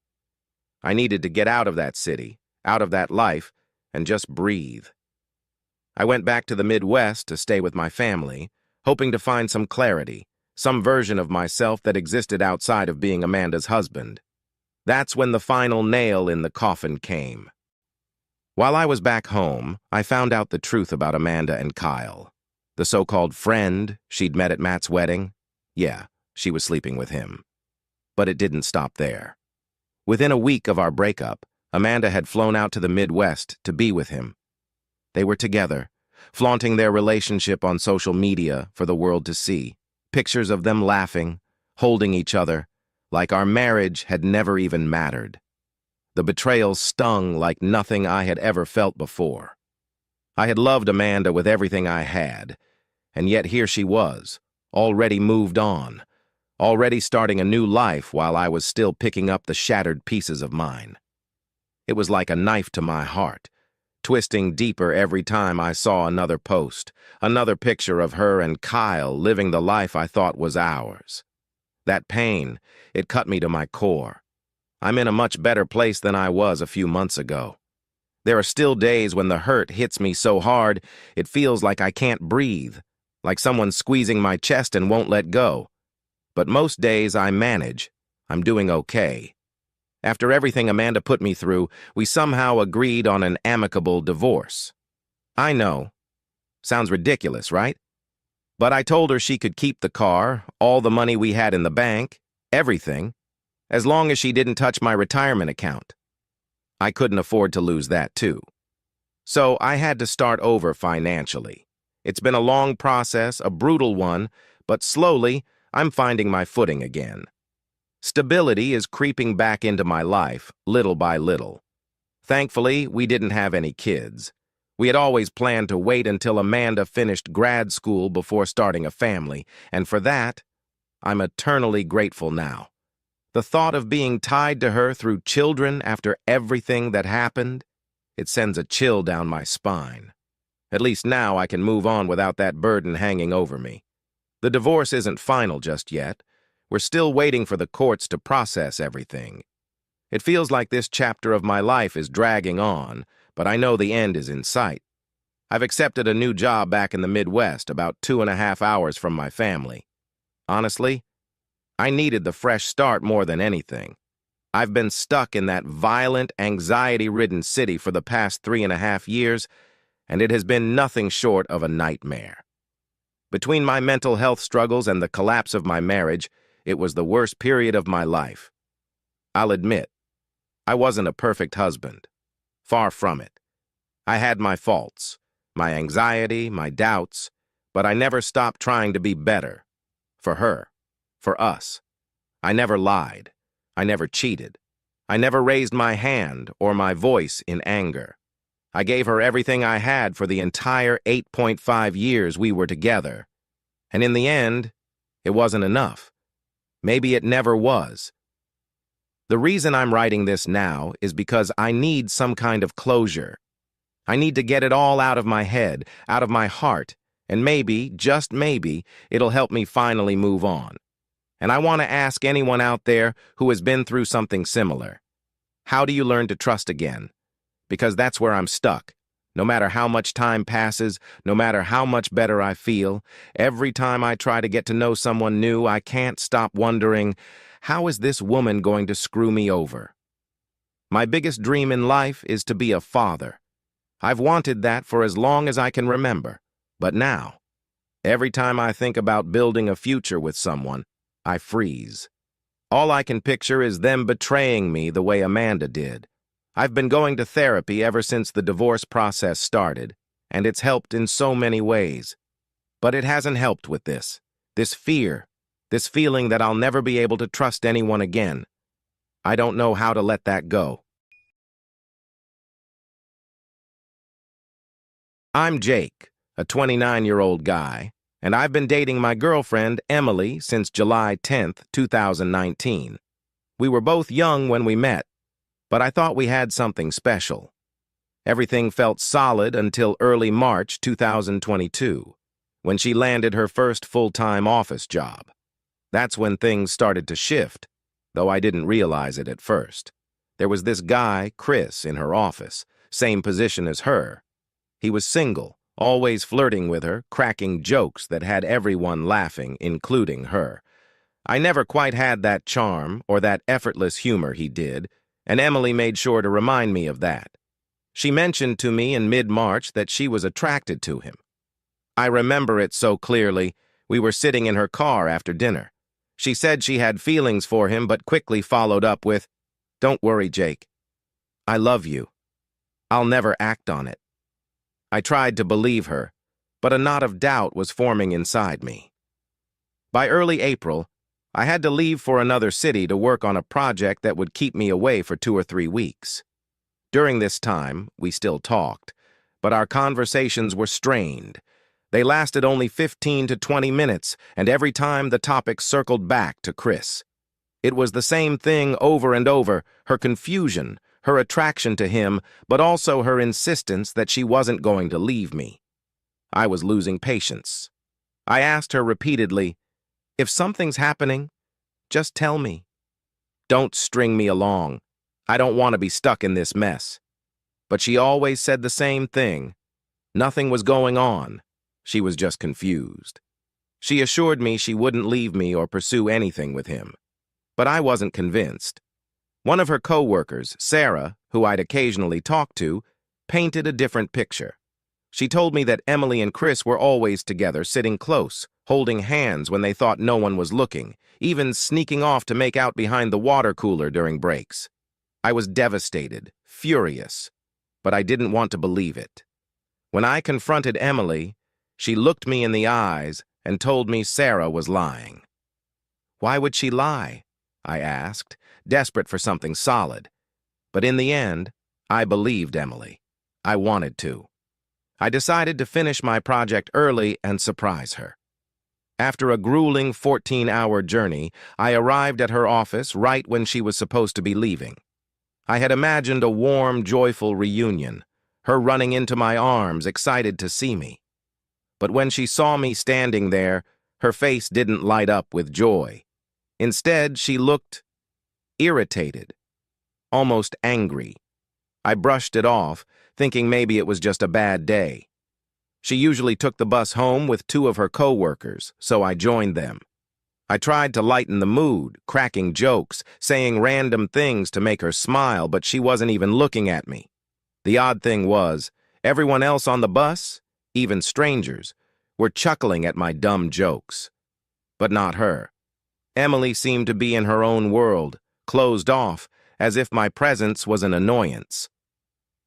I needed to get out of that city, out of that life, and just breathe. I went back to the Midwest to stay with my family, hoping to find some clarity, some version of myself that existed outside of being Amanda's husband. That's when the final nail in the coffin came. While I was back home, I found out the truth about Amanda and Kyle. The so-called friend she'd met at Matt's wedding. Yeah, she was sleeping with him. But it didn't stop there. Within a week of our breakup, Amanda had flown out to the Midwest to be with him. They were together, flaunting their relationship on social media for the world to see. Pictures of them laughing, holding each other, like our marriage had never even mattered. The betrayal stung like nothing I had ever felt before. I had loved Amanda with everything I had, and yet here she was, already moved on, already starting a new life while I was still picking up the shattered pieces of mine. It was like a knife to my heart, twisting deeper every time I saw another post, another picture of her and Kyle living the life I thought was ours. That pain, it cut me to my core. I'm in a much better place than I was a few months ago. There are still days when the hurt hits me so hard, it feels like I can't breathe, like someone's squeezing my chest and won't let go. But most days I manage. I'm doing okay. After everything Amanda put me through, we somehow agreed on an amicable divorce. I know. Sounds ridiculous, right? But I told her she could keep the car, all the money we had in the bank, everything, as long as she didn't touch my retirement account. I couldn't afford to lose that too. So I had to start over financially. It's been a long process, a brutal one, but slowly I'm finding my footing again. Stability is creeping back into my life, little by little. Thankfully, we didn't have any kids. We had always planned to wait until Amanda finished grad school before starting a family, and for that, I'm eternally grateful now. The thought of being tied to her through children after everything that happened, it sends a chill down my spine. At least now I can move on without that burden hanging over me. The divorce isn't final just yet. We're still waiting for the courts to process everything. It feels like this chapter of my life is dragging on, but I know the end is in sight. I've accepted a new job back in the Midwest, about 2.5 hours from my family. Honestly, I needed the fresh start more than anything. I've been stuck in that violent, anxiety-ridden city for the past 3.5 years, and it has been nothing short of a nightmare. Between my mental health struggles and the collapse of my marriage, it was the worst period of my life. I'll admit, I wasn't a perfect husband. Far from it. I had my faults, my anxiety, my doubts, but I never stopped trying to be better. For her. For us. I never lied. I never cheated. I never raised my hand or my voice in anger. I gave her everything I had for the entire 8.5 years we were together. And in the end, it wasn't enough. Maybe it never was. The reason I'm writing this now is because I need some kind of closure. I need to get it all out of my head, out of my heart, and maybe, just maybe, it'll help me finally move on. And I want to ask anyone out there who has been through something similar. How do you learn to trust again? Because that's where I'm stuck. No matter how much time passes, no matter how much better I feel, every time I try to get to know someone new, I can't stop wondering, how is this woman going to screw me over? My biggest dream in life is to be a father. I've wanted that for as long as I can remember. But now, every time I think about building a future with someone, I freeze. All I can picture is them betraying me the way Amanda did. I've been going to therapy ever since the divorce process started, and it's helped in so many ways. But it hasn't helped with this fear, this feeling that I'll never be able to trust anyone again. I don't know how to let that go. I'm Jake, a 29-year-old guy, and I've been dating my girlfriend, Emily, since July 10th, 2019. We were both young when we met, but I thought we had something special. Everything felt solid until early March 2022, when she landed her first full-time office job. That's when things started to shift, though I didn't realize it at first. There was this guy, Chris, in her office, same position as her. He was single, always flirting with her, cracking jokes that had everyone laughing, including her. I never quite had that charm or that effortless humor he did, and Emily made sure to remind me of that. She mentioned to me in mid-March that she was attracted to him. I remember it so clearly. We were sitting in her car after dinner. She said she had feelings for him, but quickly followed up with, "Don't worry, Jake. I love you. I'll never act on it." I tried to believe her, but a knot of doubt was forming inside me. By early April, I had to leave for another city to work on a project that would keep me away for 2 or 3 weeks. During this time, we still talked, but our conversations were strained. They lasted only 15 to 20 minutes, and every time the topic circled back to Chris. It was the same thing over and over, her confusion, her attraction to him, but also her insistence that she wasn't going to leave me. I was losing patience. I asked her repeatedly, "If something's happening, just tell me. Don't string me along. I don't want to be stuck in this mess." But she always said the same thing. Nothing was going on. She was just confused. She assured me she wouldn't leave me or pursue anything with him. But I wasn't convinced. One of her co-workers, Sarah, who I'd occasionally talk to, painted a different picture. She told me that Emily and Chris were always together, sitting close, holding hands when they thought no one was looking, even sneaking off to make out behind the water cooler during breaks. I was devastated, furious, but I didn't want to believe it. When I confronted Emily, she looked me in the eyes and told me Sarah was lying. Why would she lie? I asked, desperate for something solid. But in the end, I believed Emily. I wanted to. I decided to finish my project early and surprise her. After a grueling 14-hour journey, I arrived at her office right when she was supposed to be leaving. I had imagined a warm, joyful reunion, her running into my arms, excited to see me. But when she saw me standing there, her face didn't light up with joy. Instead, she looked irritated, almost angry. I brushed it off, thinking maybe it was just a bad day. She usually took the bus home with 2 of her co-workers, so I joined them. I tried to lighten the mood, cracking jokes, saying random things to make her smile, but she wasn't even looking at me. The odd thing was, everyone else on the bus, even strangers, were chuckling at my dumb jokes. But not her. Emily seemed to be in her own world, closed off, as if my presence was an annoyance.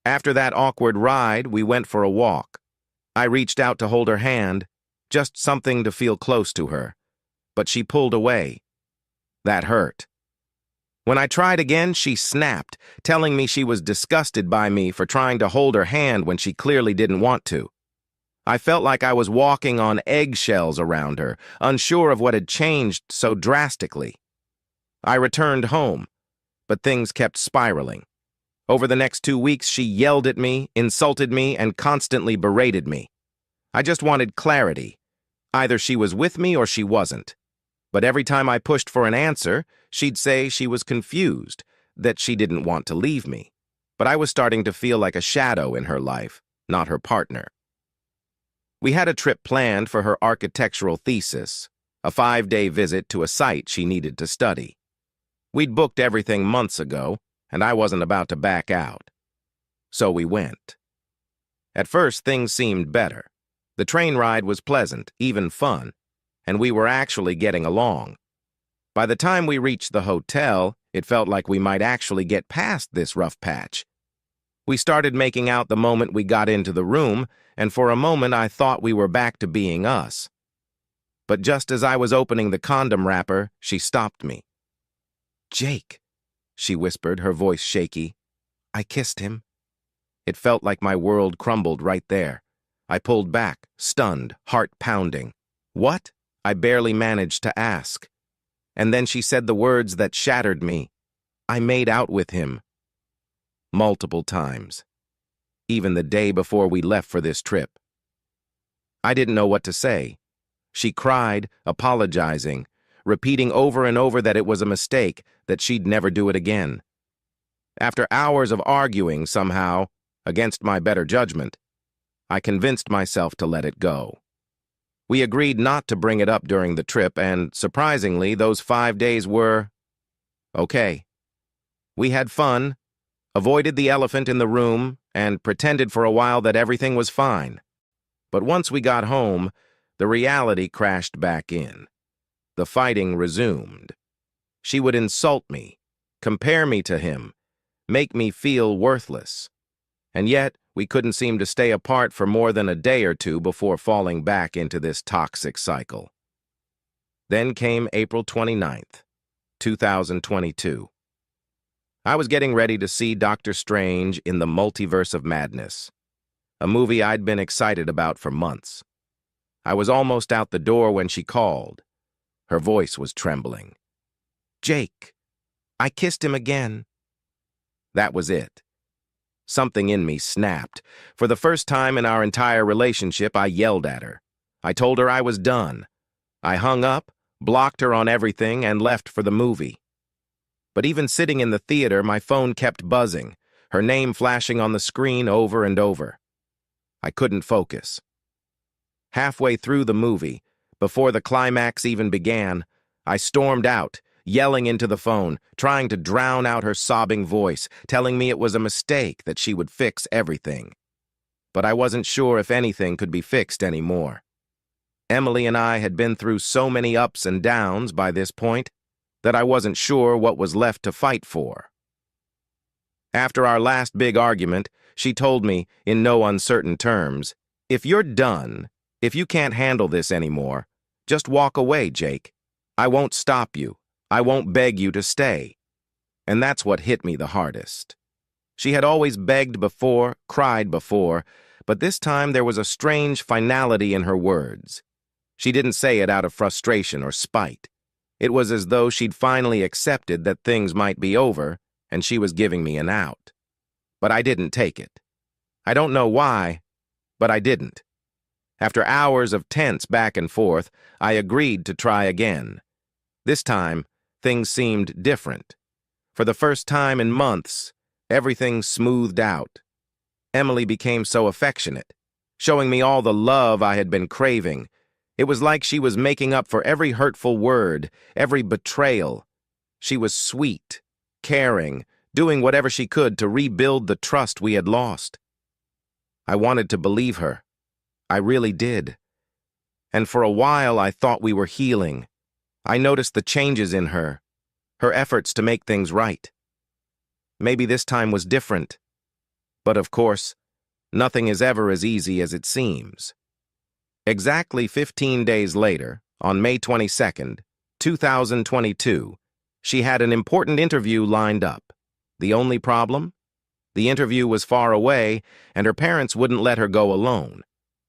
After that awkward ride, we went for a walk. I reached out to hold her hand, just something to feel close to her, but she pulled away. That hurt. When I tried again, she snapped, telling me she was disgusted by me for trying to hold her hand when she clearly didn't want to. I felt like I was walking on eggshells around her, unsure of what had changed so drastically. I returned home, but things kept spiraling. Over the next 2 weeks, she yelled at me, insulted me, and constantly berated me. I just wanted clarity. Either she was with me or she wasn't. But every time I pushed for an answer, she'd say she was confused, that she didn't want to leave me. But I was starting to feel like a shadow in her life, not her partner. We had a trip planned for her architectural thesis, a 5-day visit to a site she needed to study. We'd booked everything months ago, and I wasn't about to back out. So we went. At first, things seemed better. The train ride was pleasant, even fun, and we were actually getting along. By the time we reached the hotel, it felt like we might actually get past this rough patch. We started making out the moment we got into the room, and for a moment I thought we were back to being us. But just as I was opening the condom wrapper, she stopped me. "Jake," she whispered, her voice shaky. "I kissed him." It felt like my world crumbled right there. I pulled back, stunned, heart pounding. "What?" I barely managed to ask. And then she said the words that shattered me. "I made out with him." Multiple times. Even the day before we left for this trip. I didn't know what to say. She cried, apologizing, repeating over and over that it was a mistake, that she'd never do it again. After hours of arguing, somehow, against my better judgment, I convinced myself to let it go. We agreed not to bring it up during the trip, and, surprisingly, those 5 days were okay. We had fun, avoided the elephant in the room, and pretended for a while that everything was fine. But once we got home, the reality crashed back in. The fighting resumed. She would insult me, compare me to him, make me feel worthless. And yet, we couldn't seem to stay apart for more than a day or two before falling back into this toxic cycle. Then came April 29th, 2022. I was getting ready to see Doctor Strange in the Multiverse of Madness, a movie I'd been excited about for months. I was almost out the door when she called. Her voice was trembling. "Jake, I kissed him again." That was it. Something in me snapped. For the first time in our entire relationship, I yelled at her. I told her I was done. I hung up, blocked her on everything, and left for the movie. But even sitting in the theater, my phone kept buzzing, her name flashing on the screen over and over. I couldn't focus. Halfway through the movie, before the climax even began, I stormed out, yelling into the phone, trying to drown out her sobbing voice, telling me it was a mistake, that she would fix everything. But I wasn't sure if anything could be fixed anymore. Emily and I had been through so many ups and downs by this point that I wasn't sure what was left to fight for. After our last big argument, she told me, in no uncertain terms, "If you're done, if you can't handle this anymore, just walk away, Jake. I won't stop you. I won't beg you to stay." And that's what hit me the hardest. She had always begged before, cried before, but this time there was a strange finality in her words. She didn't say it out of frustration or spite. It was as though she'd finally accepted that things might be over, and she was giving me an out. But I didn't take it. I don't know why, but I didn't. After hours of tense back and forth, I agreed to try again. This time, things seemed different. For the first time in months, everything smoothed out. Emily became so affectionate, showing me all the love I had been craving. It was like she was making up for every hurtful word, every betrayal. She was sweet, caring, doing whatever she could to rebuild the trust we had lost. I wanted to believe her. I really did. And for a while I thought we were healing. I noticed the changes in her efforts to make things right. Maybe this time was different. But of course, nothing is ever as easy as it seems. Exactly 15 days later, on May 22nd, 2022, she had an important interview lined up. The only problem? The interview was far away, and her parents wouldn't let her go alone.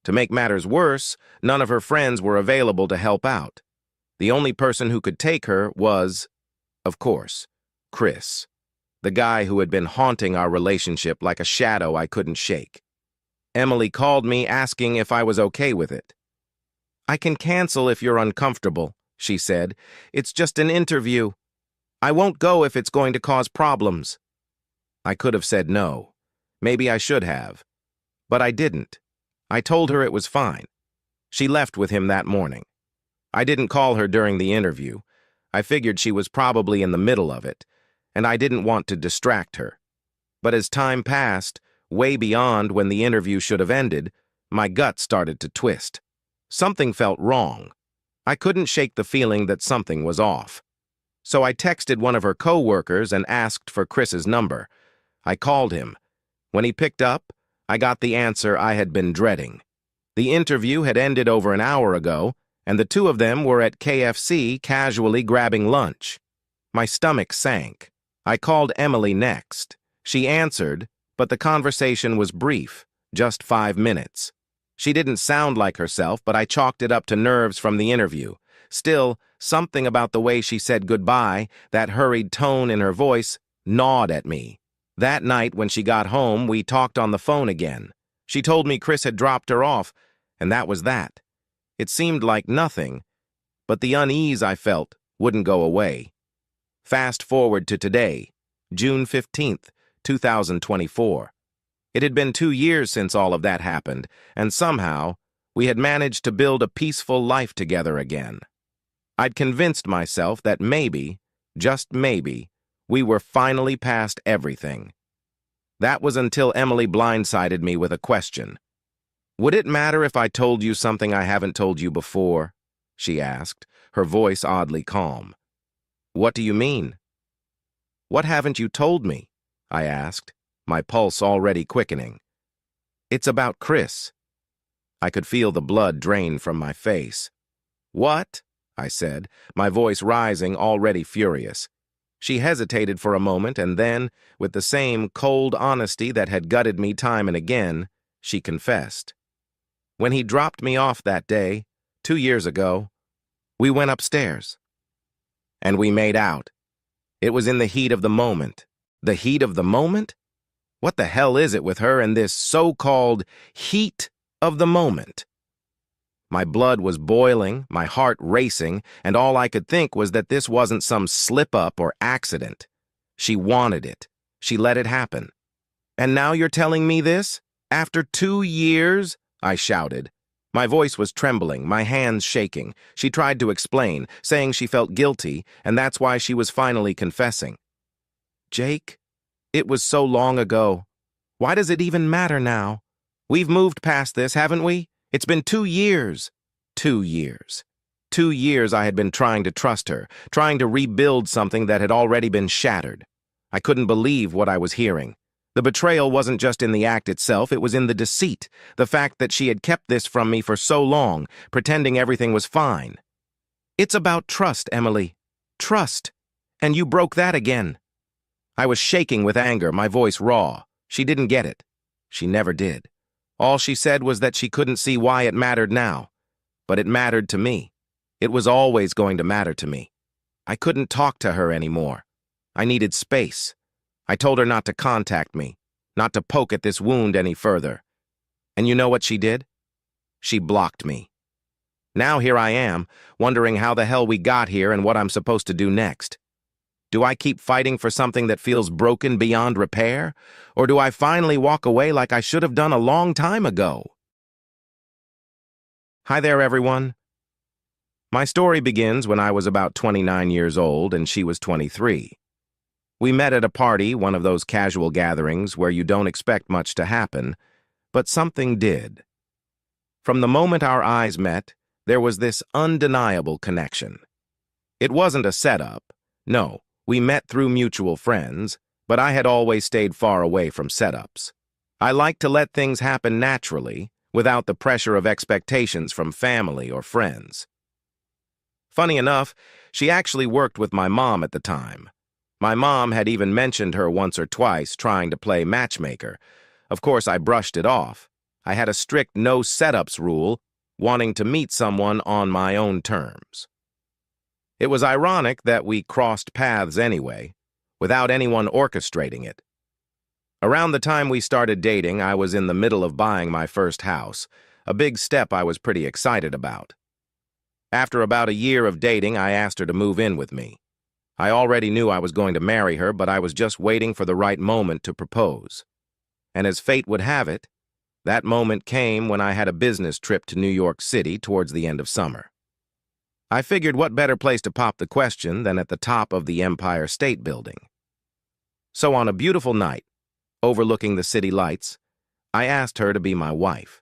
To make matters worse, none of her friends were available to help out. The only person who could take her was, of course, Chris, the guy who had been haunting our relationship like a shadow I couldn't shake. Emily called me asking if I was okay with it. "I can cancel if you're uncomfortable," she said. "It's just an interview. I won't go if it's going to cause problems." I could have said no. Maybe I should have. But I didn't. I told her it was fine. She left with him that morning. I didn't call her during the interview. I figured she was probably in the middle of it, and I didn't want to distract her. But as time passed, way beyond when the interview should have ended, my gut started to twist. Something felt wrong. I couldn't shake the feeling that something was off. So I texted one of her co-workers and asked for Chris's number. I called him. When he picked up, I got the answer I had been dreading. The interview had ended over an hour ago, and the two of them were at KFC casually grabbing lunch. My stomach sank. I called Emily next. She answered, but the conversation was brief, just 5 minutes. She didn't sound like herself, but I chalked it up to nerves from the interview. Still, something about the way she said goodbye, that hurried tone in her voice, gnawed at me. That night when she got home, we talked on the phone again. She told me Chris had dropped her off, and that was that. It seemed like nothing, but the unease I felt wouldn't go away. Fast forward to today, June 15th, 2024. It had been 2 years since all of that happened, and somehow, we had managed to build a peaceful life together again. I'd convinced myself that maybe, just maybe, we were finally past everything. That was until Emily blindsided me with a question. "Would it matter if I told you something I haven't told you before?" she asked, her voice oddly calm. "What do you mean?" "What haven't you told me?" I asked, my pulse already quickening. "It's about Chris." I could feel the blood drain from my face. "What?" I said, my voice rising, already furious. She hesitated for a moment, and then, with the same cold honesty that had gutted me time and again, she confessed. "When he dropped me off that day, 2 years ago, we went upstairs. And we made out. It was in the heat of the moment." The heat of the moment? What the hell is it with her and this so-called heat of the moment? My blood was boiling, my heart racing, and all I could think was that this wasn't some slip-up or accident. She wanted it. She let it happen. "And now you're telling me this? After 2 years?" I shouted. My voice was trembling, my hands shaking. She tried to explain, saying she felt guilty, and that's why she was finally confessing. "Jake, it was so long ago. Why does it even matter now? We've moved past this, haven't we? It's been 2 years. 2 years. 2 years I had been trying to trust her, trying to rebuild something that had already been shattered. I couldn't believe what I was hearing. The betrayal wasn't just in the act itself, it was in the deceit, the fact that she had kept this from me for so long, pretending everything was fine. "It's about trust, Emily. Trust. And you broke that again." I was shaking with anger, my voice raw. She didn't get it. She never did. All she said was that she couldn't see why it mattered now. But it mattered to me. It was always going to matter to me. I couldn't talk to her anymore. I needed space. I told her not to contact me, not to poke at this wound any further. And you know what she did? She blocked me. Now here I am, wondering how the hell we got here and what I'm supposed to do next. Do I keep fighting for something that feels broken beyond repair? Or do I finally walk away like I should have done a long time ago? Hi there, everyone. My story begins when I was about 29 years old and she was 23. We met at a party, one of those casual gatherings where you don't expect much to happen, but something did. From the moment our eyes met, there was this undeniable connection. It wasn't a setup. No, we met through mutual friends, but I had always stayed far away from setups. I like to let things happen naturally, without the pressure of expectations from family or friends. Funny enough, she actually worked with my mom at the time. My mom had even mentioned her once or twice trying to play matchmaker. Of course, I brushed it off. I had a strict no setups rule, wanting to meet someone on my own terms. It was ironic that we crossed paths anyway, without anyone orchestrating it. Around the time we started dating, I was in the middle of buying my first house, a big step I was pretty excited about. After about a year of dating, I asked her to move in with me. I already knew I was going to marry her, but I was just waiting for the right moment to propose. And as fate would have it, that moment came when I had a business trip to New York City towards the end of summer. I figured what better place to pop the question than at the top of the Empire State Building. So on a beautiful night, overlooking the city lights, I asked her to be my wife.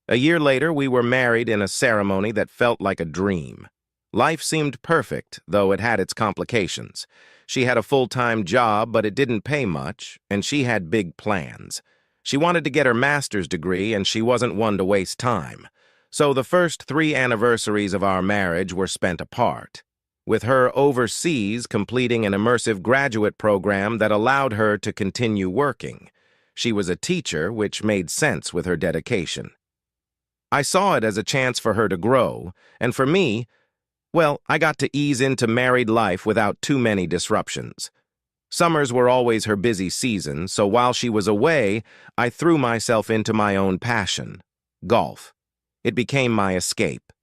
A year later, we were married in a ceremony that felt like a dream. Life seemed perfect, though it had its complications. She had a full-time job, but it didn't pay much, and she had big plans. She wanted to get her master's degree, and she wasn't one to waste time. So the first 3 anniversaries of our marriage were spent apart, with her overseas completing an immersive graduate program that allowed her to continue working. She was a teacher, which made sense with her dedication. I saw it as a chance for her to grow, and for me, well, I got to ease into married life without too many disruptions. Summers were always her busy season, so while she was away, I threw myself into my own passion, golf. It became my escape.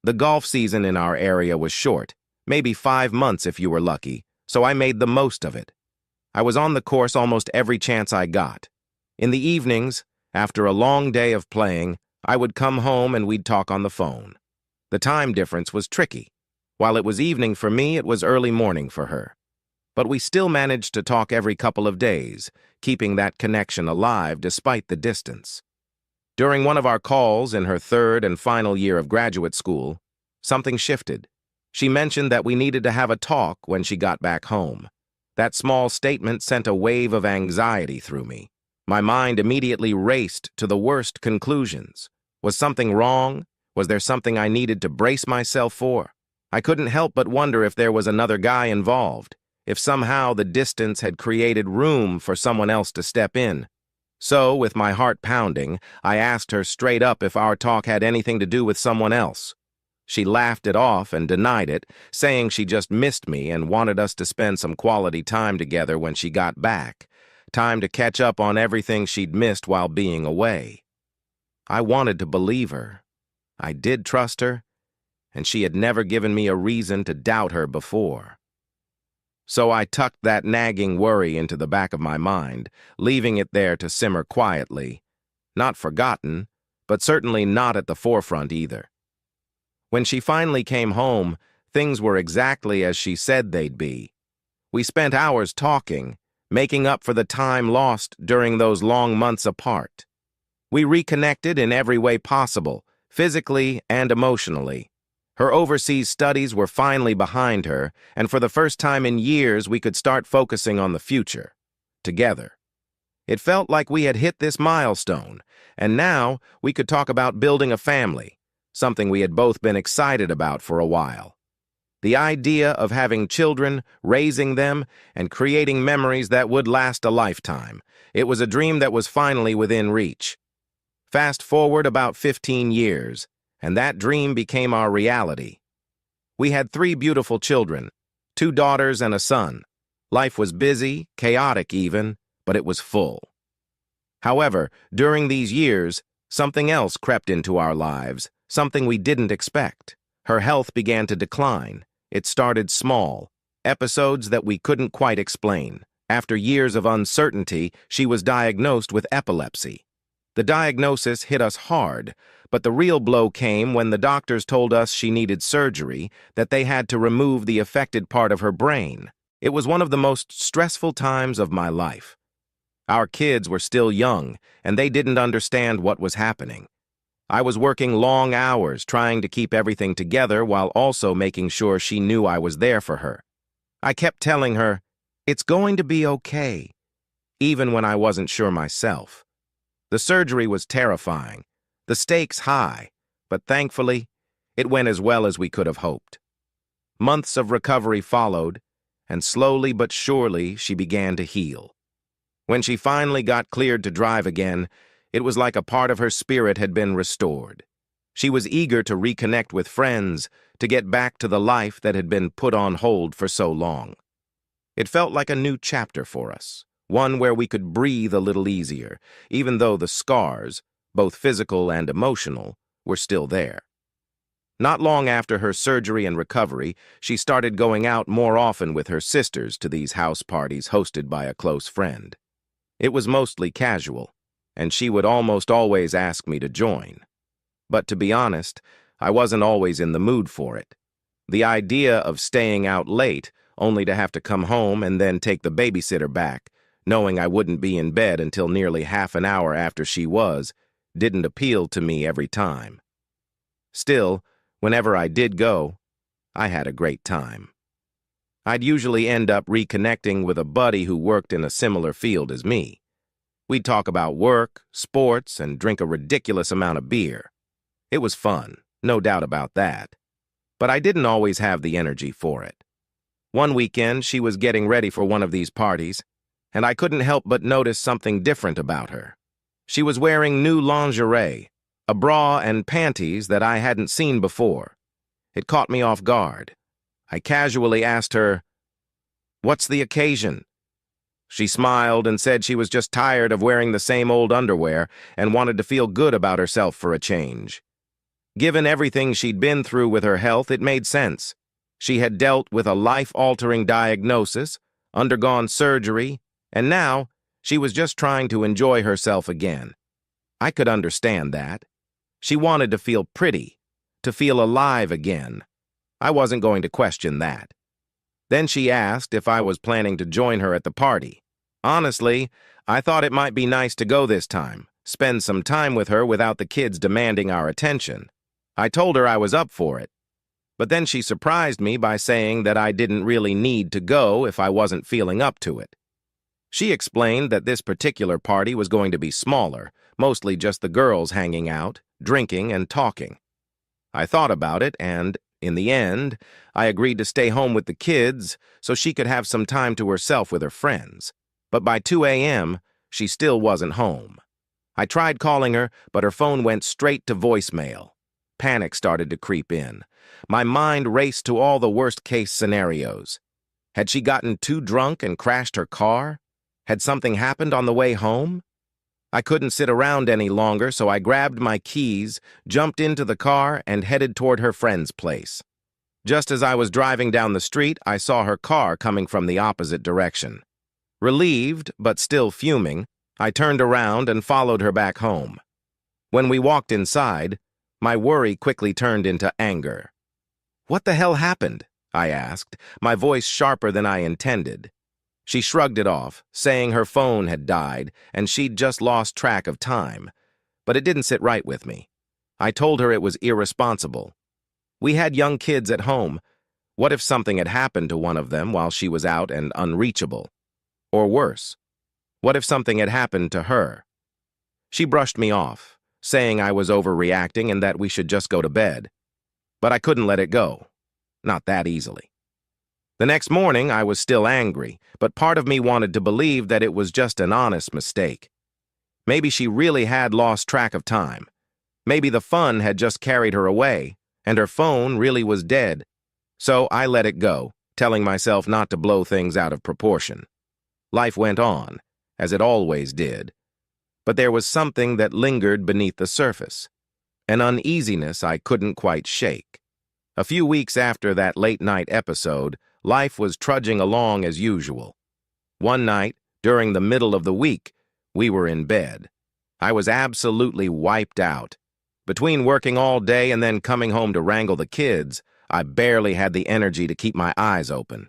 The golf season in our area was short, maybe 5 months if you were lucky, so I made the most of it. I was on the course almost every chance I got. In the evenings, after a long day of playing, I would come home and we'd talk on the phone. The time difference was tricky. While it was evening for me, it was early morning for her. But we still managed to talk every couple of days, keeping that connection alive despite the distance. During one of our calls in her 3rd and final year of graduate school, something shifted. She mentioned that we needed to have a talk when she got back home. That small statement sent a wave of anxiety through me. My mind immediately raced to the worst conclusions. Was something wrong? Was there something I needed to brace myself for? I couldn't help but wonder if there was another guy involved, if somehow the distance had created room for someone else to step in. So, with my heart pounding, I asked her straight up if our talk had anything to do with someone else. She laughed it off and denied it, saying she just missed me and wanted us to spend some quality time together when she got back, time to catch up on everything she'd missed while being away. I wanted to believe her. I did trust her, and she had never given me a reason to doubt her before. So I tucked that nagging worry into the back of my mind, leaving it there to simmer quietly. Not forgotten, but certainly not at the forefront either. When she finally came home, things were exactly as she said they'd be. We spent hours talking, making up for the time lost during those long months apart. We reconnected in every way possible, physically and emotionally. Her overseas studies were finally behind her, and for the first time in years we could start focusing on the future, together. It felt like we had hit this milestone, and now we could talk about building a family, something we had both been excited about for a while. The idea of having children, raising them, and creating memories that would last a lifetime. It was a dream that was finally within reach. Fast forward about 15 years, and that dream became our reality. We had 3 beautiful children, 2 daughters and a son. Life was busy, chaotic even, but it was full. However, during these years, something else crept into our lives, something we didn't expect. Her health began to decline. It started small, episodes that we couldn't quite explain. After years of uncertainty, she was diagnosed with epilepsy. The diagnosis hit us hard, but the real blow came when the doctors told us she needed surgery, that they had to remove the affected part of her brain. It was one of the most stressful times of my life. Our kids were still young, and they didn't understand what was happening. I was working long hours trying to keep everything together while also making sure she knew I was there for her. I kept telling her, "It's going to be okay," even when I wasn't sure myself. The surgery was terrifying, the stakes high, but thankfully, it went as well as we could have hoped. Months of recovery followed, and slowly but surely she began to heal. When she finally got cleared to drive again, it was like a part of her spirit had been restored. She was eager to reconnect with friends, to get back to the life that had been put on hold for so long. It felt like a new chapter for us, one where we could breathe a little easier, even though the scars, both physical and emotional, were still there. Not long after her surgery and recovery, she started going out more often with her sisters to these house parties hosted by a close friend. It was mostly casual, and she would almost always ask me to join. But to be honest, I wasn't always in the mood for it. The idea of staying out late, only to have to come home and then take the babysitter back, knowing I wouldn't be in bed until nearly half an hour after she was, didn't appeal to me every time. Still, whenever I did go, I had a great time. I'd usually end up reconnecting with a buddy who worked in a similar field as me. We'd talk about work, sports, and drink a ridiculous amount of beer. It was fun, no doubt about that. But I didn't always have the energy for it. One weekend, she was getting ready for one of these parties, and I couldn't help but notice something different about her. She was wearing new lingerie, a bra and panties that I hadn't seen before. It caught me off guard. I casually asked her, "What's the occasion?" She smiled and said she was just tired of wearing the same old underwear and wanted to feel good about herself for a change. Given everything she'd been through with her health, it made sense. She had dealt with a life-altering diagnosis, undergone surgery, and now she was just trying to enjoy herself again. I could understand that. She wanted to feel pretty, to feel alive again. I wasn't going to question that. Then she asked if I was planning to join her at the party. Honestly, I thought it might be nice to go this time, spend some time with her without the kids demanding our attention. I told her I was up for it. But then she surprised me by saying that I didn't really need to go if I wasn't feeling up to it. She explained that this particular party was going to be smaller, mostly just the girls hanging out, drinking, and talking. I thought about it, and, in the end, I agreed to stay home with the kids so she could have some time to herself with her friends. But by 2 a.m., she still wasn't home. I tried calling her, but her phone went straight to voicemail. Panic started to creep in. My mind raced to all the worst-case scenarios. Had she gotten too drunk and crashed her car? Had something happened on the way home? I couldn't sit around any longer, so I grabbed my keys, jumped into the car, and headed toward her friend's place. Just as I was driving down the street, I saw her car coming from the opposite direction. Relieved, but still fuming, I turned around and followed her back home. When we walked inside, my worry quickly turned into anger. "What the hell happened?" I asked, my voice sharper than I intended. She shrugged it off, saying her phone had died and she'd just lost track of time. But it didn't sit right with me. I told her it was irresponsible. We had young kids at home. What if something had happened to one of them while she was out and unreachable? Or worse, what if something had happened to her? She brushed me off, saying I was overreacting and that we should just go to bed. But I couldn't let it go. Not that easily. The next morning, I was still angry, but part of me wanted to believe that it was just an honest mistake. Maybe she really had lost track of time. Maybe the fun had just carried her away, and her phone really was dead. So I let it go, telling myself not to blow things out of proportion. Life went on, as it always did. But there was something that lingered beneath the surface, an uneasiness I couldn't quite shake. A few weeks after that late-night episode, life was trudging along as usual. One night, during the middle of the week, we were in bed. I was absolutely wiped out. Between working all day and then coming home to wrangle the kids, I barely had the energy to keep my eyes open.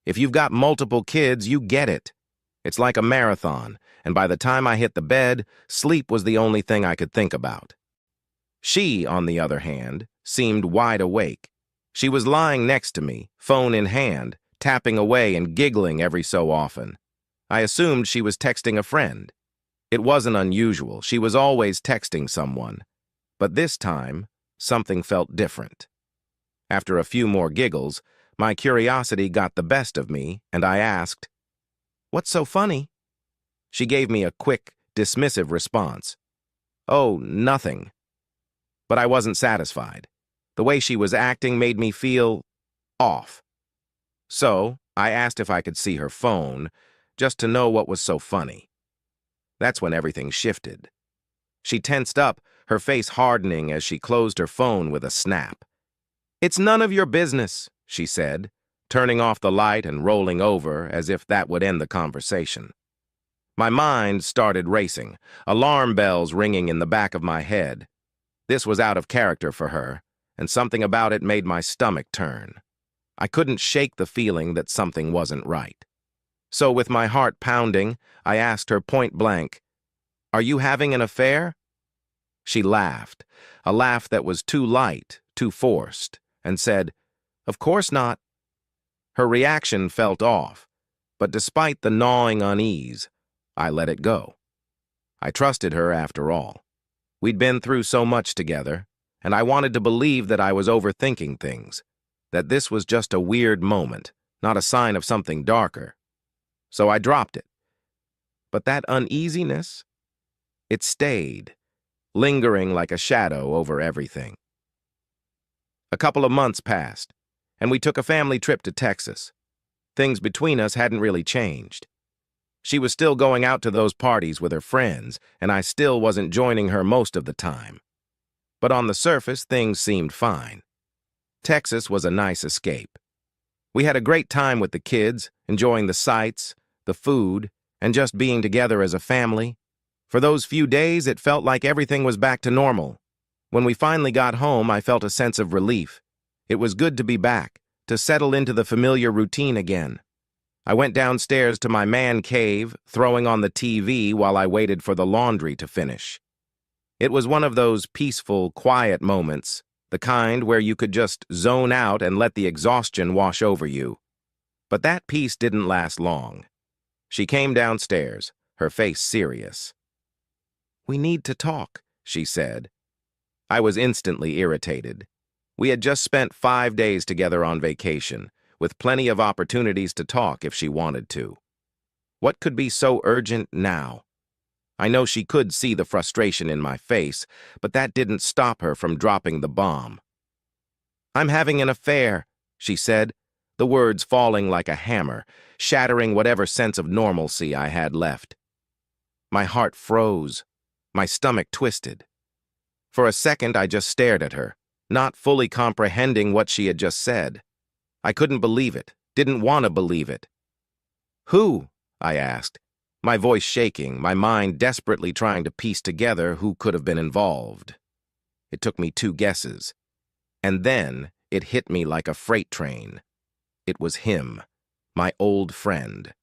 If you've got multiple kids, you get it. It's like a marathon, and by the time I hit the bed, sleep was the only thing I could think about. She, on the other hand, seemed wide awake. She was lying next to me, phone in hand, tapping away and giggling every so often. I assumed she was texting a friend. It wasn't unusual. She was always texting someone. But this time, something felt different. After a few more giggles, my curiosity got the best of me, and I asked, "What's so funny?" She gave me a quick, dismissive response. "Oh, nothing." But I wasn't satisfied. The way she was acting made me feel off. So I asked if I could see her phone, just to know what was so funny. That's when everything shifted. She tensed up, her face hardening as she closed her phone with a snap. "It's none of your business," she said, turning off the light and rolling over as if that would end the conversation. My mind started racing, alarm bells ringing in the back of my head. This was out of character for her, and something about it made my stomach turn. I couldn't shake the feeling that something wasn't right. So with my heart pounding, I asked her point blank, "Are you having an affair?" She laughed, a laugh that was too light, too forced, and said, Of course not. Her reaction felt off, but despite the gnawing unease, I let it go. I trusted her after all. We'd been through so much together, and I wanted to believe that I was overthinking things, that this was just a weird moment, not a sign of something darker. So I dropped it. But that uneasiness, it stayed, lingering like a shadow over everything. A couple of months passed, and we took a family trip to Texas. Things between us hadn't really changed. She was still going out to those parties with her friends, and I still wasn't joining her most of the time. But on the surface, things seemed fine. Texas was a nice escape. We had a great time with the kids, enjoying the sights, the food, and just being together as a family. For those few days, it felt like everything was back to normal. When we finally got home, I felt a sense of relief. It was good to be back, to settle into the familiar routine again. I went downstairs to my man cave, throwing on the TV while I waited for the laundry to finish. It was one of those peaceful, quiet moments, the kind where you could just zone out and let the exhaustion wash over you. But that peace didn't last long. She came downstairs, her face serious. "We need to talk," she said. I was instantly irritated. We had just spent 5 days together on vacation, with plenty of opportunities to talk if she wanted to. What could be so urgent now? I know she could see the frustration in my face, but that didn't stop her from dropping the bomb. "I'm having an affair," she said, the words falling like a hammer, shattering whatever sense of normalcy I had left. My heart froze, my stomach twisted. For a second, I just stared at her, not fully comprehending what she had just said. I couldn't believe it, didn't want to believe it. "Who?" I asked, my voice shaking, my mind desperately trying to piece together who could have been involved. It took me 2 guesses, and then it hit me like a freight train. It was him, my old friend,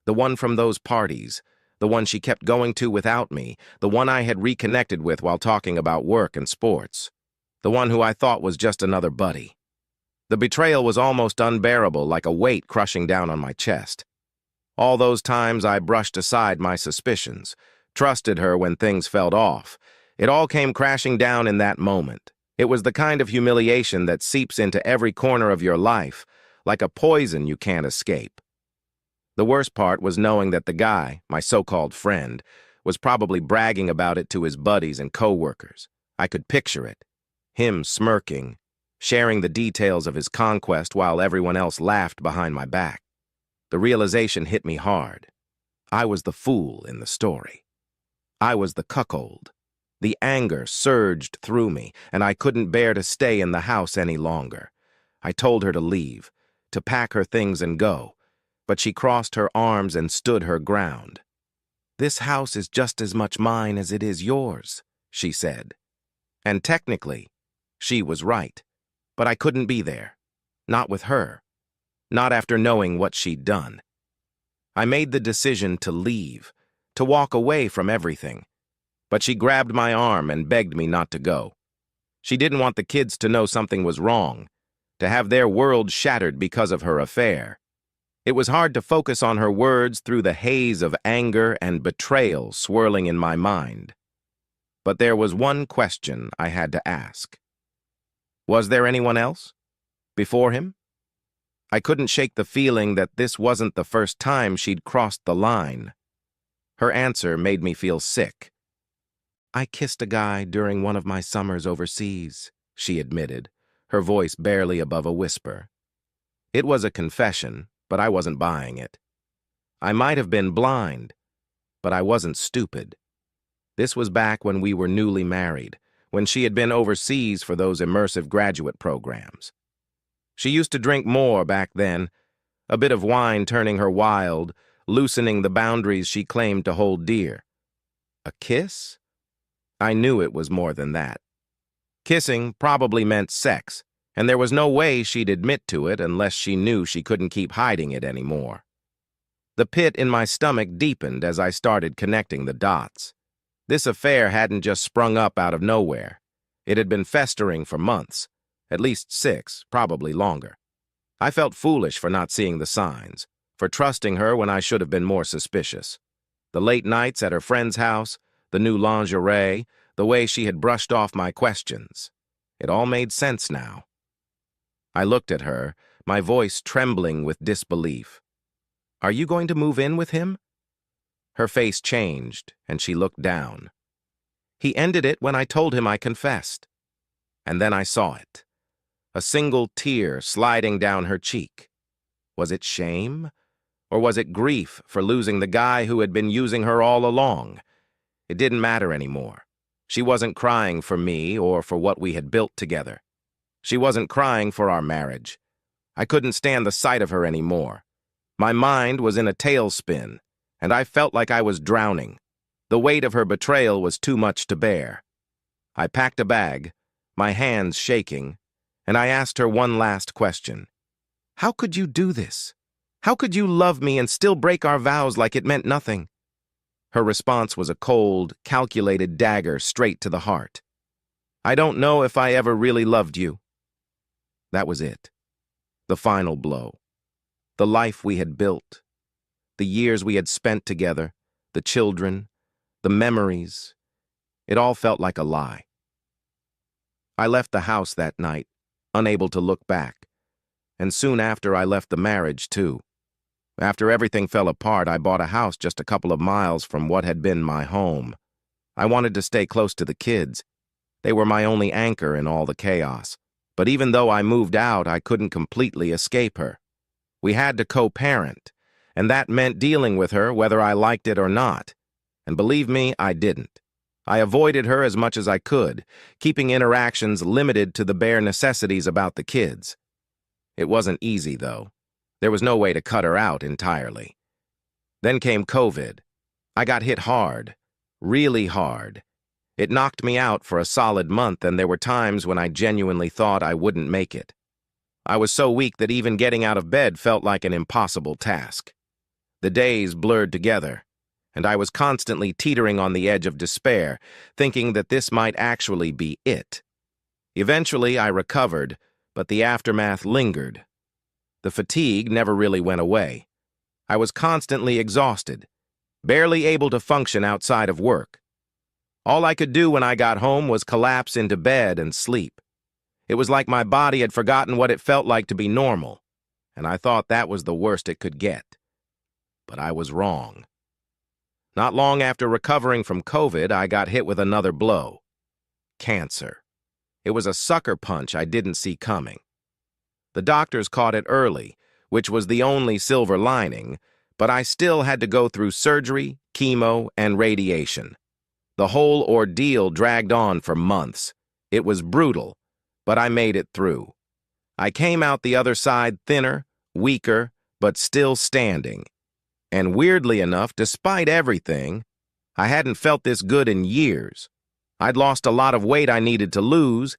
the one from those parties, the one she kept going to without me, the one I had reconnected with while talking about work and sports, the one who I thought was just another buddy. The betrayal was almost unbearable, like a weight crushing down on my chest. All those times I brushed aside my suspicions, trusted her when things felt off. It all came crashing down in that moment. It was the kind of humiliation that seeps into every corner of your life, like a poison you can't escape. The worst part was knowing that the guy, my so-called friend, was probably bragging about it to his buddies and co-workers. I could picture it. Him smirking, sharing the details of his conquest while everyone else laughed behind my back. The realization hit me hard. I was the fool in the story. I was the cuckold. The anger surged through me, and I couldn't bear to stay in the house any longer. I told her to leave, to pack her things and go, but she crossed her arms and stood her ground. "This house is just as much mine as it is yours," she said. And technically, she was right, but I couldn't be there. Not with her. Not after knowing what she'd done. I made the decision to leave, to walk away from everything. But she grabbed my arm and begged me not to go. She didn't want the kids to know something was wrong, to have their world shattered because of her affair. It was hard to focus on her words through the haze of anger and betrayal swirling in my mind. But there was one question I had to ask. Was there anyone else? Before him? I couldn't shake the feeling that this wasn't the first time she'd crossed the line. Her answer made me feel sick. "I kissed a guy during one of my summers overseas," she admitted, her voice barely above a whisper. It was a confession, but I wasn't buying it. I might have been blind, but I wasn't stupid. This was back when we were newly married, when she had been overseas for those immersive graduate programs. She used to drink more back then, a bit of wine turning her wild, loosening the boundaries she claimed to hold dear. A kiss? I knew it was more than that. Kissing probably meant sex, and there was no way she'd admit to it unless she knew she couldn't keep hiding it anymore. The pit in my stomach deepened as I started connecting the dots. This affair hadn't just sprung up out of nowhere. It had been festering for months, at least 6, probably longer. I felt foolish for not seeing the signs, for trusting her when I should have been more suspicious. The late nights at her friend's house, the new lingerie, the way she had brushed off my questions. It all made sense now. I looked at her, my voice trembling with disbelief. "Are you going to move in with him?" Her face changed, and she looked down. "He ended it when I told him I confessed." And then I saw it. A single tear sliding down her cheek. Was it shame? Or was it grief for losing the guy who had been using her all along? It didn't matter anymore. She wasn't crying for me or for what we had built together. She wasn't crying for our marriage. I couldn't stand the sight of her anymore. My mind was in a tailspin, and I felt like I was drowning. The weight of her betrayal was too much to bear. I packed a bag, my hands shaking, and I asked her one last question. "How could you do this? How could you love me and still break our vows like it meant nothing?" Her response was a cold, calculated dagger straight to the heart. "I don't know if I ever really loved you." That was it. The final blow. The life we had built. The years we had spent together. The children. The memories. It all felt like a lie. I left the house that night, unable to look back. And soon after, I left the marriage, too. After everything fell apart, I bought a house just a couple of miles from what had been my home. I wanted to stay close to the kids. They were my only anchor in all the chaos. But even though I moved out, I couldn't completely escape her. We had to co-parent, and that meant dealing with her whether I liked it or not. And believe me, I didn't. I avoided her as much as I could, keeping interactions limited to the bare necessities about the kids. It wasn't easy, though. There was no way to cut her out entirely. Then came COVID. I got hit hard, really hard. It knocked me out for a solid month, and there were times when I genuinely thought I wouldn't make it. I was so weak that even getting out of bed felt like an impossible task. The days blurred together, and I was constantly teetering on the edge of despair, thinking that this might actually be it. Eventually, I recovered, but the aftermath lingered. The fatigue never really went away. I was constantly exhausted, barely able to function outside of work. All I could do when I got home was collapse into bed and sleep. It was like my body had forgotten what it felt like to be normal, and I thought that was the worst it could get. But I was wrong. Not long after recovering from COVID, I got hit with another blow. Cancer. It was a sucker punch I didn't see coming. The doctors caught it early, which was the only silver lining, but I still had to go through surgery, chemo, and radiation. The whole ordeal dragged on for months. It was brutal, but I made it through. I came out the other side thinner, weaker, but still standing. And weirdly enough, despite everything, I hadn't felt this good in years. I'd lost a lot of weight I needed to lose,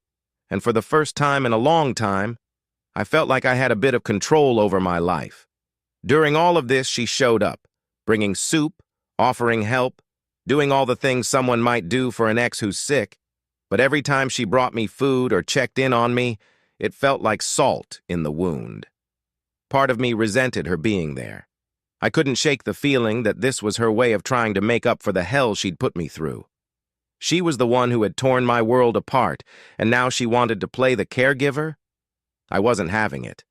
and for the first time in a long time, I felt like I had a bit of control over my life. During all of this, she showed up, bringing soup, offering help, doing all the things someone might do for an ex who's sick. But every time she brought me food or checked in on me, it felt like salt in the wound. Part of me resented her being there. I couldn't shake the feeling that this was her way of trying to make up for the hell she'd put me through. She was the one who had torn my world apart, and now she wanted to play the caregiver? I wasn't having it.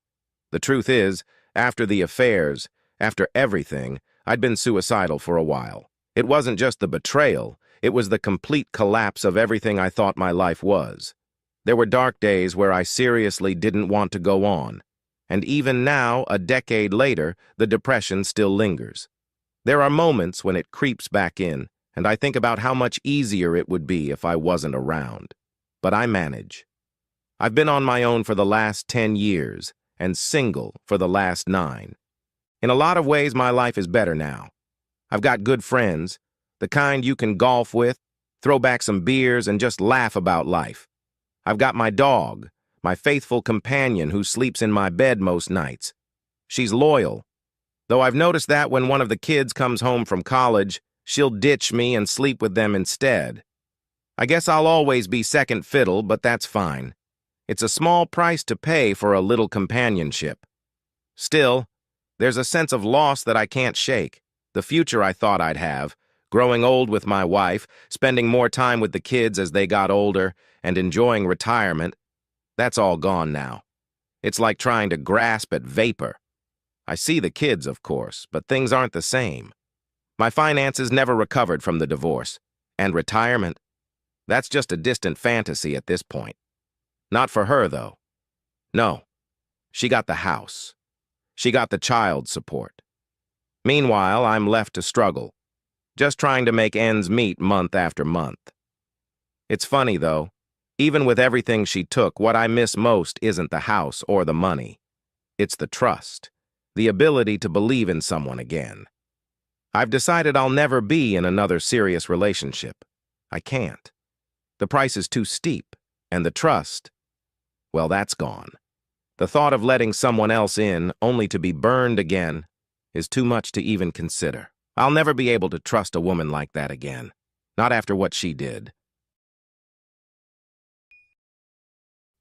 The truth is, after the affairs, after everything, I'd been suicidal for a while. It wasn't just the betrayal, it was the complete collapse of everything I thought my life was. There were dark days where I seriously didn't want to go on. And even now, a decade later, the depression still lingers. There are moments when it creeps back in, and I think about how much easier it would be if I wasn't around. But I manage. I've been on my own for the last 10 years, and single for the last 9. In a lot of ways, my life is better now. I've got good friends, the kind you can golf with, throw back some beers, and just laugh about life. I've got my dog, my faithful companion who sleeps in my bed most nights. She's loyal. Though I've noticed that when one of the kids comes home from college, she'll ditch me and sleep with them instead. I guess I'll always be second fiddle, but that's fine. It's a small price to pay for a little companionship. Still, there's a sense of loss that I can't shake. The future I thought I'd have, growing old with my wife, spending more time with the kids as they got older, and enjoying retirement, that's all gone now. It's like trying to grasp at vapor. I see the kids, of course, but things aren't the same. My finances never recovered from the divorce, and retirement, that's just a distant fantasy at this point. Not for her, though. No, she got the house. She got the child support. Meanwhile, I'm left to struggle, just trying to make ends meet month after month. It's funny, though. Even with everything she took, what I miss most isn't the house or the money. It's the trust, the ability to believe in someone again. I've decided I'll never be in another serious relationship. I can't. The price is too steep, and the trust, well, that's gone. The thought of letting someone else in, only to be burned again, is too much to even consider. I'll never be able to trust a woman like that again. Not after what she did.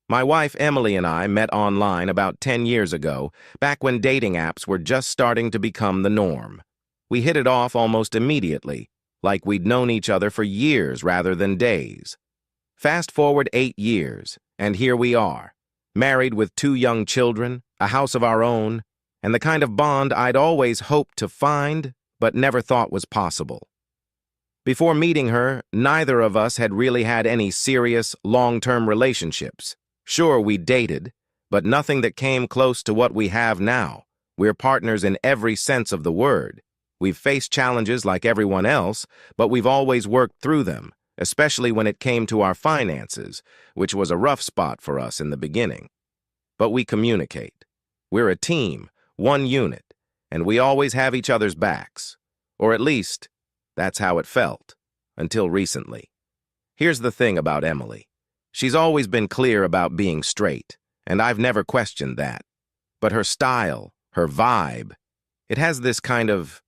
My wife Emily and I met online about 10 years ago, back when dating apps were just starting to become the norm. We hit it off almost immediately, like we'd known each other for years rather than days. Fast forward 8 years, and here we are, married with 2 young children, a house of our own, and the kind of bond I'd always hoped to find, but never thought was possible. Before meeting her, neither of us had really had any serious, long-term relationships. Sure, we dated, but nothing that came close to what we have now. We're partners in every sense of the word. We've faced challenges like everyone else, but we've always worked through them, especially when it came to our finances, which was a rough spot for us in the beginning. But we communicate. We're a team, one unit, and we always have each other's backs. Or at least, that's how it felt, until recently. Here's the thing about Emily. She's always been clear about being straight, and I've never questioned that. But her style, her vibe, it has this kind of,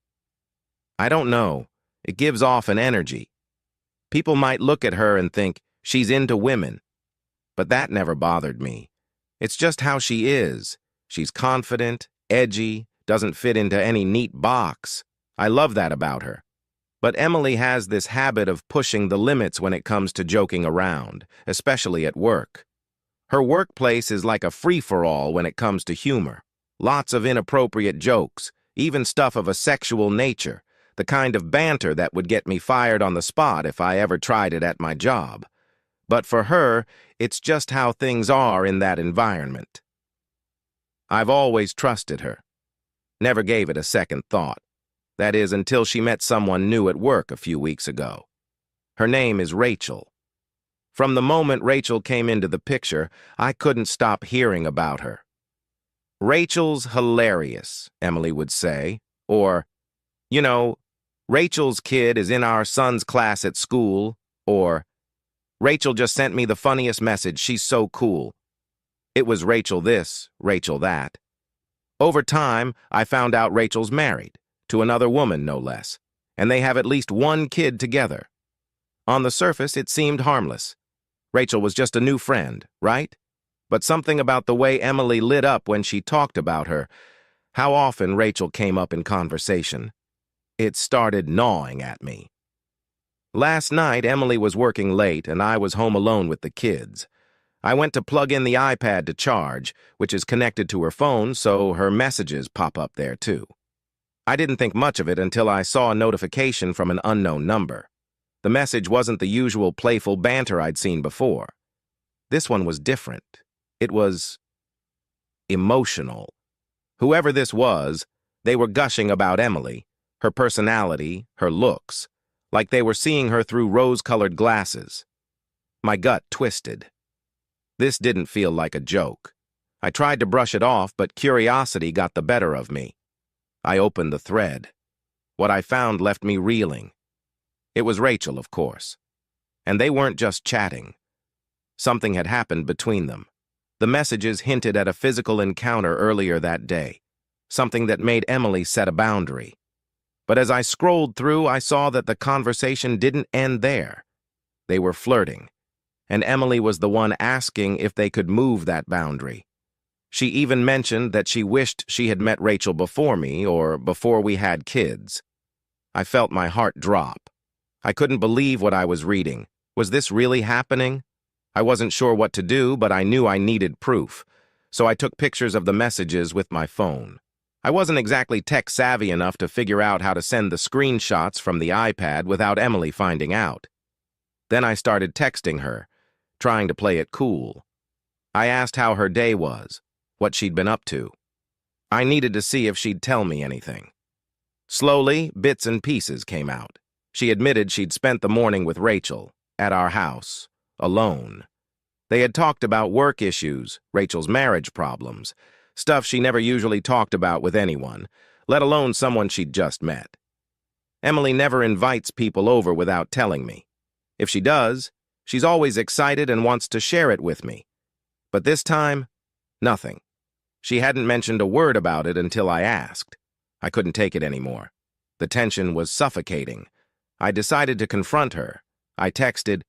I don't know, it gives off an energy. People might look at her and think she's into women, but that never bothered me. It's just how she is. She's confident, edgy, doesn't fit into any neat box. I love that about her. But Emily has this habit of pushing the limits when it comes to joking around, especially at work. Her workplace is like a free-for-all when it comes to humor. Lots of inappropriate jokes, even stuff of a sexual nature, the kind of banter that would get me fired on the spot if I ever tried it at my job. But for her, it's just how things are in that environment. I've always trusted her. Never gave it a second thought. That is, until she met someone new at work a few weeks ago. Her name is Rachel. From the moment Rachel came into the picture, I couldn't stop hearing about her. Rachel's hilarious, Emily would say, or, you know, Rachel's kid is in our son's class at school, or, Rachel just sent me the funniest message, she's so cool. It was Rachel this, Rachel that. Over time, I found out Rachel's married. To another woman, no less, and they have at least one kid together. On the surface, it seemed harmless. Rachel was just a new friend, right? But something about the way Emily lit up when she talked about her, how often Rachel came up in conversation, it started gnawing at me. Last night, Emily was working late, and I was home alone with the kids. I went to plug in the iPad to charge, which is connected to her phone, so her messages pop up there, too. I didn't think much of it until I saw a notification from an unknown number. The message wasn't the usual playful banter I'd seen before. This one was different. It was emotional. Whoever this was, they were gushing about Emily, her personality, her looks, like they were seeing her through rose-colored glasses. My gut twisted. This didn't feel like a joke. I tried to brush it off, but curiosity got the better of me. I opened the thread. What I found left me reeling. It was Rachel, of course. And they weren't just chatting. Something had happened between them. The messages hinted at a physical encounter earlier that day, something that made Emily set a boundary. But as I scrolled through, I saw that the conversation didn't end there. They were flirting, and Emily was the one asking if they could move that boundary. She even mentioned that she wished she had met Rachel before me or before we had kids. I felt my heart drop. I couldn't believe what I was reading. Was this really happening? I wasn't sure what to do, but I knew I needed proof. So I took pictures of the messages with my phone. I wasn't exactly tech-savvy enough to figure out how to send the screenshots from the iPad without Emily finding out. Then I started texting her, trying to play it cool. I asked how her day was, what she'd been up to. I needed to see if she'd tell me anything. Slowly, bits and pieces came out. She admitted she'd spent the morning with Rachel, at our house, alone. They had talked about work issues, Rachel's marriage problems, stuff she never usually talked about with anyone, let alone someone she'd just met. Emily never invites people over without telling me. If she does, she's always excited and wants to share it with me. But this time, nothing. She hadn't mentioned a word about it until I asked. I couldn't take it anymore. The tension was suffocating. I decided to confront her. I texted,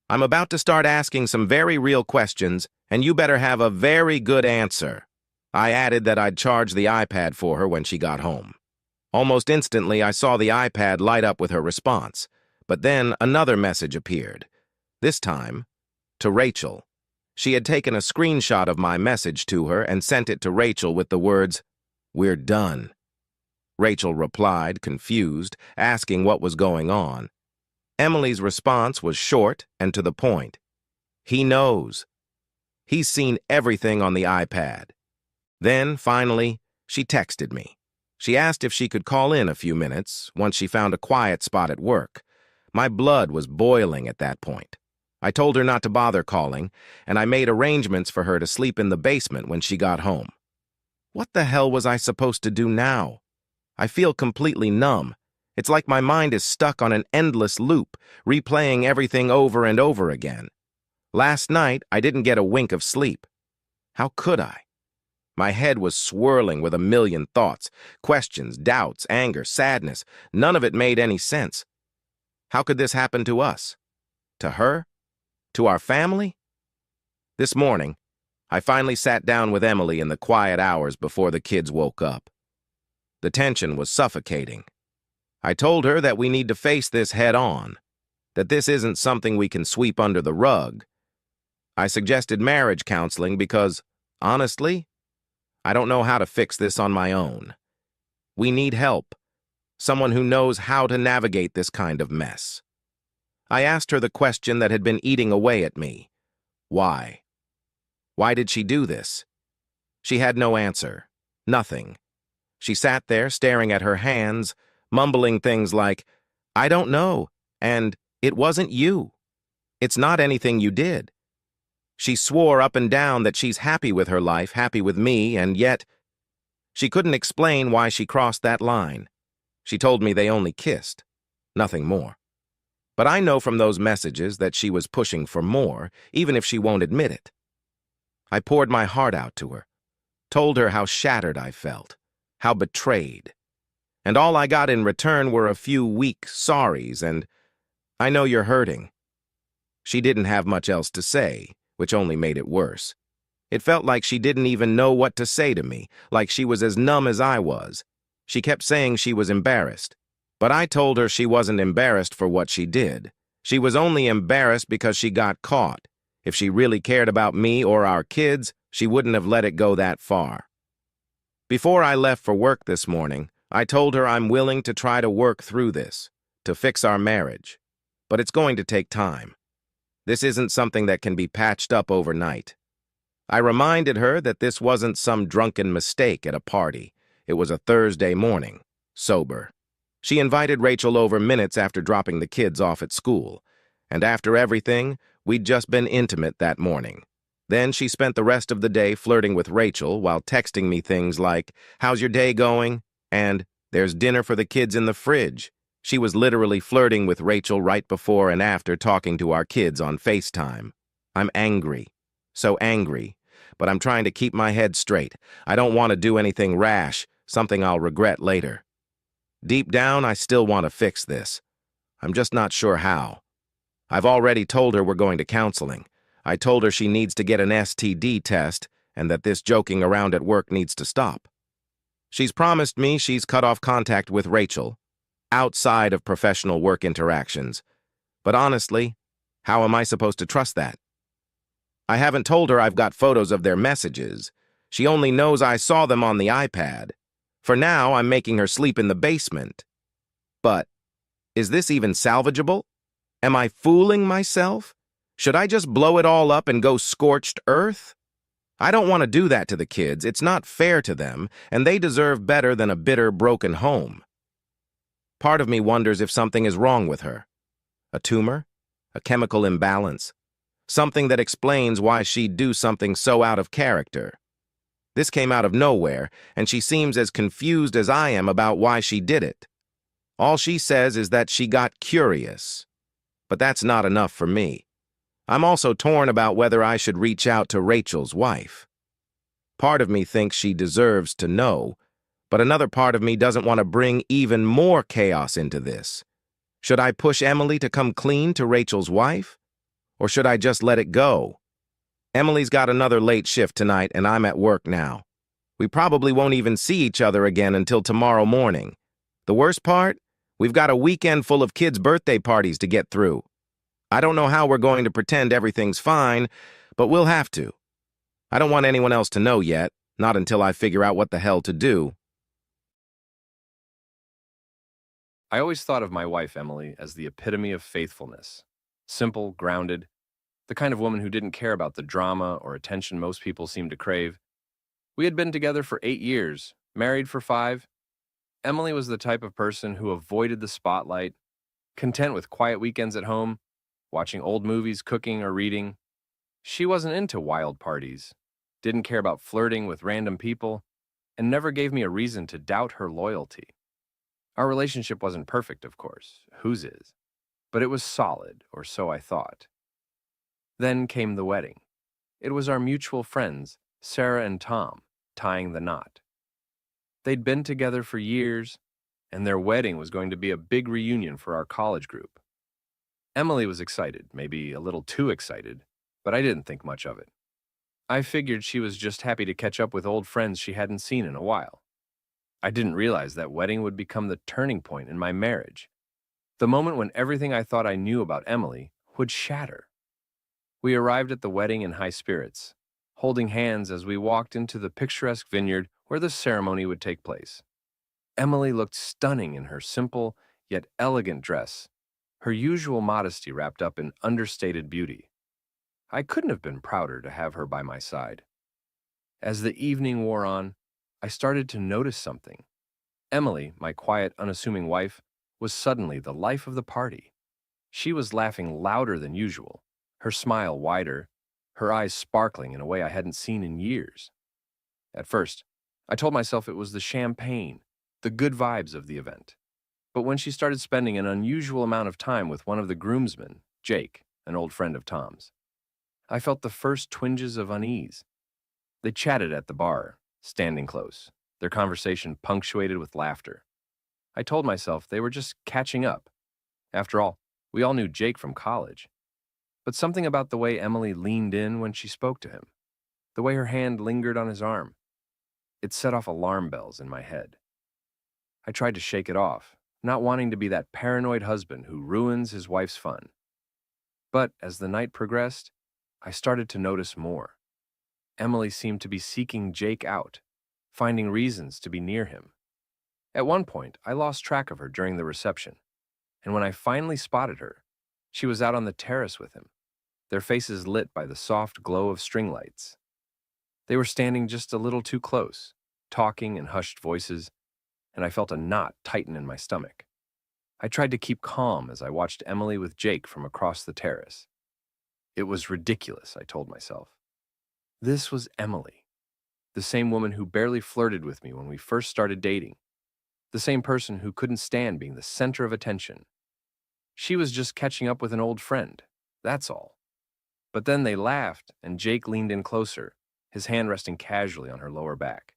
"I'm about to start asking some very real questions, and you better have a very good answer." I added that I'd charge the iPad for her when she got home. Almost instantly, I saw the iPad light up with her response. But then another message appeared. This time, to Rachel. She had taken a screenshot of my message to her and sent it to Rachel with the words, "We're done." Rachel replied, confused, asking what was going on. Emily's response was short and to the point. "He knows. He's seen everything on the iPad." Then, finally, she texted me. She asked if she could call in a few minutes once she found a quiet spot at work. My blood was boiling at that point. I told her not to bother calling, and I made arrangements for her to sleep in the basement when she got home. What the hell was I supposed to do now? I feel completely numb. It's like my mind is stuck on an endless loop, replaying everything over and over again. Last night, I didn't get a wink of sleep. How could I? My head was swirling with a million thoughts, questions, doubts, anger, sadness. None of it made any sense. How could this happen to us? To her? To our family? This morning, I finally sat down with Emily in the quiet hours before the kids woke up. The tension was suffocating. I told her that we need to face this head on, that this isn't something we can sweep under the rug. I suggested marriage counseling because, honestly, I don't know how to fix this on my own. We need help, someone who knows how to navigate this kind of mess. I asked her the question that had been eating away at me. Why? Why did she do this? She had no answer. Nothing. She sat there staring at her hands, mumbling things like, "I don't know," and "It wasn't you. It's not anything you did." She swore up and down that she's happy with her life, happy with me, and yet she couldn't explain why she crossed that line. She told me they only kissed, nothing more. But I know from those messages that she was pushing for more, even if she won't admit it. I poured my heart out to her, told her how shattered I felt, how betrayed. And all I got in return were a few weak sorries and, "I know you're hurting." She didn't have much else to say, which only made it worse. It felt like she didn't even know what to say to me, like she was as numb as I was. She kept saying she was embarrassed. But I told her she wasn't embarrassed for what she did. She was only embarrassed because she got caught. If she really cared about me or our kids, she wouldn't have let it go that far. Before I left for work this morning, I told her I'm willing to try to work through this, to fix our marriage. But it's going to take time. This isn't something that can be patched up overnight. I reminded her that this wasn't some drunken mistake at a party. It was a Thursday morning, sober. She invited Rachel over minutes after dropping the kids off at school. And after everything, we'd just been intimate that morning. Then she spent the rest of the day flirting with Rachel while texting me things like, "How's your day going?" and "There's dinner for the kids in the fridge." She was literally flirting with Rachel right before and after talking to our kids on FaceTime. I'm angry. So angry. But I'm trying to keep my head straight. I don't want to do anything rash, something I'll regret later. Deep down, I still want to fix this. I'm just not sure how. I've already told her we're going to counseling. I told her she needs to get an STD test, and that this joking around at work needs to stop. She's promised me she's cut off contact with Rachel, outside of professional work interactions. But honestly, how am I supposed to trust that? I haven't told her I've got photos of their messages. She only knows I saw them on the iPad. For now, I'm making her sleep in the basement. But is this even salvageable? Am I fooling myself? Should I just blow it all up and go scorched earth? I don't want to do that to the kids. It's not fair to them, and they deserve better than a bitter, broken home. Part of me wonders if something is wrong with her. A tumor? A chemical imbalance? Something that explains why she'd do something so out of character. This came out of nowhere, and she seems as confused as I am about why she did it. All she says is that she got curious. But that's not enough for me. I'm also torn about whether I should reach out to Rachel's wife. Part of me thinks she deserves to know, but another part of me doesn't want to bring even more chaos into this. Should I push Emily to come clean to Rachel's wife? Or should I just let it go? Emily's got another late shift tonight, and I'm at work now. We probably won't even see each other again until tomorrow morning. The worst part? We've got a weekend full of kids' birthday parties to get through. I don't know how we're going to pretend everything's fine, but we'll have to. I don't want anyone else to know yet, not until I figure out what the hell to do. I always thought of my wife, Emily, as the epitome of faithfulness. Simple, grounded, the kind of woman who didn't care about the drama or attention most people seem to crave. We had been together for 8 years, married for 5. Emily was the type of person who avoided the spotlight, content with quiet weekends at home, watching old movies, cooking, or reading. She wasn't into wild parties, didn't care about flirting with random people, and never gave me a reason to doubt her loyalty. Our relationship wasn't perfect, of course. Whose is? But it was solid, or so I thought. Then came the wedding. It was our mutual friends, Sarah and Tom, tying the knot. They'd been together for years, and their wedding was going to be a big reunion for our college group. Emily was excited, maybe a little too excited, but I didn't think much of it. I figured she was just happy to catch up with old friends she hadn't seen in a while. I didn't realize that wedding would become the turning point in my marriage, the moment when everything I thought I knew about Emily would shatter. We arrived at the wedding in high spirits, holding hands as we walked into the picturesque vineyard where the ceremony would take place. Emily looked stunning in her simple yet elegant dress, her usual modesty wrapped up in understated beauty. I couldn't have been prouder to have her by my side. As the evening wore on, I started to notice something. Emily, my quiet, unassuming wife, was suddenly the life of the party. She was laughing louder than usual, her smile wider, her eyes sparkling in a way I hadn't seen in years. At first, I told myself it was the champagne, the good vibes of the event. But when she started spending an unusual amount of time with one of the groomsmen, Jake, an old friend of Tom's, I felt the first twinges of unease. They chatted at the bar, standing close, their conversation punctuated with laughter. I told myself they were just catching up. After all, we all knew Jake from college. But something about the way Emily leaned in when she spoke to him, the way her hand lingered on his arm, it set off alarm bells in my head. I tried to shake it off, not wanting to be that paranoid husband who ruins his wife's fun. But as the night progressed, I started to notice more. Emily seemed to be seeking Jake out, finding reasons to be near him. At one point, I lost track of her during the reception, and when I finally spotted her, she was out on the terrace with him, their faces lit by the soft glow of string lights. They were standing just a little too close, talking in hushed voices, and I felt a knot tighten in my stomach. I tried to keep calm as I watched Emily with Jake from across the terrace. It was ridiculous, I told myself. This was Emily, the same woman who barely flirted with me when we first started dating, the same person who couldn't stand being the center of attention. She was just catching up with an old friend, that's all. But then they laughed, and Jake leaned in closer, his hand resting casually on her lower back.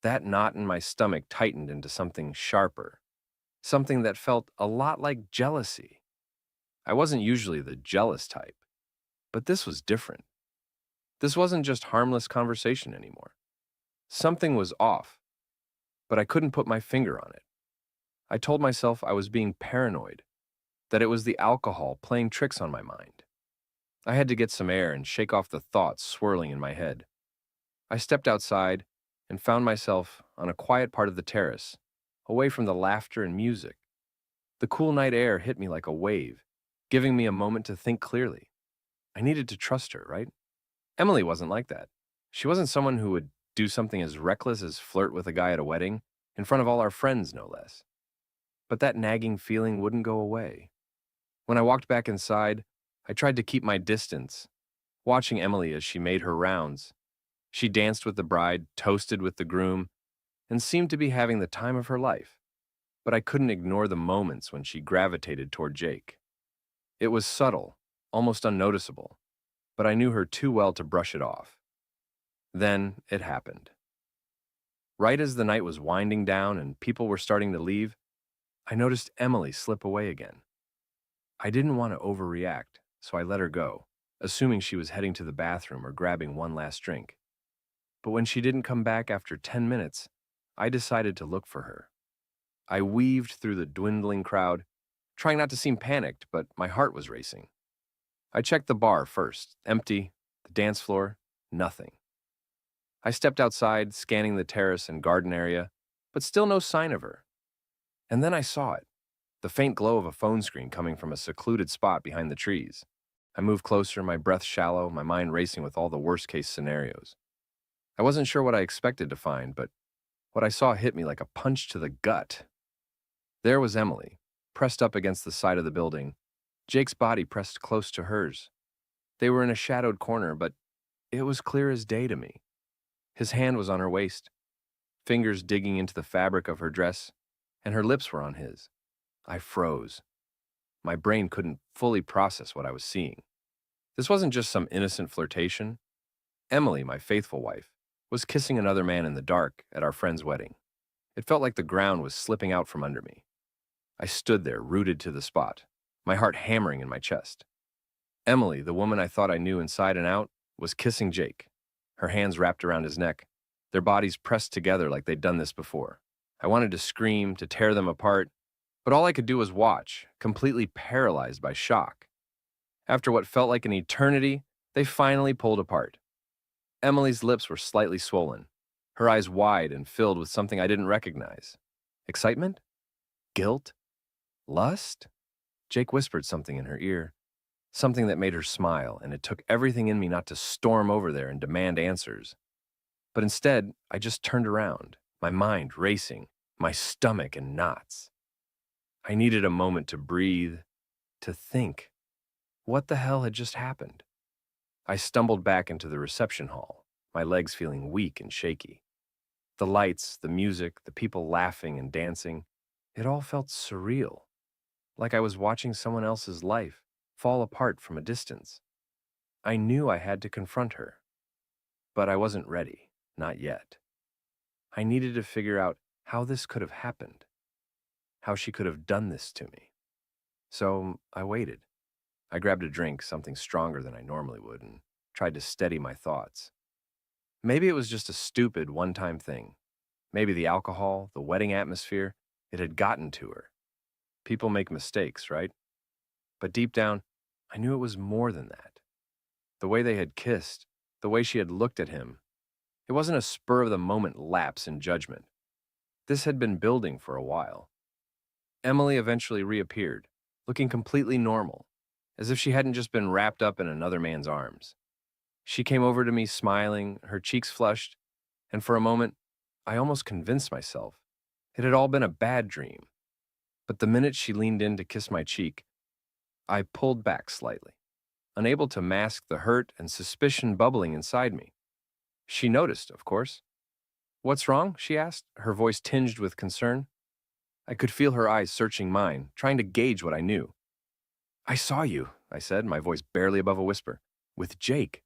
That knot in my stomach tightened into something sharper, something that felt a lot like jealousy. I wasn't usually the jealous type, but this was different. This wasn't just harmless conversation anymore. Something was off, but I couldn't put my finger on it. I told myself I was being paranoid, that it was the alcohol playing tricks on my mind. I had to get some air and shake off the thoughts swirling in my head. I stepped outside and found myself on a quiet part of the terrace, away from the laughter and music. The cool night air hit me like a wave, giving me a moment to think clearly. I needed to trust her, right? Emily wasn't like that. She wasn't someone who would do something as reckless as flirt with a guy at a wedding, in front of all our friends, no less. But that nagging feeling wouldn't go away. When I walked back inside, I tried to keep my distance, watching Emily as she made her rounds. She danced with the bride, toasted with the groom, and seemed to be having the time of her life. But I couldn't ignore the moments when she gravitated toward Jake. It was subtle, almost unnoticeable, but I knew her too well to brush it off. Then it happened. Right as the night was winding down and people were starting to leave, I noticed Emily slip away again. I didn't want to overreact, so I let her go, assuming she was heading to the bathroom or grabbing one last drink. But when she didn't come back after 10 minutes, I decided to look for her. I weaved through the dwindling crowd, trying not to seem panicked, but my heart was racing. I checked the bar first, empty, the dance floor, nothing. I stepped outside, scanning the terrace and garden area, but still no sign of her. And then I saw it, the faint glow of a phone screen coming from a secluded spot behind the trees. I moved closer, my breath shallow, my mind racing with all the worst-case scenarios. I wasn't sure what I expected to find, but what I saw hit me like a punch to the gut. There was Emily, pressed up against the side of the building, Jake's body pressed close to hers. They were in a shadowed corner, but it was clear as day to me. His hand was on her waist, fingers digging into the fabric of her dress, and her lips were on his. I froze. My brain couldn't fully process what I was seeing. This wasn't just some innocent flirtation. Emily, my faithful wife, was kissing another man in the dark at our friend's wedding. It felt like the ground was slipping out from under me. I stood there, rooted to the spot, my heart hammering in my chest. Emily, the woman I thought I knew inside and out, was kissing Jake, her hands wrapped around his neck, their bodies pressed together like they'd done this before. I wanted to scream, to tear them apart, but all I could do was watch, completely paralyzed by shock. After what felt like an eternity, they finally pulled apart. Emily's lips were slightly swollen, her eyes wide and filled with something I didn't recognize. Excitement? Guilt? Lust? Jake whispered something in her ear, something that made her smile, and it took everything in me not to storm over there and demand answers. But instead, I just turned around, my mind racing, my stomach in knots. I needed a moment to breathe, to think. What the hell had just happened? I stumbled back into the reception hall, my legs feeling weak and shaky. The lights, the music, the people laughing and dancing, it all felt surreal, like I was watching someone else's life fall apart from a distance. I knew I had to confront her, but I wasn't ready, not yet. I needed to figure out how this could have happened, how she could have done this to me. So I waited. I grabbed a drink, something stronger than I normally would, and tried to steady my thoughts. Maybe it was just a stupid one-time thing. Maybe the alcohol, the wedding atmosphere, it had gotten to her. People make mistakes, right? But deep down, I knew it was more than that. The way they had kissed, the way she had looked at him, it wasn't a spur-of-the-moment lapse in judgment. This had been building for a while. Emily eventually reappeared, looking completely normal, as if she hadn't just been wrapped up in another man's arms. She came over to me smiling, her cheeks flushed, and for a moment, I almost convinced myself it had all been a bad dream. But the minute she leaned in to kiss my cheek, I pulled back slightly, unable to mask the hurt and suspicion bubbling inside me. She noticed, of course. "What's wrong?" she asked, her voice tinged with concern. I could feel her eyes searching mine, trying to gauge what I knew. "I saw you," I said, my voice barely above a whisper, "with Jake."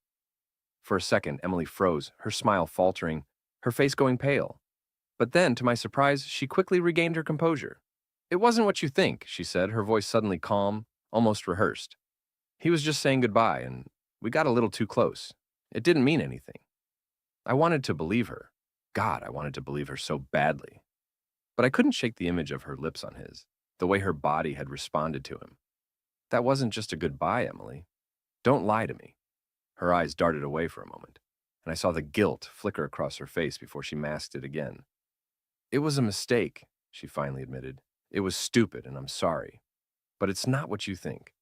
For a second, Emily froze, her smile faltering, her face going pale. But then, to my surprise, she quickly regained her composure. "It wasn't what you think," she said, her voice suddenly calm, almost rehearsed. "He was just saying goodbye, and we got a little too close. It didn't mean anything. I wanted to believe her. God, I wanted to believe her so badly. But I couldn't shake the image of her lips on his, the way her body had responded to him. That wasn't just a goodbye, Emily. Don't lie to me. Her eyes darted away for a moment, and I saw the guilt flicker across her face before she masked it again. It was a mistake, she finally admitted. It was stupid, and I'm sorry. But it's not what you think.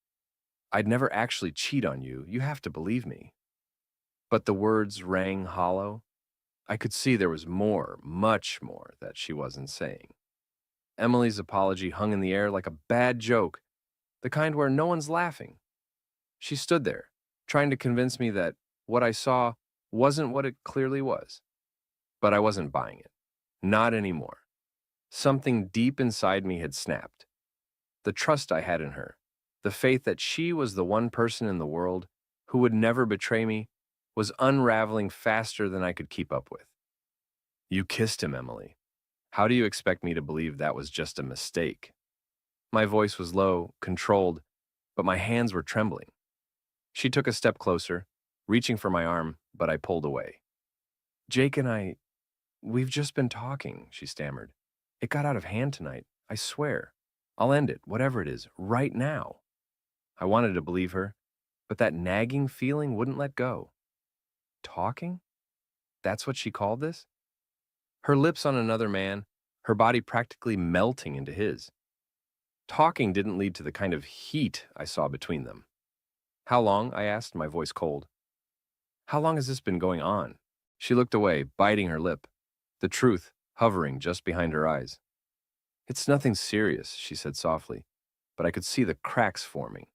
I'd never actually cheat on you. You have to believe me. But the words rang hollow. I could see there was more, much more, that she wasn't saying. Emily's apology hung in the air like a bad joke, the kind where no one's laughing. She stood there, trying to convince me that what I saw wasn't what it clearly was. But I wasn't buying it. Not anymore. Something deep inside me had snapped. The trust I had in her, the faith that she was the one person in the world who would never betray me, was unraveling faster than I could keep up with. You kissed him, Emily. How do you expect me to believe that was just a mistake? My voice was low, controlled, but my hands were trembling. She took a step closer, reaching for my arm, but I pulled away. Jake and we've just been talking, she stammered. It got out of hand tonight, I swear. I'll end it, whatever it is, right now. I wanted to believe her, but that nagging feeling wouldn't let go. Talking? That's what she called this? Her lips on another man, her body practically melting into his. Talking didn't lead to the kind of heat I saw between them. How long? I asked, my voice cold. How long has this been going on? She looked away, biting her lip, the truth hovering just behind her eyes. It's nothing serious, she said softly, but I could see the cracks forming.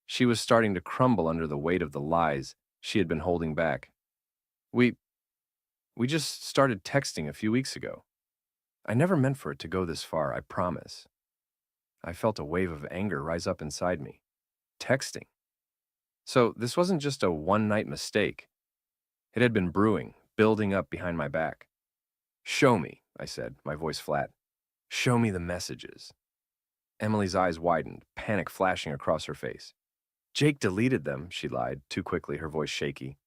She was starting to crumble under the weight of the lies she had been holding back. We just started texting a few weeks ago. I never meant for it to go this far, I promise. I felt a wave of anger rise up inside me. Texting. So this wasn't just a one-night mistake. It had been brewing, building up behind my back. Show me, I said, my voice flat. Show me the messages. Emily's eyes widened, panic flashing across her face. Jake deleted them, she lied, too quickly, her voice shaky.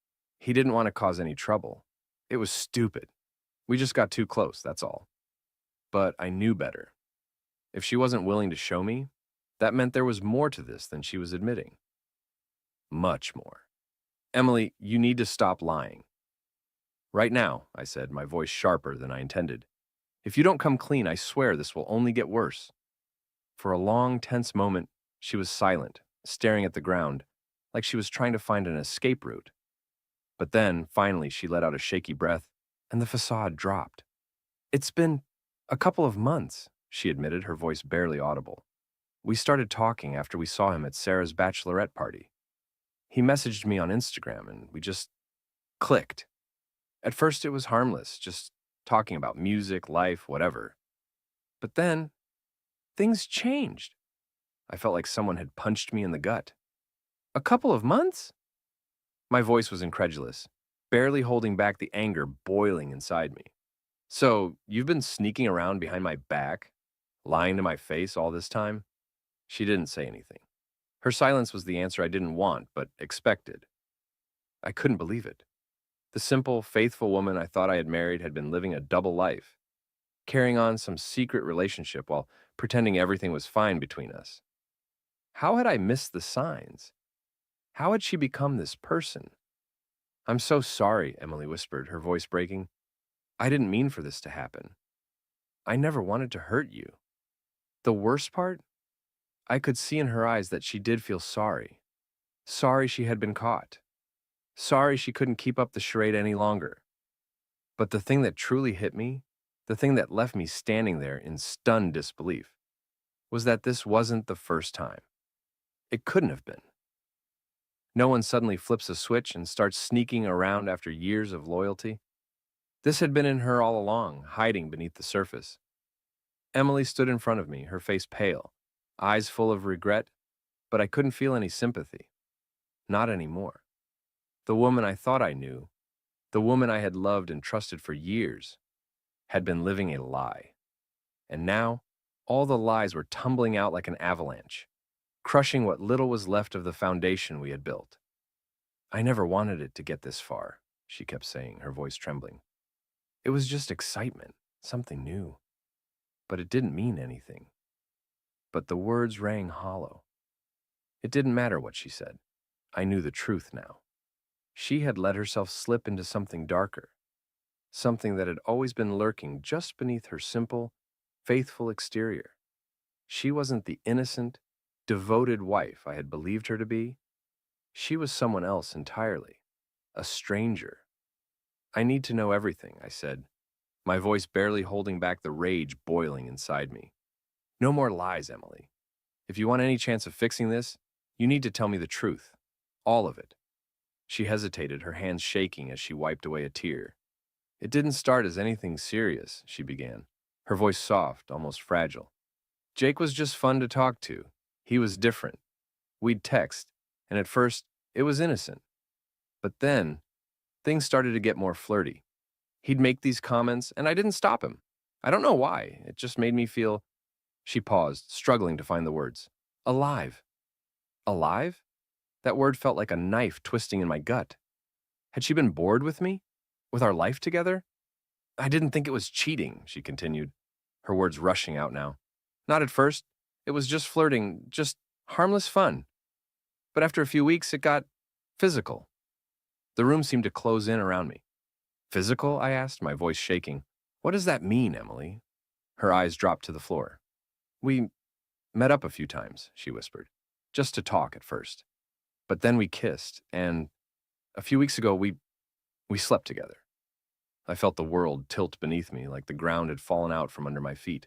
He didn't want to cause any trouble. It was stupid. We just got too close, that's all. But I knew better. If she wasn't willing to show me, that meant there was more to this than she was admitting. Much more. Emily, you need to stop lying. Right now, I said, my voice sharper than I intended. If you don't come clean, I swear this will only get worse. For a long, tense moment, she was silent, staring at the ground, like she was trying to find an escape route. But then, finally, she let out a shaky breath, and the facade dropped. It's been a couple of months, she admitted, her voice barely audible. We started talking after we saw him at Sarah's bachelorette party. He messaged me on Instagram, and we just clicked. At first, it was harmless, just talking about music, life, whatever. But then, things changed. I felt like someone had punched me in the gut. A couple of months? My voice was incredulous, barely holding back the anger boiling inside me. So, you've been sneaking around behind my back, lying to my face all this time? She didn't say anything. Her silence was the answer I didn't want, but expected. I couldn't believe it. The simple, faithful woman I thought I had married had been living a double life, carrying on some secret relationship while pretending everything was fine between us. How had I missed the signs? How had she become this person? I'm so sorry, Emily whispered, her voice breaking. I didn't mean for this to happen. I never wanted to hurt you. The worst part? I could see in her eyes that she did feel sorry. Sorry she had been caught. Sorry she couldn't keep up the charade any longer. But the thing that truly hit me, the thing that left me standing there in stunned disbelief, was that this wasn't the first time. It couldn't have been. No one suddenly flips a switch and starts sneaking around after years of loyalty. This had been in her all along, hiding beneath the surface. Emily stood in front of me, her face pale, eyes full of regret, but I couldn't feel any sympathy. Not anymore. The woman I thought I knew, the woman I had loved and trusted for years, had been living a lie. And now, all the lies were tumbling out like an avalanche, crushing what little was left of the foundation we had built. I never wanted it to get this far, she kept saying, her voice trembling. It was just excitement, something new. But it didn't mean anything. But the words rang hollow. It didn't matter what she said. I knew the truth now. She had let herself slip into something darker, something that had always been lurking just beneath her simple, faithful exterior. She wasn't the innocent, devoted wife I had believed her to be. She was someone else entirely, a stranger. I need to know everything, I said, my voice barely holding back the rage boiling inside me. No more lies, Emily. If you want any chance of fixing this, you need to tell me the truth. All of it. She hesitated, her hands shaking as she wiped away a tear. It didn't start as anything serious, she began, her voice soft, almost fragile. Jake was just fun to talk to. He was different. We'd text, and at first, it was innocent. But then, things started to get more flirty. He'd make these comments, and I didn't stop him. I don't know why. It just made me feel... She paused, struggling to find the words. Alive. Alive? That word felt like a knife twisting in my gut. Had she been bored with me? With our life together? I didn't think it was cheating, she continued, her words rushing out now. Not at first. It was just flirting, just harmless fun. But after a few weeks, it got physical. The room seemed to close in around me. Physical? I asked, my voice shaking. What does that mean, Emily? Her eyes dropped to the floor. We met up a few times, she whispered, just to talk at first. But then we kissed, and a few weeks ago, we slept together. I felt the world tilt beneath me like the ground had fallen out from under my feet.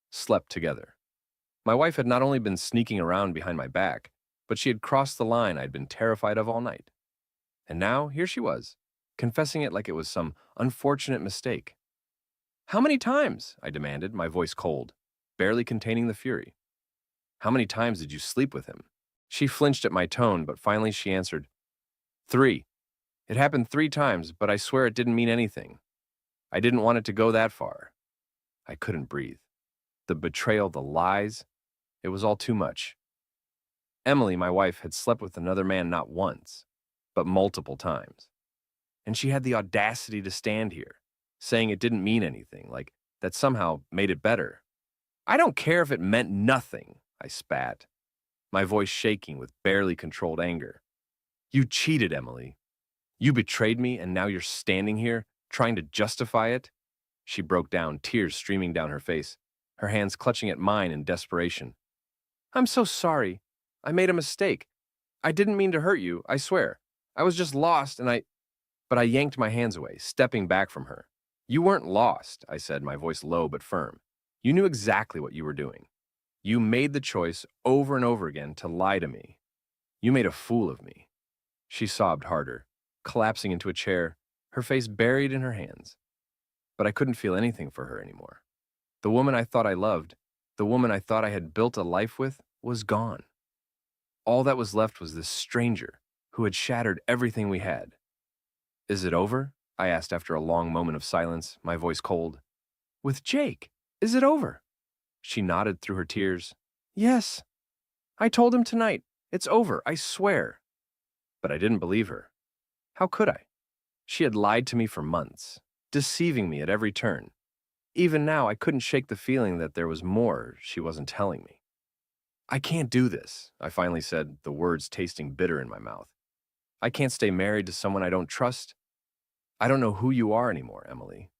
Slept together. My wife had not only been sneaking around behind my back, but she had crossed the line I'd been terrified of all night. And now, here she was, confessing it like it was some unfortunate mistake. How many times? I demanded, my voice cold, barely containing the fury. How many times did you sleep with him? She flinched at my tone, but finally she answered, 3. It happened 3 times, but I swear it didn't mean anything. I didn't want it to go that far. I couldn't breathe. The betrayal, the lies, it was all too much. Emily, my wife, had slept with another man not once, but multiple times. And she had the audacity to stand here, saying it didn't mean anything, like that somehow made it better. I don't care if it meant nothing, I spat, my voice shaking with barely controlled anger. You cheated, Emily. You betrayed me, and now you're standing here, trying to justify it? She broke down, tears streaming down her face, her hands clutching at mine in desperation. I'm so sorry. I made a mistake. I didn't mean to hurt you, I swear. I was just lost, But I yanked my hands away, stepping back from her. You weren't lost, I said, my voice low but firm. You knew exactly what you were doing. You made the choice over and over again to lie to me. You made a fool of me. She sobbed harder, collapsing into a chair, her face buried in her hands. But I couldn't feel anything for her anymore. The woman I thought I loved, the woman I thought I had built a life with, was gone. All that was left was this stranger who had shattered everything we had. Is it over? I asked after a long moment of silence, my voice cold. With Jake, is it over? She nodded through her tears. Yes. I told him tonight. It's over, I swear. But I didn't believe her. How could I? She had lied to me for months, deceiving me at every turn. Even now, I couldn't shake the feeling that there was more she wasn't telling me. I can't do this, I finally said, the words tasting bitter in my mouth. I can't stay married to someone I don't trust. I don't know who you are anymore, Emily.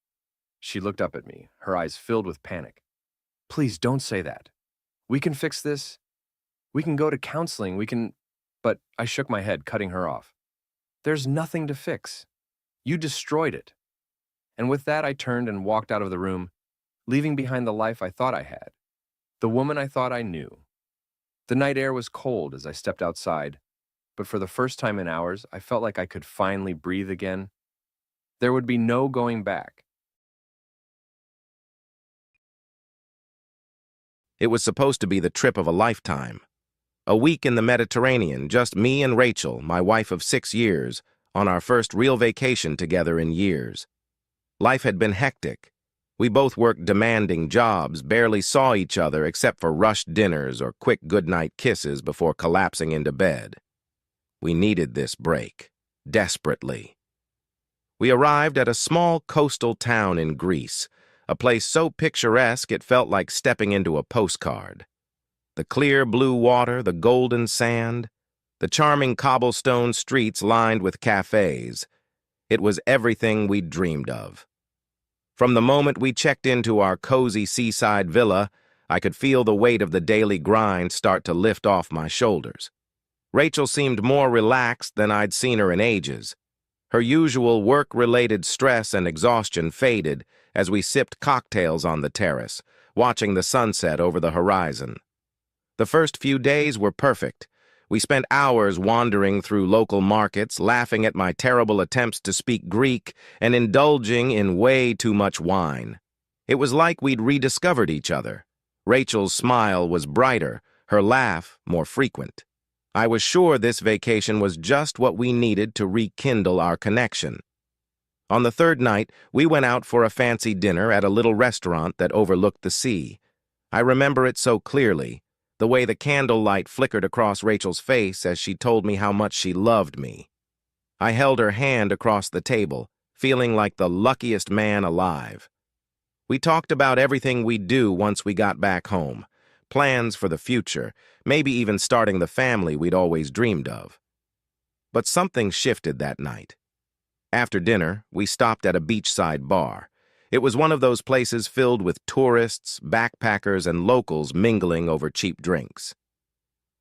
She looked up at me, her eyes filled with panic. Please don't say that. We can fix this. We can go to counseling, But I shook my head, cutting her off. There's nothing to fix. You destroyed it. And with that, I turned and walked out of the room, leaving behind the life I thought I had, the woman I thought I knew. The night air was cold as I stepped outside, but for the first time in hours, I felt like I could finally breathe again. There would be no going back. It was supposed to be the trip of a lifetime. A week in the Mediterranean, just me and Rachel, my wife of 6 years, on our first real vacation together in years. Life had been hectic. We both worked demanding jobs, barely saw each other except for rushed dinners or quick goodnight kisses before collapsing into bed. We needed this break. desperately. We arrived at a small coastal town in Greece, a place so picturesque it felt like stepping into a postcard. The clear blue water, the golden sand, the charming cobblestone streets lined with cafes. It was everything we'd dreamed of. From the moment we checked into our cozy seaside villa, I could feel the weight of the daily grind start to lift off my shoulders. Rachel seemed more relaxed than I'd seen her in ages. Her usual work-related stress and exhaustion faded as we sipped cocktails on the terrace, watching the sunset over the horizon. The first few days were perfect. We spent hours wandering through local markets, laughing at my terrible attempts to speak Greek and indulging in way too much wine. It was like we'd rediscovered each other. Rachel's smile was brighter, her laugh more frequent. I was sure this vacation was just what we needed to rekindle our connection. On the third night, we went out for a fancy dinner at a little restaurant that overlooked the sea. I remember it so clearly, the way the candlelight flickered across Rachel's face as she told me how much she loved me. I held her hand across the table, feeling like the luckiest man alive. We talked about everything we'd do once we got back home, plans for the future, maybe even starting the family we'd always dreamed of. But something shifted that night. After dinner, we stopped at a beachside bar. It was one of those places filled with tourists, backpackers, and locals mingling over cheap drinks.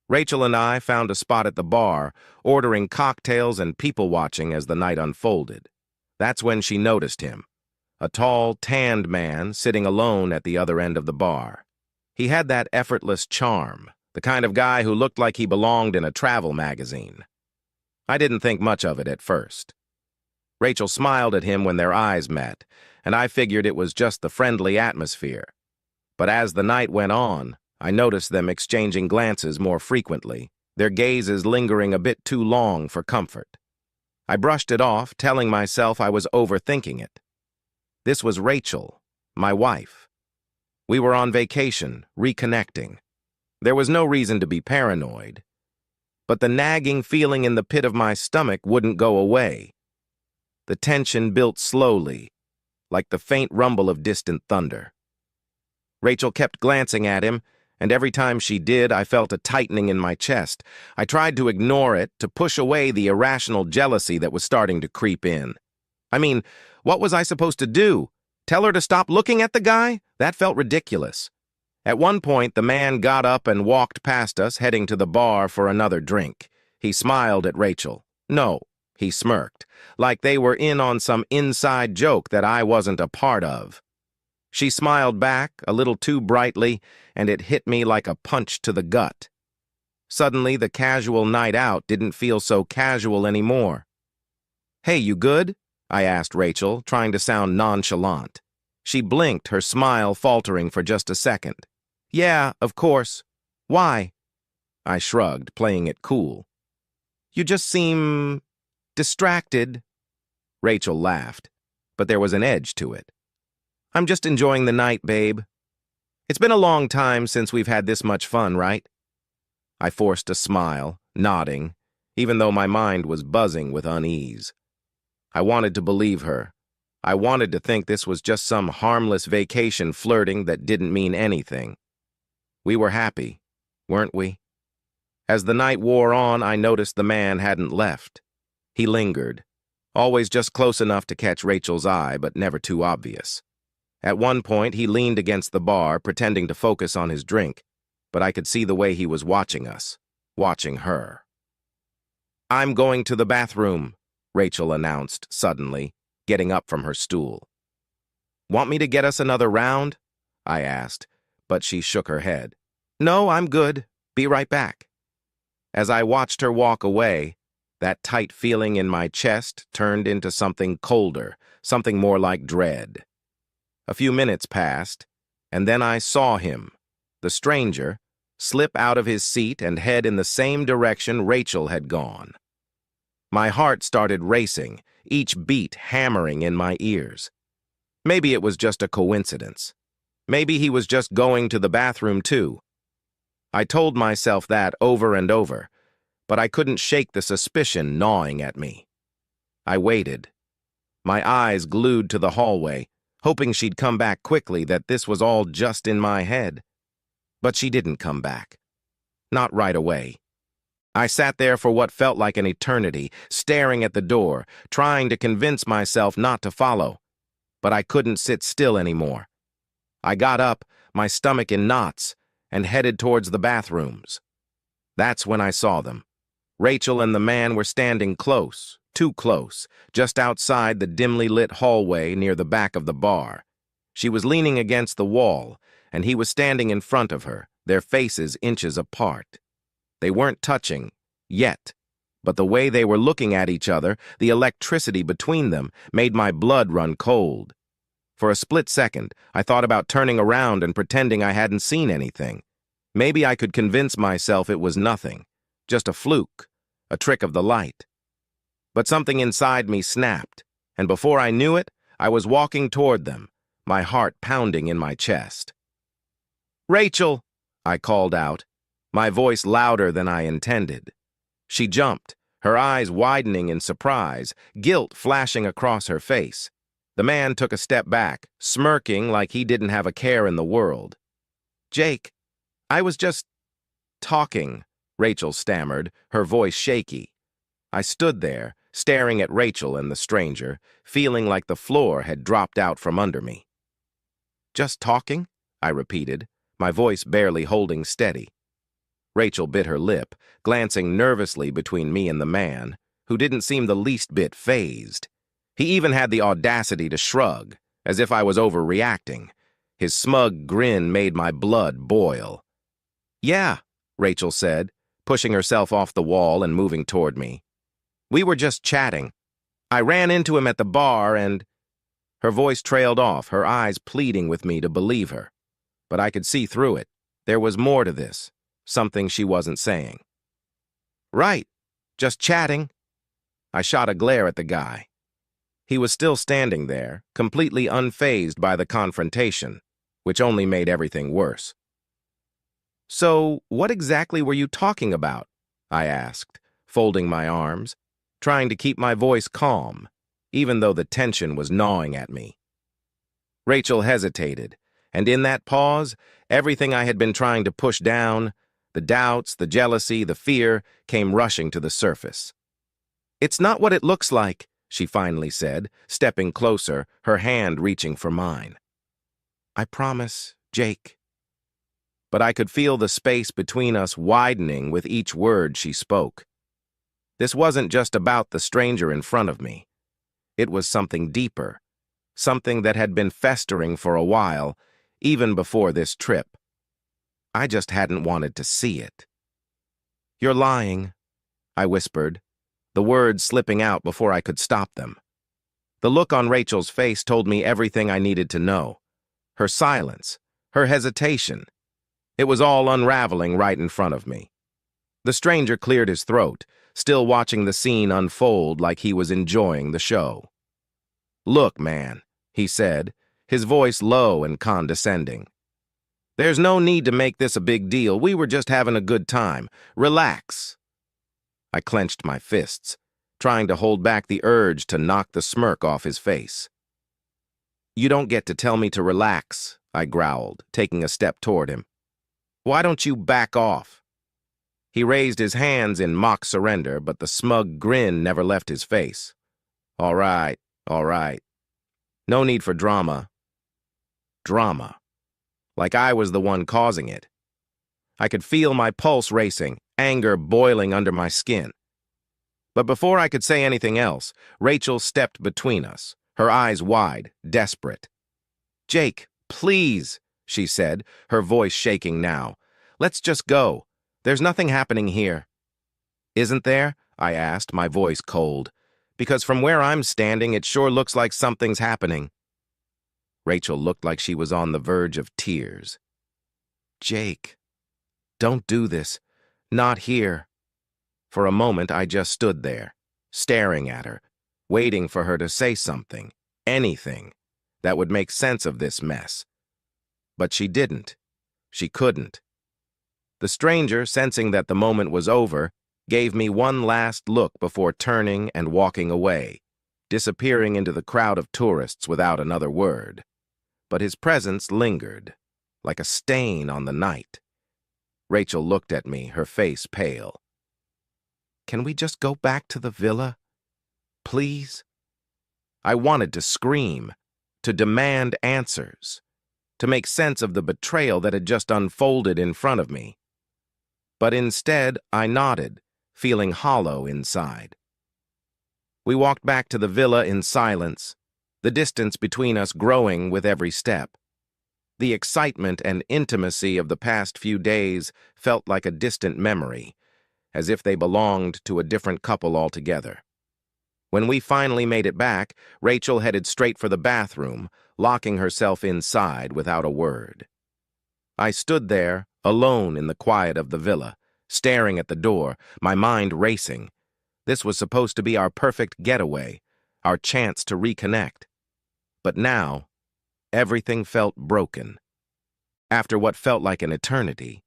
Rachel and I found a spot at the bar, ordering cocktails and people-watching as the night unfolded. That's when she noticed him, a tall, tanned man sitting alone at the other end of the bar. He had that effortless charm, the kind of guy who looked like he belonged in a travel magazine. I didn't think much of it at first. Rachel smiled at him when their eyes met, and I figured it was just the friendly atmosphere. But as the night went on, I noticed them exchanging glances more frequently, their gazes lingering a bit too long for comfort. I brushed it off, telling myself I was overthinking it. This was Rachel, my wife. We were on vacation, reconnecting. There was no reason to be paranoid. But the nagging feeling in the pit of my stomach wouldn't go away. The tension built slowly, like the faint rumble of distant thunder. Rachel kept glancing at him, and every time she did, I felt a tightening in my chest. I tried to ignore it, to push away the irrational jealousy that was starting to creep in. I mean, what was I supposed to do? Tell her to stop looking at the guy? That felt ridiculous. At one point, the man got up and walked past us, heading to the bar for another drink. He smiled at Rachel. No, he smirked, like they were in on some inside joke that I wasn't a part of. She smiled back, a little too brightly, and it hit me like a punch to the gut. Suddenly, the casual night out didn't feel so casual anymore. "Hey, you good?" I asked Rachel, trying to sound nonchalant. She blinked, her smile faltering for just a second. "Yeah, of course. Why?" I shrugged, playing it cool. "You just seem distracted." Rachel laughed, but there was an edge to it. "I'm just enjoying the night, babe. It's been a long time since we've had this much fun, right?" I forced a smile, nodding, even though my mind was buzzing with unease. I wanted to believe her. I wanted to think this was just some harmless vacation flirting that didn't mean anything. We were happy, weren't we? As the night wore on, I noticed the man hadn't left. He lingered, always just close enough to catch Rachel's eye, but never too obvious. At one point, he leaned against the bar, pretending to focus on his drink, but I could see the way he was watching us, watching her. "I'm going to the bathroom," Rachel announced suddenly, getting up from her stool. "Want me to get us another round?" I asked, but she shook her head. "No, I'm good. Be right back." As I watched her walk away, that tight feeling in my chest turned into something colder, something more like dread. A few minutes passed, and then I saw him, the stranger, slip out of his seat and head in the same direction Rachel had gone. My heart started racing, each beat hammering in my ears. Maybe it was just a coincidence. Maybe he was just going to the bathroom too. I told myself that over and over, but I couldn't shake the suspicion gnawing at me. I waited, my eyes glued to the hallway, hoping she'd come back quickly, that this was all just in my head. But she didn't come back. Not right away. I sat there for what felt like an eternity, staring at the door, trying to convince myself not to follow. But I couldn't sit still anymore. I got up, my stomach in knots, and headed towards the bathrooms. That's when I saw them. Rachel and the man were standing close, too close, just outside the dimly lit hallway near the back of the bar. She was leaning against the wall, and he was standing in front of her, their faces inches apart. They weren't touching, yet, but the way they were looking at each other, the electricity between them, made my blood run cold. For a split second, I thought about turning around and pretending I hadn't seen anything. Maybe I could convince myself it was nothing, just a fluke, a trick of the light. But something inside me snapped, and before I knew it, I was walking toward them, my heart pounding in my chest. "Rachel!" I called out, my voice louder than I intended. She jumped, her eyes widening in surprise, guilt flashing across her face. The man took a step back, smirking like he didn't have a care in the world. "Jake, I was just talking," Rachel stammered, her voice shaky. I stood there, staring at Rachel and the stranger, feeling like the floor had dropped out from under me. "Just talking?" I repeated, my voice barely holding steady. Rachel bit her lip, glancing nervously between me and the man, who didn't seem the least bit fazed. He even had the audacity to shrug, as if I was overreacting. His smug grin made my blood boil. "Yeah," Rachel said, pushing herself off the wall and moving toward me. "We were just chatting. I ran into him at the bar and—" Her voice trailed off, her eyes pleading with me to believe her. But I could see through it. There was more to this, something she wasn't saying. "Right, just chatting." I shot a glare at the guy. He was still standing there, completely unfazed by the confrontation, which only made everything worse. "So, what exactly were you talking about?" I asked, folding my arms, trying to keep my voice calm, even though the tension was gnawing at me. Rachel hesitated, and in that pause, everything I had been trying to push down, the doubts, the jealousy, the fear, came rushing to the surface. "It's not what it looks like," she finally said, stepping closer, her hand reaching for mine. "I promise, Jake." But I could feel the space between us widening with each word she spoke. This wasn't just about the stranger in front of me. It was something deeper, something that had been festering for a while, even before this trip. I just hadn't wanted to see it. "You're lying," I whispered, the words slipping out before I could stop them. The look on Rachel's face told me everything I needed to know. Her silence, her hesitation. It was all unraveling right in front of me. The stranger cleared his throat, still watching the scene unfold like he was enjoying the show. "Look, man," he said, his voice low and condescending. "There's no need to make this a big deal. We were just having a good time. Relax." I clenched my fists, trying to hold back the urge to knock the smirk off his face. "You don't get to tell me to relax," I growled, taking a step toward him. "Why don't you back off?" He raised his hands in mock surrender, but the smug grin never left his face. All right. No need for drama." Drama. Like I was the one causing it. I could feel my pulse racing, anger boiling under my skin. But before I could say anything else, Rachel stepped between us, her eyes wide, desperate. "Jake, please," she said, her voice shaking now. "Let's just go. There's nothing happening here." "Isn't there?" I asked, my voice cold. "Because from where I'm standing, it sure looks like something's happening." Rachel looked like she was on the verge of tears. "Jake, don't do this. Not here." For a moment, I just stood there, staring at her, waiting for her to say something, anything, that would make sense of this mess. But she didn't. She couldn't. The stranger, sensing that the moment was over, gave me one last look before turning and walking away, disappearing into the crowd of tourists without another word. But his presence lingered, like a stain on the night. Rachel looked at me, her face pale. "Can we just go back to the villa? Please?" I wanted to scream, to demand answers, to make sense of the betrayal that had just unfolded in front of me. But instead, I nodded, feeling hollow inside. We walked back to the villa in silence, the distance between us growing with every step. The excitement and intimacy of the past few days felt like a distant memory, as if they belonged to a different couple altogether. When we finally made it back, Rachel headed straight for the bathroom, locking herself inside without a word. I stood there, alone in the quiet of the villa, staring at the door, my mind racing. This was supposed to be our perfect getaway, our chance to reconnect. But now, everything felt broken. After what felt like an eternity,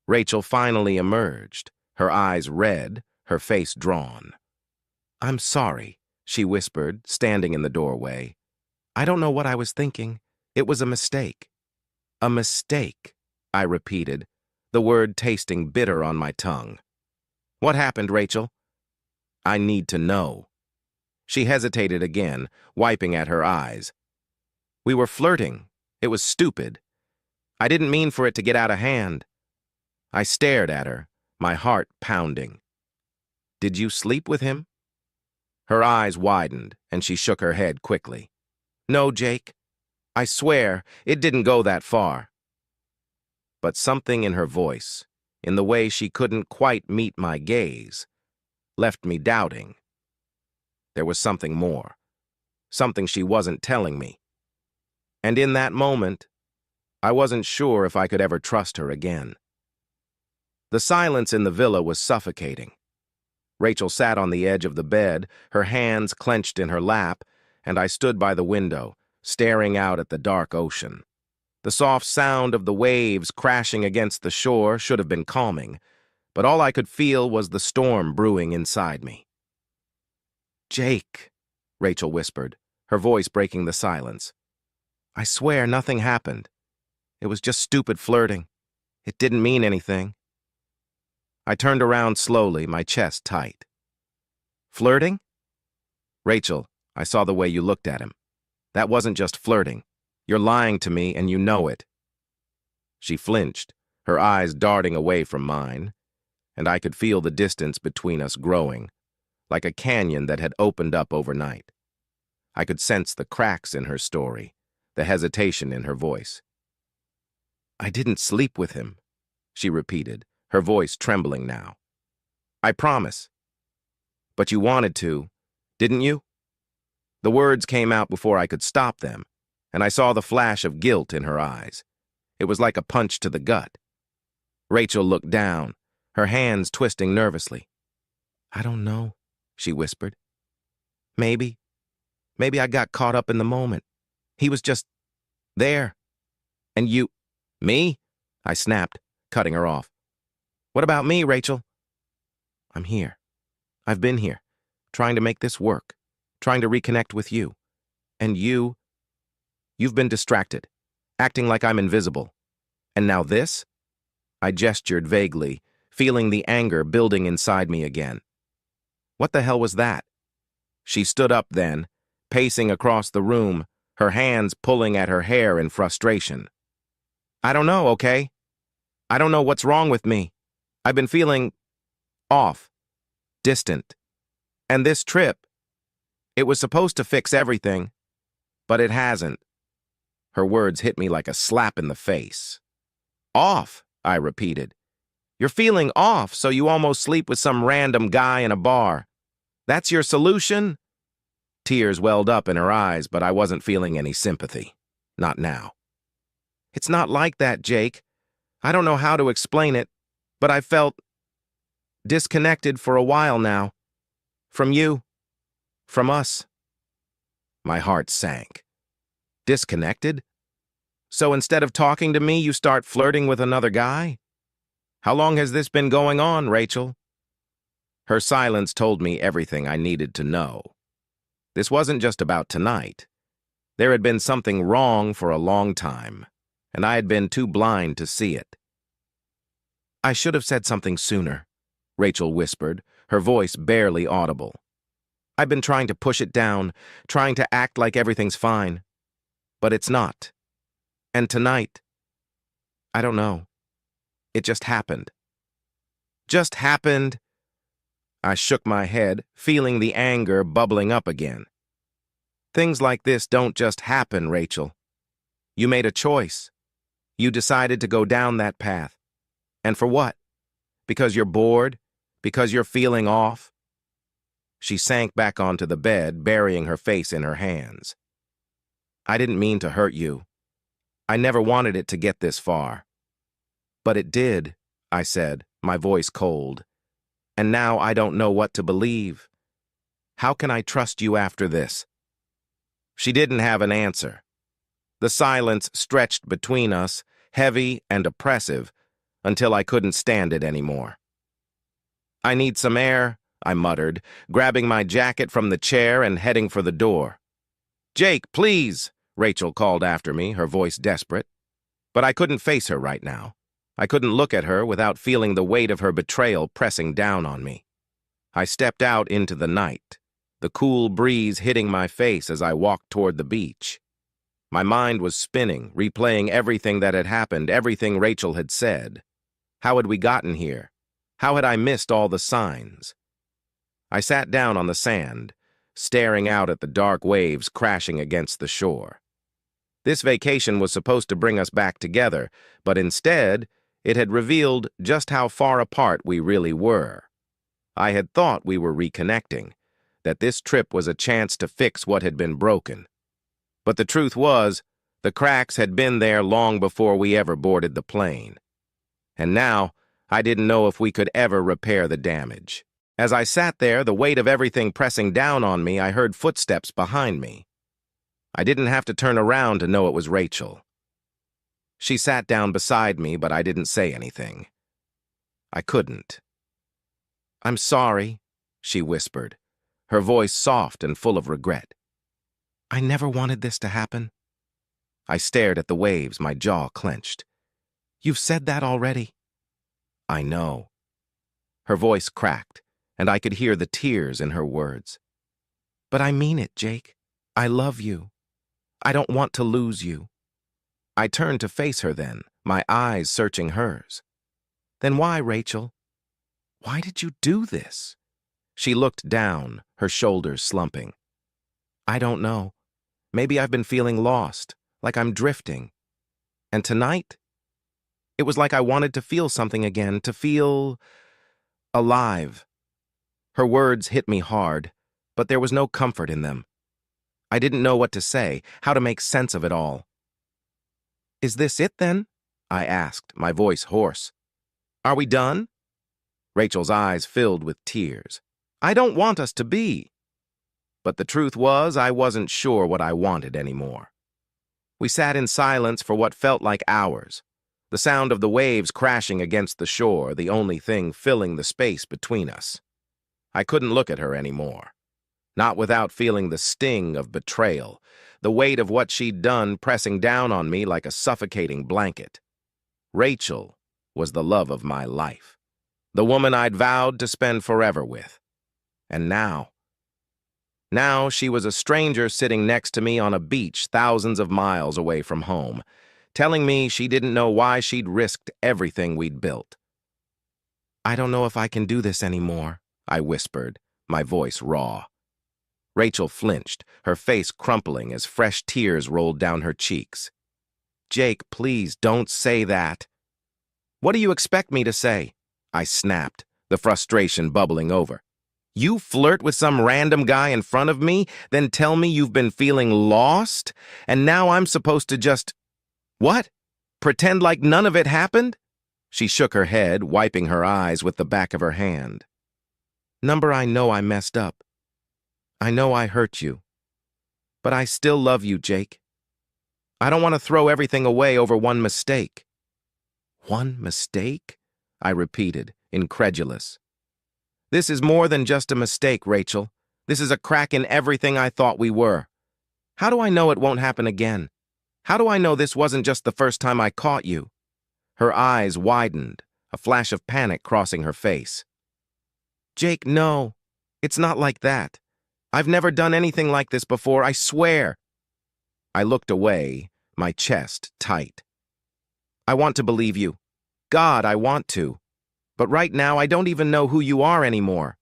Rachel finally emerged, her eyes red, her face drawn. "I'm sorry," she whispered, standing in the doorway. "I don't know what I was thinking. It was a mistake." "A mistake," I repeated, the word tasting bitter on my tongue. "What happened, Rachel?" "I need to know." She hesitated again, wiping at her eyes. "We were flirting. It was stupid. I didn't mean for it to get out of hand." I stared at her, my heart pounding. "Did you sleep with him?" Her eyes widened, and she shook her head quickly. "No, Jake. I swear, it didn't go that far." But something in her voice, in the way she couldn't quite meet my gaze, left me doubting. There was something more, something she wasn't telling me. And in that moment, I wasn't sure if I could ever trust her again. The silence in the villa was suffocating. Rachel sat on the edge of the bed, her hands clenched in her lap, and I stood by the window, staring out at the dark ocean. The soft sound of the waves crashing against the shore should have been calming, but all I could feel was the storm brewing inside me. "Jake," Rachel whispered, her voice breaking the silence. "I swear nothing happened. It was just stupid flirting. It didn't mean anything." I turned around slowly, my chest tight. "Flirting?" "Rachel, I saw the way you looked at him. That wasn't just flirting. You're lying to me, and you know it." She flinched, her eyes darting away from mine, and I could feel the distance between us growing, like a canyon that had opened up overnight. I could sense the cracks in her story, the hesitation in her voice. "I didn't sleep with him," she repeated, her voice trembling now. "I promise." "But you wanted to, didn't you?" The words came out before I could stop them, and I saw the flash of guilt in her eyes. It was like a punch to the gut. Rachel looked down, her hands twisting nervously. "I don't know," she whispered. Maybe I got caught up in the moment. He was just there. And you—" "Me?" I snapped, cutting her off. "What about me, Rachel?" "I'm here. I've been here, trying to make this work, trying to reconnect with you. And you've been distracted, acting like I'm invisible. And now this?" I gestured vaguely, feeling the anger building inside me again. "What the hell was that?" She stood up then, pacing across the room, her hands pulling at her hair in frustration. "I don't know, okay? I don't know what's wrong with me. I've been feeling off, distant. And this trip, it was supposed to fix everything, but it hasn't." Her words hit me like a slap in the face. "Off," I repeated. "You're feeling off, so you almost sleep with some random guy in a bar. That's your solution?" Tears welled up in her eyes, but I wasn't feeling any sympathy. Not now. "It's not like that, Jake. I don't know how to explain it, but I felt disconnected for a while now. From you. From us." My heart sank. "Disconnected? So instead of talking to me, you start flirting with another guy? How long has this been going on, Rachel?" Her silence told me everything I needed to know. This wasn't just about tonight. There had been something wrong for a long time, and I had been too blind to see it. "I should have said something sooner," Rachel whispered, her voice barely audible. "I've been trying to push it down, trying to act like everything's fine. But it's not. And tonight, I don't know. It just happened." "Just happened?" I shook my head, feeling the anger bubbling up again. "Things like this don't just happen, Rachel. You made a choice. You decided to go down that path. And for what? Because you're bored? Because you're feeling off?" She sank back onto the bed, burying her face in her hands. "I didn't mean to hurt you. I never wanted it to get this far." "But it did," I said, my voice cold. "And now I don't know what to believe. How can I trust you after this?" She didn't have an answer. The silence stretched between us, heavy and oppressive, until I couldn't stand it anymore. "I need some air," I muttered, grabbing my jacket from the chair and heading for the door. "Jake, please," Rachel called after me, her voice desperate. But I couldn't face her right now. I couldn't look at her without feeling the weight of her betrayal pressing down on me. I stepped out into the night, the cool breeze hitting my face as I walked toward the beach. My mind was spinning, replaying everything that had happened, everything Rachel had said. How had we gotten here? How had I missed all the signs? I sat down on the sand, staring out at the dark waves crashing against the shore. This vacation was supposed to bring us back together, but instead, it had revealed just how far apart we really were. I had thought we were reconnecting, that this trip was a chance to fix what had been broken. But the truth was, the cracks had been there long before we ever boarded the plane. And now, I didn't know if we could ever repair the damage. As I sat there, the weight of everything pressing down on me, I heard footsteps behind me. I didn't have to turn around to know it was Rachel. She sat down beside me, but I didn't say anything. I couldn't. "I'm sorry," she whispered, her voice soft and full of regret. "I never wanted this to happen." I stared at the waves, my jaw clenched. "You've said that already." "I know." Her voice cracked, and I could hear the tears in her words. "But I mean it, Jake. I love you. I don't want to lose you." I turned to face her then, my eyes searching hers. "Then why, Rachel? Why did you do this?" She looked down, her shoulders slumping. "I don't know. Maybe I've been feeling lost, like I'm drifting. And tonight, it was like I wanted to feel something again, to feel alive." Her words hit me hard, but there was no comfort in them. I didn't know what to say, how to make sense of it all. "Is this it, then?" I asked, my voice hoarse. "Are we done?" Rachel's eyes filled with tears. "I don't want us to be." But the truth was, I wasn't sure what I wanted anymore. We sat in silence for what felt like hours, the sound of the waves crashing against the shore, the only thing filling the space between us. I couldn't look at her anymore. Not without feeling the sting of betrayal, the weight of what she'd done pressing down on me like a suffocating blanket. Rachel was the love of my life, the woman I'd vowed to spend forever with. And now she was a stranger sitting next to me on a beach thousands of miles away from home, telling me she didn't know why she'd risked everything we'd built. "I don't know if I can do this anymore," I whispered, my voice raw. Rachel flinched, her face crumpling as fresh tears rolled down her cheeks. "Jake, please don't say that." "What do you expect me to say?" I snapped, the frustration bubbling over. "You flirt with some random guy in front of me, then tell me you've been feeling lost, and now I'm supposed to just... what? Pretend like none of it happened?" She shook her head, wiping her eyes with the back of her hand. "Number, I know I messed up. I know I hurt you. But I still love you, Jake. I don't want to throw everything away over one mistake." "One mistake?" I repeated, incredulous. "This is more than just a mistake, Rachel. This is a crack in everything I thought we were. How do I know it won't happen again? How do I know this wasn't just the first time I caught you?" Her eyes widened, a flash of panic crossing her face. "Jake, no. It's not like that. I've never done anything like this before, I swear." I looked away, my chest tight. "I want to believe you. God, I want to. But right now, I don't even know who you are anymore."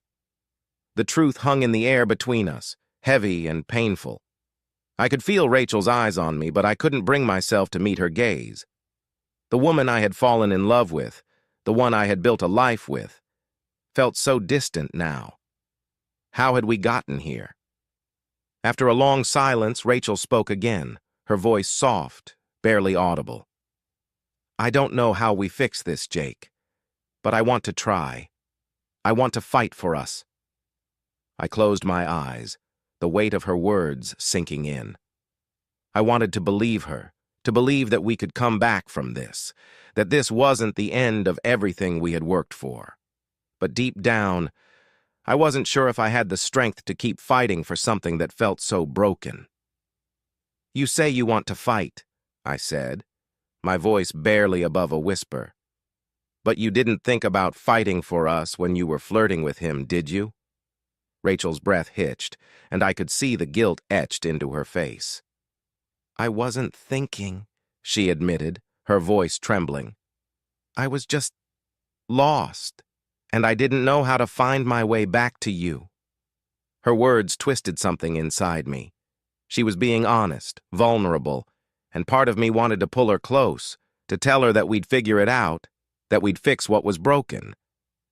The truth hung in the air between us, heavy and painful. I could feel Rachel's eyes on me, but I couldn't bring myself to meet her gaze. The woman I had fallen in love with, the one I had built a life with, felt so distant now. How had we gotten here? After a long silence, Rachel spoke again, her voice soft, barely audible. "I don't know how we fix this, Jake, but I want to try. I want to fight for us." I closed my eyes, the weight of her words sinking in. I wanted to believe her, to believe that we could come back from this, that this wasn't the end of everything we had worked for. But deep down, I wasn't sure if I had the strength to keep fighting for something that felt so broken. "You say you want to fight," I said, my voice barely above a whisper. "But you didn't think about fighting for us when you were flirting with him, did you?" Rachel's breath hitched, and I could see the guilt etched into her face. "I wasn't thinking," she admitted, her voice trembling. "I was just lost, and I didn't know how to find my way back to you." Her words twisted something inside me. She was being honest, vulnerable, and part of me wanted to pull her close, to tell her that we'd figure it out, that we'd fix what was broken.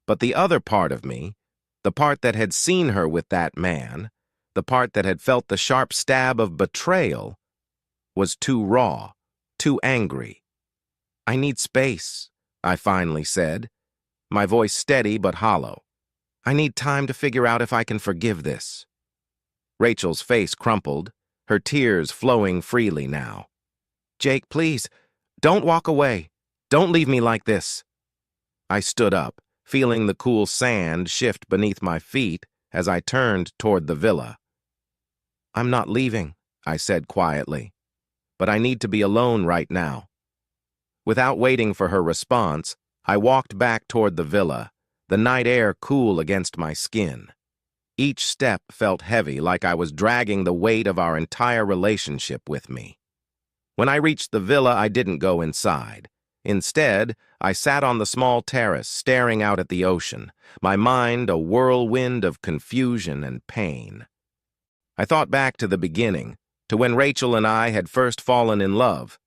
But the other part of me, the part that had seen her with that man, the part that had felt the sharp stab of betrayal, was too raw, too angry. "I need space," I finally said, my voice steady but hollow. "I need time to figure out if I can forgive this." Rachel's face crumpled, her tears flowing freely now. "Jake, please, don't walk away. Don't leave me like this." I stood up, feeling the cool sand shift beneath my feet as I turned toward the villa. "I'm not leaving," I said quietly, "but I need to be alone right now." Without waiting for her response, I walked back toward the villa, the night air cool against my skin. Each step felt heavy, like I was dragging the weight of our entire relationship with me. When I reached the villa, I didn't go inside. Instead, I sat on the small terrace, staring out at the ocean, my mind a whirlwind of confusion and pain. I thought back to the beginning, to when Rachel and I had first fallen in love.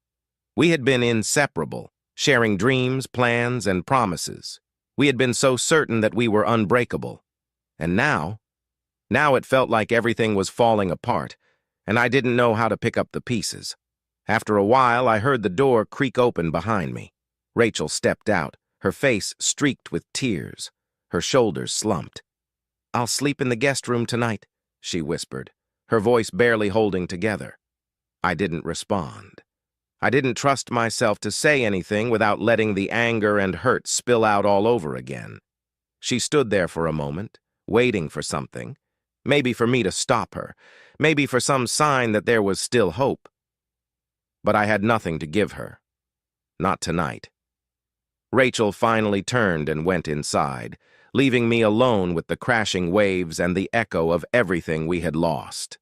We had been inseparable, sharing dreams, plans, and promises. We had been so certain that we were unbreakable. And now it felt like everything was falling apart, and I didn't know how to pick up the pieces. After a while, I heard the door creak open behind me. Rachel stepped out, her face streaked with tears, her shoulders slumped. "I'll sleep in the guest room tonight," she whispered, her voice barely holding together. I didn't respond. I didn't trust myself to say anything without letting the anger and hurt spill out all over again. She stood there for a moment, waiting for something, maybe for me to stop her, maybe for some sign that there was still hope. But I had nothing to give her. Not tonight. Rachel finally turned and went inside, leaving me alone with the crashing waves and the echo of everything we had lost.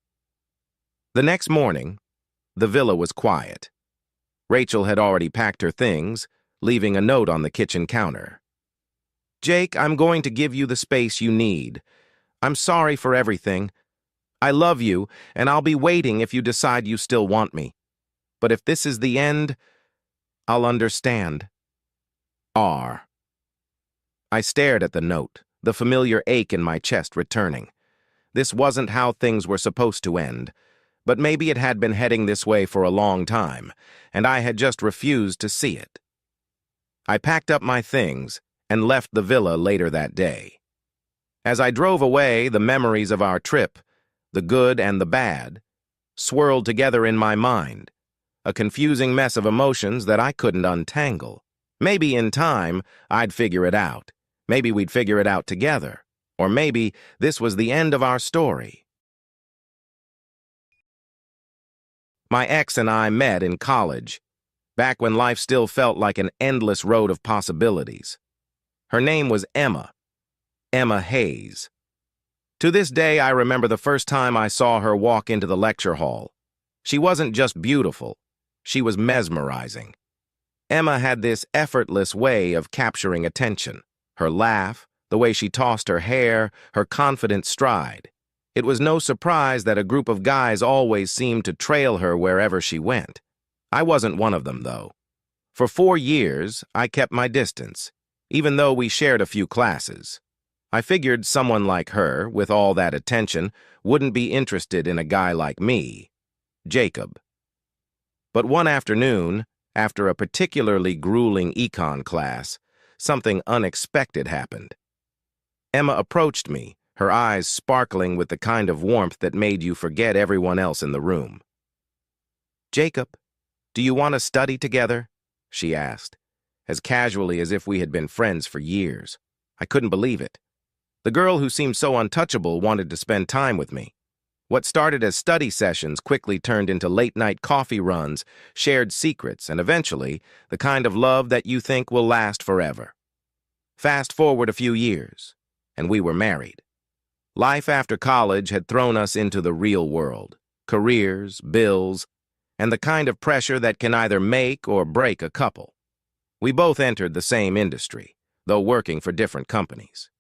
The next morning, the villa was quiet. Rachel had already packed her things, leaving a note on the kitchen counter. "Jake, I'm going to give you the space you need. I'm sorry for everything. I love you, and I'll be waiting if you decide you still want me. But if this is the end, I'll understand. R." I stared at the note, the familiar ache in my chest returning. This wasn't how things were supposed to end, but maybe it had been heading this way for a long time, and I had just refused to see it. I packed up my things and left the villa later that day. As I drove away, the memories of our trip, the good and the bad, swirled together in my mind, a confusing mess of emotions that I couldn't untangle. Maybe in time, I'd figure it out. Maybe we'd figure it out together. Or maybe this was the end of our story. My ex and I met in college, back when life still felt like an endless road of possibilities. Her name was Emma Hayes. To this day, I remember the first time I saw her walk into the lecture hall. She wasn't just beautiful, she was mesmerizing. Emma had this effortless way of capturing attention. Her laugh, the way she tossed her hair, her confident stride. It was no surprise that a group of guys always seemed to trail her wherever she went. I wasn't one of them, though. For 4 years, I kept my distance, even though we shared a few classes. I figured someone like her, with all that attention, wouldn't be interested in a guy like me, Jacob. But one afternoon, after a particularly grueling econ class, something unexpected happened. Emma approached me, her eyes sparkling with the kind of warmth that made you forget everyone else in the room. "Jacob, do you want to study together?" she asked, as casually as if we had been friends for years. I couldn't believe it. The girl who seemed so untouchable wanted to spend time with me. What started as study sessions quickly turned into late-night coffee runs, shared secrets, and eventually, the kind of love that you think will last forever. Fast forward a few years, and we were married. Life after college had thrown us into the real world, careers, bills, and the kind of pressure that can either make or break a couple. We both entered the same industry, though working for different companies.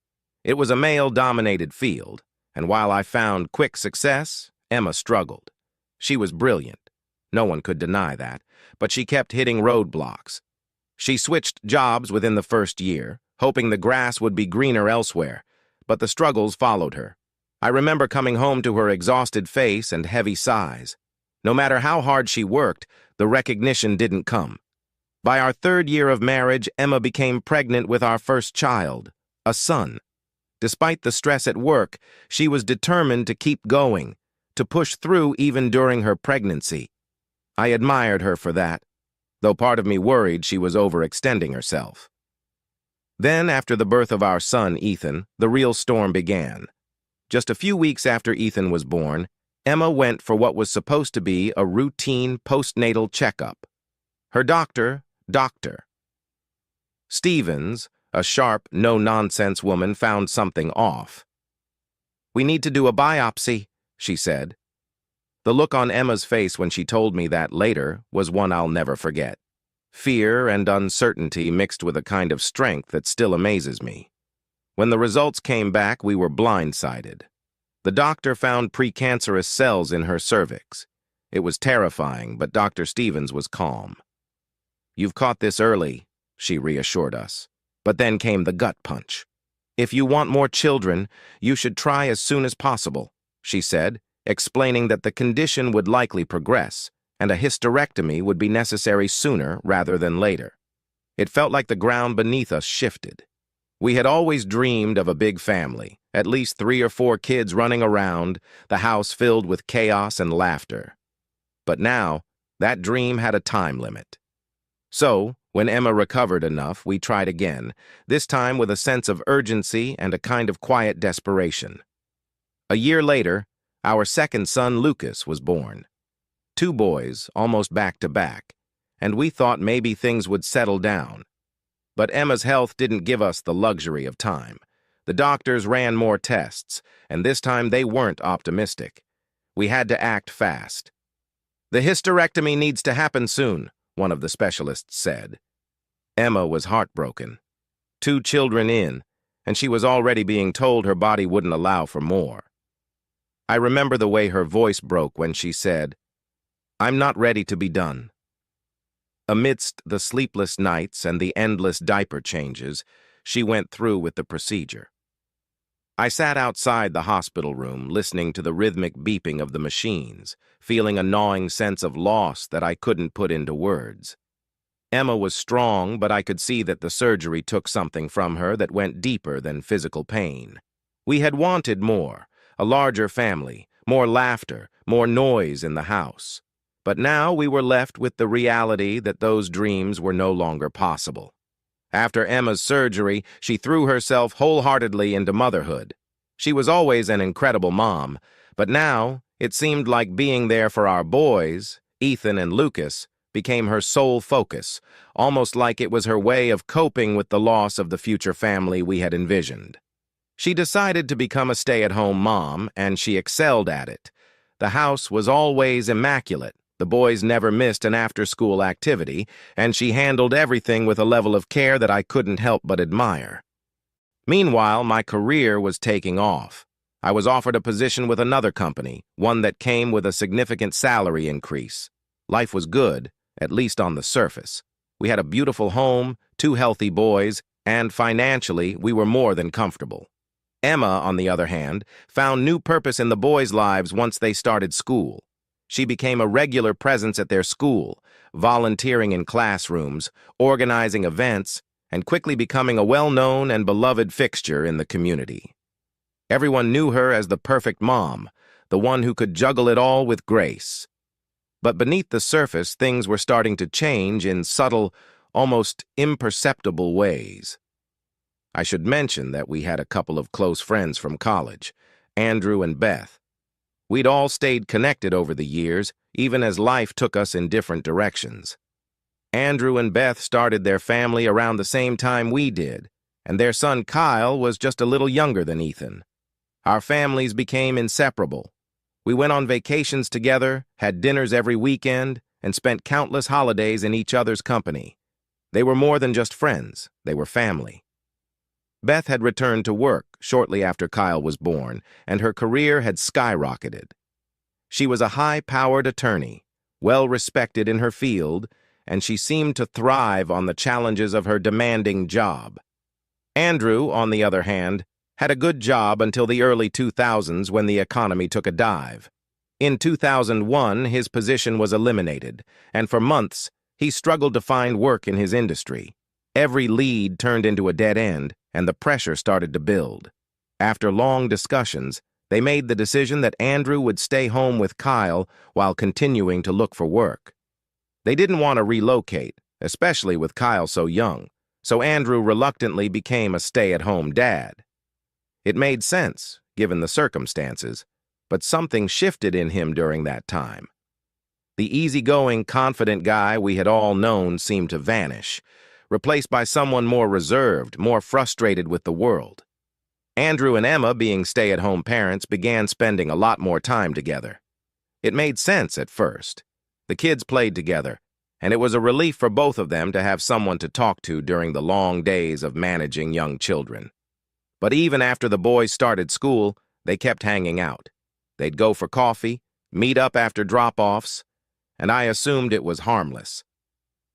It was a male-dominated field, and while I found quick success, Emma struggled. She was brilliant. No one could deny that, but she kept hitting roadblocks. She switched jobs within the first year, hoping the grass would be greener elsewhere, but the struggles followed her. I remember coming home to her exhausted face and heavy sighs. No matter how hard she worked, the recognition didn't come. By our 3rd year of marriage, Emma became pregnant with our first child, a son. Despite the stress at work, she was determined to keep going, to push through even during her pregnancy. I admired her for that, though part of me worried she was overextending herself. Then, after the birth of our son, Ethan, the real storm began. Just a few weeks after Ethan was born, Emma went for what was supposed to be a routine postnatal checkup. Her doctor, Dr. Stevens, a sharp, no-nonsense woman, found something off. "We need to do a biopsy," she said. The look on Emma's face when she told me that later was one I'll never forget. Fear and uncertainty mixed with a kind of strength that still amazes me. When the results came back, we were blindsided. The doctor found precancerous cells in her cervix. It was terrifying, but Dr. Stevens was calm. "You've caught this early," she reassured us. But then came the gut punch. "If you want more children, you should try as soon as possible," she said, explaining that the condition would likely progress, and a hysterectomy would be necessary sooner rather than later. It felt like the ground beneath us shifted. We had always dreamed of a big family, at least 3 or 4 kids running around, the house filled with chaos and laughter. But now, that dream had a time limit. So, when Emma recovered enough, we tried again, this time with a sense of urgency and a kind of quiet desperation. A year later, our second son, Lucas, was born. 2 boys, almost back to back, and we thought maybe things would settle down. But Emma's health didn't give us the luxury of time. The doctors ran more tests, and this time they weren't optimistic. We had to act fast. "The hysterectomy needs to happen soon," one of the specialists said. Emma was heartbroken. 2 children in, and she was already being told her body wouldn't allow for more. I remember the way her voice broke when she said, "I'm not ready to be done." Amidst the sleepless nights and the endless diaper changes, she went through with the procedure. I sat outside the hospital room, listening to the rhythmic beeping of the machines, feeling a gnawing sense of loss that I couldn't put into words. Emma was strong, but I could see that the surgery took something from her that went deeper than physical pain. We had wanted more, a larger family, more laughter, more noise in the house. But now we were left with the reality that those dreams were no longer possible. After Emma's surgery, she threw herself wholeheartedly into motherhood. She was always an incredible mom, but now it seemed like being there for our boys, Ethan and Lucas, became her sole focus, almost like it was her way of coping with the loss of the future family we had envisioned. She decided to become a stay-at-home mom, and she excelled at it. The house was always immaculate. The boys never missed an after-school activity, and she handled everything with a level of care that I couldn't help but admire. Meanwhile, my career was taking off. I was offered a position with another company, one that came with a significant salary increase. Life was good, at least on the surface. We had a beautiful home, 2 healthy boys, and financially, we were more than comfortable. Emma, on the other hand, found new purpose in the boys' lives once they started school. She became a regular presence at their school, volunteering in classrooms, organizing events, and quickly becoming a well-known and beloved fixture in the community. Everyone knew her as the perfect mom, the one who could juggle it all with grace. But beneath the surface, things were starting to change in subtle, almost imperceptible ways. I should mention that we had a couple of close friends from college, Andrew and Beth. We'd all stayed connected over the years, even as life took us in different directions. Andrew and Beth started their family around the same time we did, and their son Kyle was just a little younger than Ethan. Our families became inseparable. We went on vacations together, had dinners every weekend, and spent countless holidays in each other's company. They were more than just friends, they were family. Beth had returned to work shortly after Kyle was born, and her career had skyrocketed. She was a high-powered attorney, well-respected in her field, and she seemed to thrive on the challenges of her demanding job. Andrew, on the other hand, had a good job until the early 2000s when the economy took a dive. In 2001, his position was eliminated, and for months, he struggled to find work in his industry. Every lead turned into a dead end, and the pressure started to build. After long discussions, they made the decision that Andrew would stay home with Kyle while continuing to look for work. They didn't want to relocate, especially with Kyle so young, so Andrew reluctantly became a stay-at-home dad. It made sense, given the circumstances, but something shifted in him during that time. The easygoing, confident guy we had all known seemed to vanish, replaced by someone more reserved, more frustrated with the world. Andrew and Emma, being stay-at-home parents, began spending a lot more time together. It made sense at first. The kids played together, and it was a relief for both of them to have someone to talk to during the long days of managing young children. But even after the boys started school, they kept hanging out. They'd go for coffee, meet up after drop-offs, and I assumed it was harmless.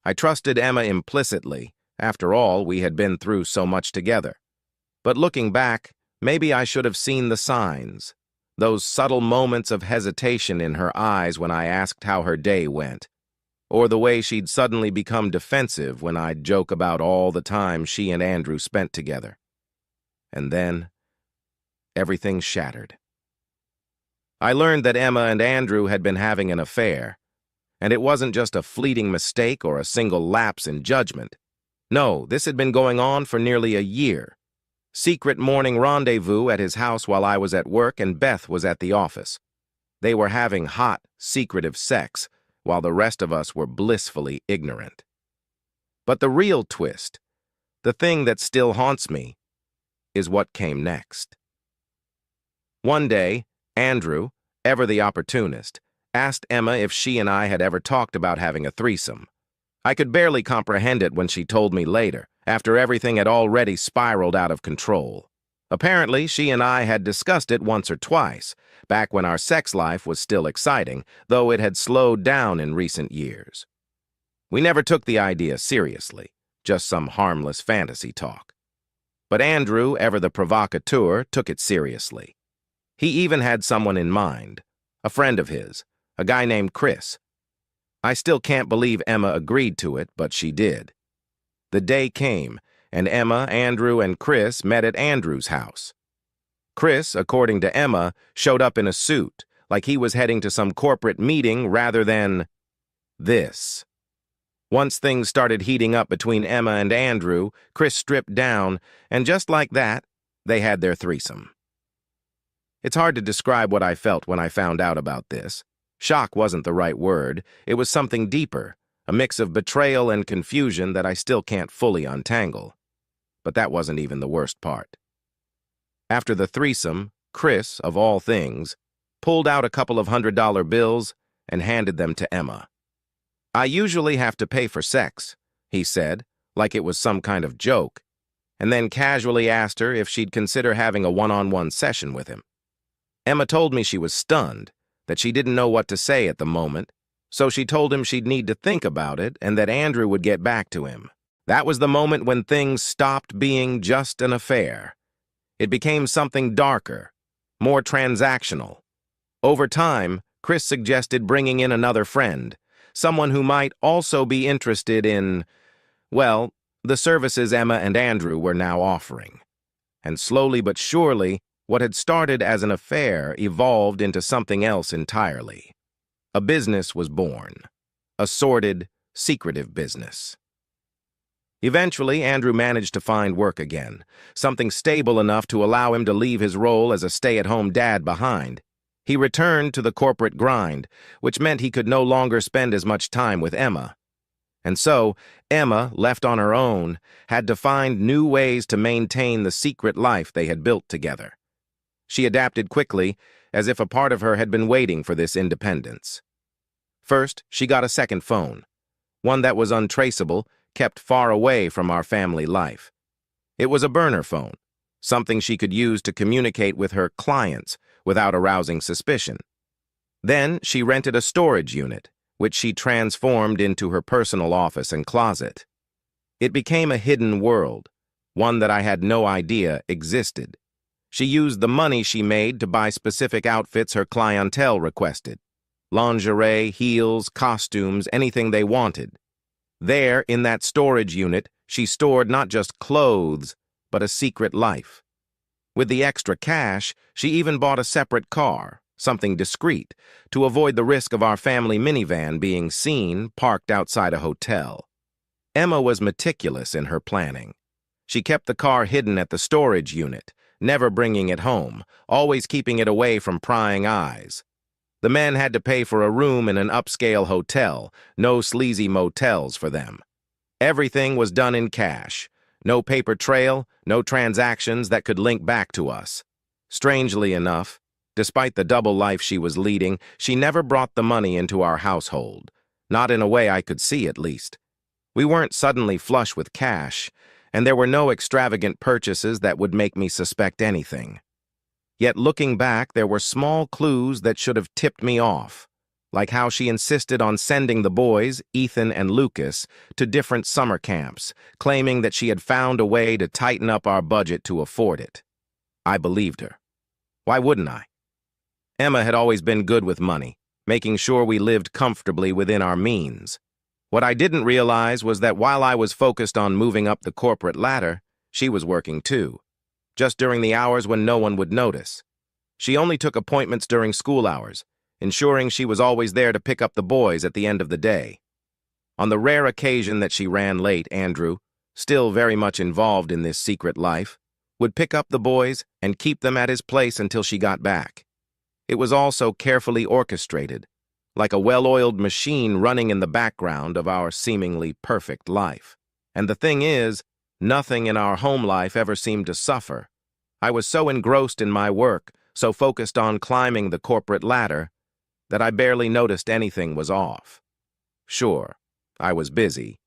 I trusted Emma implicitly. After all, we had been through so much together. But looking back, maybe I should have seen the signs, those subtle moments of hesitation in her eyes when I asked how her day went, or the way she'd suddenly become defensive when I'd joke about all the time she and Andrew spent together. And then, everything shattered. I learned that Emma and Andrew had been having an affair, and it wasn't just a fleeting mistake or a single lapse in judgment. No, this had been going on for nearly a year. Secret morning rendezvous at his house while I was at work and Beth was at the office. They were having hot, secretive sex, while the rest of us were blissfully ignorant. But the real twist, the thing that still haunts me, is what came next. One day, Andrew, ever the opportunist, asked Emma if she and I had ever talked about having a threesome. I could barely comprehend it when she told me later, after everything had already spiraled out of control. Apparently, she and I had discussed it once or twice, back when our sex life was still exciting, though it had slowed down in recent years. We never took the idea seriously, just some harmless fantasy talk. But Andrew, ever the provocateur, took it seriously. He even had someone in mind, a friend of his, a guy named Chris. I still can't believe Emma agreed to it, but she did. The day came, and Emma, Andrew, and Chris met at Andrew's house. Chris, according to Emma, showed up in a suit, like he was heading to some corporate meeting rather than this. Once things started heating up between Emma and Andrew, Chris stripped down, and just like that, they had their threesome. It's hard to describe what I felt when I found out about this. Shock wasn't the right word. It was something deeper, a mix of betrayal and confusion that I still can't fully untangle. But that wasn't even the worst part. After the threesome, Chris, of all things, pulled out a couple of $100 bills and handed them to Emma. "I usually have to pay for sex," he said, like it was some kind of joke, and then casually asked her if she'd consider having a one-on-one session with him. Emma told me she was stunned, that she didn't know what to say at the moment, so she told him she'd need to think about it and that Andrew would get back to him. That was the moment when things stopped being just an affair. It became something darker, more transactional. Over time, Chris suggested bringing in another friend, someone who might also be interested in, well, the services Emma and Andrew were now offering. And slowly but surely, what had started as an affair evolved into something else entirely. A business was born. A sordid, secretive business. Eventually, Andrew managed to find work again, something stable enough to allow him to leave his role as a stay-at-home dad behind. He returned to the corporate grind, which meant he could no longer spend as much time with Emma. And so, Emma, left on her own, had to find new ways to maintain the secret life they had built together. She adapted quickly, as if a part of her had been waiting for this independence. First, she got a second phone, one that was untraceable, kept far away from our family life. It was a burner phone, something she could use to communicate with her clients without arousing suspicion. Then she rented a storage unit, which she transformed into her personal office and closet. It became a hidden world, one that I had no idea existed. She used the money she made to buy specific outfits her clientele requested. Lingerie, heels, costumes, anything they wanted. There, in that storage unit, she stored not just clothes, but a secret life. With the extra cash, she even bought a separate car, something discreet, to avoid the risk of our family minivan being seen parked outside a hotel. Emma was meticulous in her planning. She kept the car hidden at the storage unit, never bringing it home, always keeping it away from prying eyes. The men had to pay for a room in an upscale hotel, no sleazy motels for them. Everything was done in cash. No paper trail, no transactions that could link back to us. Strangely enough, despite the double life she was leading, she never brought the money into our household. Not in a way I could see, at least. We weren't suddenly flush with cash, and there were no extravagant purchases that would make me suspect anything. Yet looking back, there were small clues that should have tipped me off, like how she insisted on sending the boys, Ethan and Lucas, to different summer camps, claiming that she had found a way to tighten up our budget to afford it. I believed her. Why wouldn't I? Emma had always been good with money, making sure we lived comfortably within our means. What I didn't realize was that while I was focused on moving up the corporate ladder, she was working too, just during the hours when no one would notice. She only took appointments during school hours, ensuring she was always there to pick up the boys at the end of the day. On the rare occasion that she ran late, Andrew, still very much involved in this secret life, would pick up the boys and keep them at his place until she got back. It was all so carefully orchestrated, like a well-oiled machine running in the background of our seemingly perfect life. And the thing is, nothing in our home life ever seemed to suffer. I was so engrossed in my work, so focused on climbing the corporate ladder, that I barely noticed anything was off. Sure, I was busy,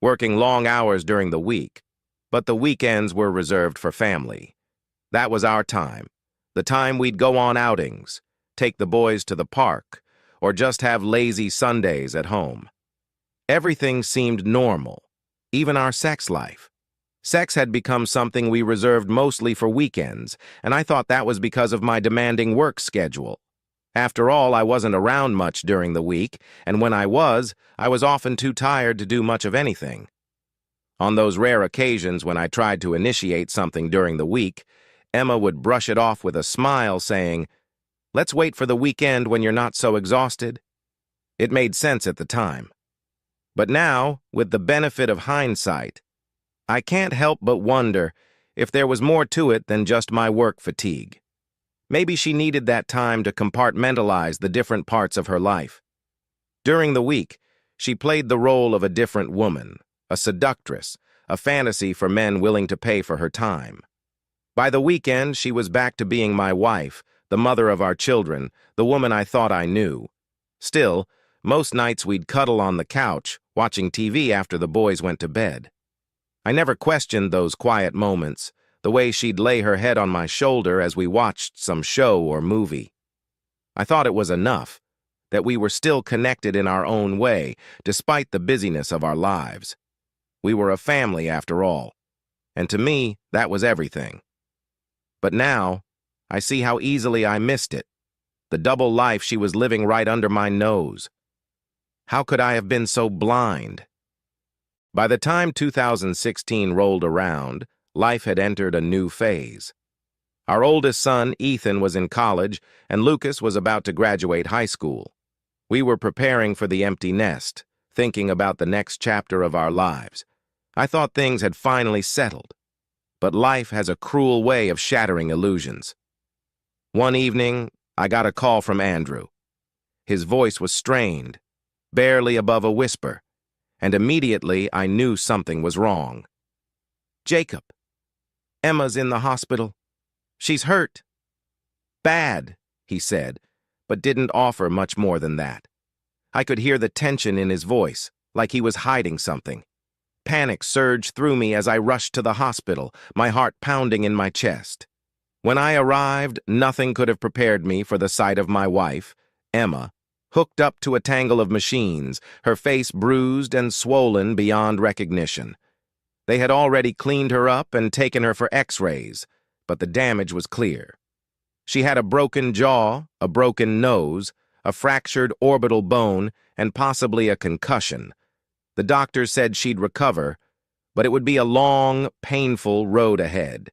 working long hours during the week, but the weekends were reserved for family. That was our time, the time we'd go on outings, take the boys to the park, or just have lazy Sundays at home. Everything seemed normal, even our sex life. Sex had become something we reserved mostly for weekends, and I thought that was because of my demanding work schedule. After all, I wasn't around much during the week, and when I was often too tired to do much of anything. On those rare occasions when I tried to initiate something during the week, Emma would brush it off with a smile, saying, "Let's wait for the weekend when you're not so exhausted." It made sense at the time. But now, with the benefit of hindsight, I can't help but wonder if there was more to it than just my work fatigue. Maybe she needed that time to compartmentalize the different parts of her life. During the week, she played the role of a different woman, a seductress, a fantasy for men willing to pay for her time. By the weekend, she was back to being my wife, the mother of our children, the woman I thought I knew. Still, most nights we'd cuddle on the couch, watching TV after the boys went to bed. I never questioned those quiet moments, the way she'd lay her head on my shoulder as we watched some show or movie. I thought it was enough, that we were still connected in our own way, despite the busyness of our lives. We were a family after all, and to me, that was everything. But now, I see how easily I missed it, the double life she was living right under my nose. How could I have been so blind? By the time 2016 rolled around, life had entered a new phase. Our oldest son, Ethan, was in college, and Lucas was about to graduate high school. We were preparing for the empty nest, thinking about the next chapter of our lives. I thought things had finally settled. But life has a cruel way of shattering illusions. One evening, I got a call from Andrew. His voice was strained, barely above a whisper, and immediately I knew something was wrong. "Jacob, Emma's in the hospital. She's hurt." "Bad," he said, but didn't offer much more than that. I could hear the tension in his voice, like he was hiding something. Panic surged through me as I rushed to the hospital, my heart pounding in my chest. When I arrived, nothing could have prepared me for the sight of my wife, Emma, hooked up to a tangle of machines, her face bruised and swollen beyond recognition. They had already cleaned her up and taken her for x-rays, but the damage was clear. She had a broken jaw, a broken nose, a fractured orbital bone, and possibly a concussion. The doctor said she'd recover, but it would be a long, painful road ahead.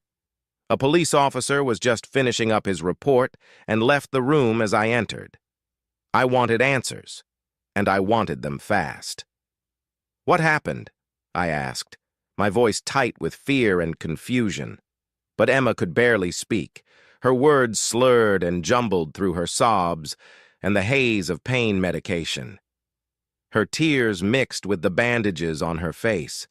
A police officer was just finishing up his report and left the room as I entered. I wanted answers, and I wanted them fast. "What happened?" I asked, my voice tight with fear and confusion. But Emma could barely speak. Her words slurred and jumbled through her sobs and the haze of pain medication. Her tears mixed with the bandages on her face,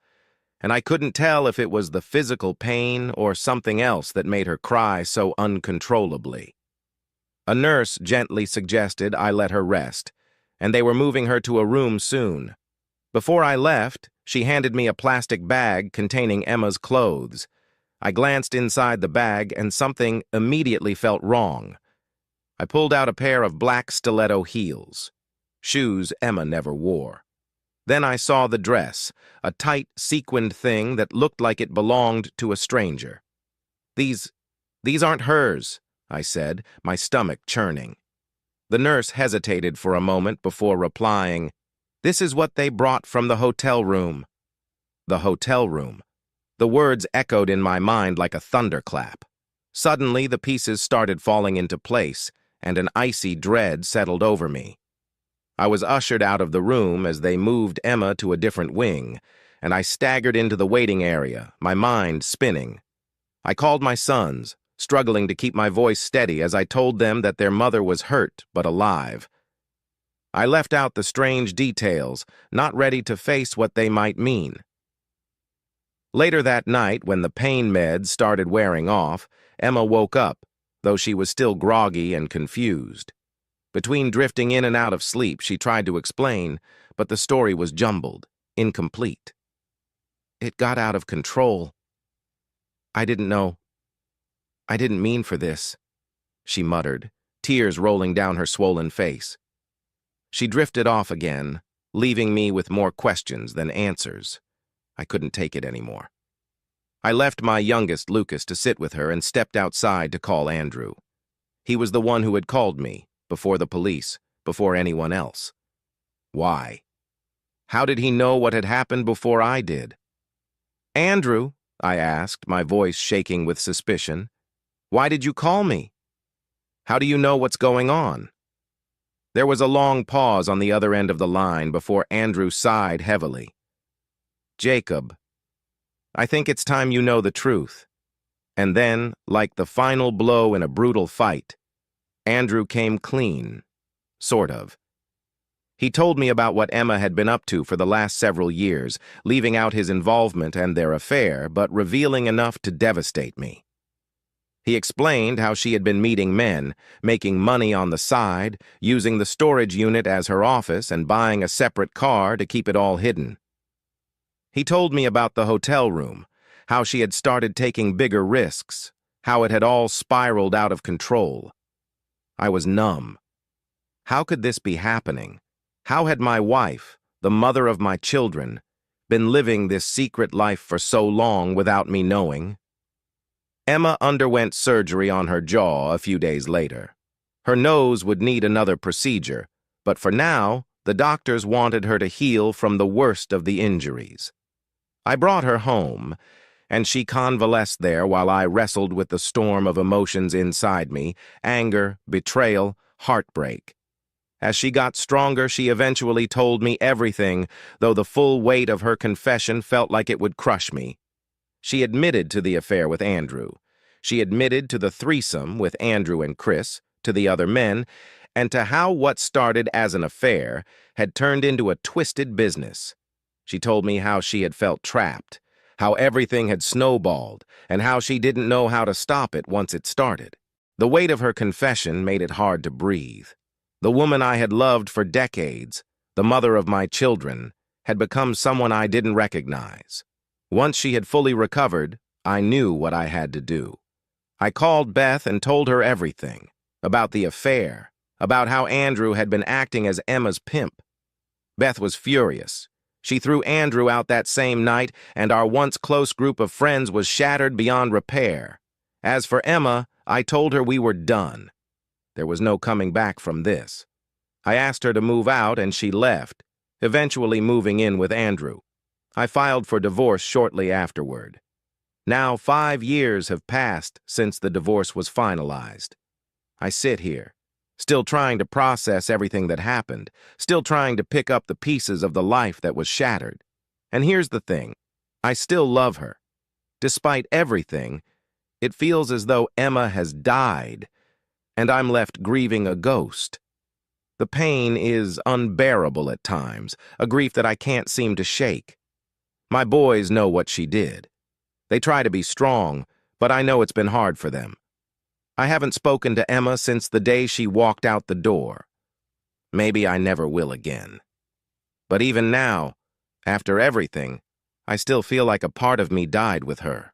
and I couldn't tell if it was the physical pain or something else that made her cry so uncontrollably. A nurse gently suggested I let her rest, and they were moving her to a room soon. Before I left, she handed me a plastic bag containing Emma's clothes. I glanced inside the bag, and something immediately felt wrong. I pulled out a pair of black stiletto heels, shoes Emma never wore. Then I saw the dress, a tight, sequined thing that looked like it belonged to a stranger. These aren't hers," I said, my stomach churning. The nurse hesitated for a moment before replying, "This is what they brought from the hotel room." The hotel room. The words echoed in my mind like a thunderclap. Suddenly, the pieces started falling into place, and an icy dread settled over me. I was ushered out of the room as they moved Emma to a different wing, and I staggered into the waiting area, my mind spinning. I called my sons, struggling to keep my voice steady as I told them that their mother was hurt but alive. I left out the strange details, not ready to face what they might mean. Later that night, when the pain meds started wearing off, Emma woke up, though she was still groggy and confused. Between drifting in and out of sleep, she tried to explain, but the story was jumbled, incomplete. "It got out of control. I didn't know. I didn't mean for this," she muttered, tears rolling down her swollen face. She drifted off again, leaving me with more questions than answers. I couldn't take it anymore. I left my youngest, Lucas, to sit with her and stepped outside to call Andrew. He was the one who had called me, before the police, before anyone else. Why? How did he know what had happened before I did? "Andrew," I asked, my voice shaking with suspicion, "why did you call me? How do you know what's going on?" There was a long pause on the other end of the line before Andrew sighed heavily. "Jacob, I think it's time you know the truth. And then, like the final blow in a brutal fight, Andrew came clean, sort of. He told me about what Emma had been up to for the last several years, leaving out his involvement and their affair, but revealing enough to devastate me. He explained how she had been meeting men, making money on the side, using the storage unit as her office, and buying a separate car to keep it all hidden. He told me about the hotel room, how she had started taking bigger risks, how it had all spiraled out of control. I was numb. How could this be happening? How had my wife, the mother of my children, been living this secret life for so long without me knowing? Emma underwent surgery on her jaw a few days later. Her nose would need another procedure, but for now, the doctors wanted her to heal from the worst of the injuries. I brought her home, and she convalesced there while I wrestled with the storm of emotions inside me: anger, betrayal, heartbreak. As she got stronger, she eventually told me everything, though the full weight of her confession felt like it would crush me. She admitted to the affair with Andrew. She admitted to the threesome with Andrew and Chris, to the other men, and to how what started as an affair had turned into a twisted business. She told me how she had felt trapped, how everything had snowballed, and how she didn't know how to stop it once it started. The weight of her confession made it hard to breathe. The woman I had loved for decades, the mother of my children, had become someone I didn't recognize. Once she had fully recovered, I knew what I had to do. I called Beth and told her everything, about the affair, about how Andrew had been acting as Emma's pimp. Beth was furious. She threw Andrew out that same night, and our once close group of friends was shattered beyond repair. As for Emma, I told her we were done. There was no coming back from this. I asked her to move out, and she left, eventually moving in with Andrew. I filed for divorce shortly afterward. Now 5 years have passed since the divorce was finalized. I sit here, still trying to process everything that happened, still trying to pick up the pieces of the life that was shattered. And here's the thing, I still love her. Despite everything, it feels as though Emma has died, and I'm left grieving a ghost. The pain is unbearable at times, a grief that I can't seem to shake. My boys know what she did. They try to be strong, but I know it's been hard for them. I haven't spoken to Emma since the day she walked out the door. Maybe I never will again. But even now, after everything, I still feel like a part of me died with her.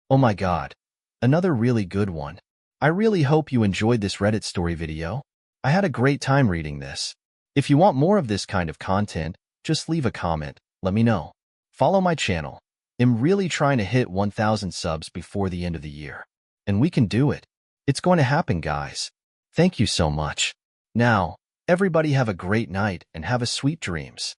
Oh my God, another really good one. I really hope you enjoyed this Reddit story video. I had a great time reading this. If you want more of this kind of content, just leave a comment, let me know. Follow my channel. I'm really trying to hit 1,000 subs before the end of the year. And we can do it. It's going to happen, guys. Thank you so much. Now, everybody have a great night and have a sweet dreams.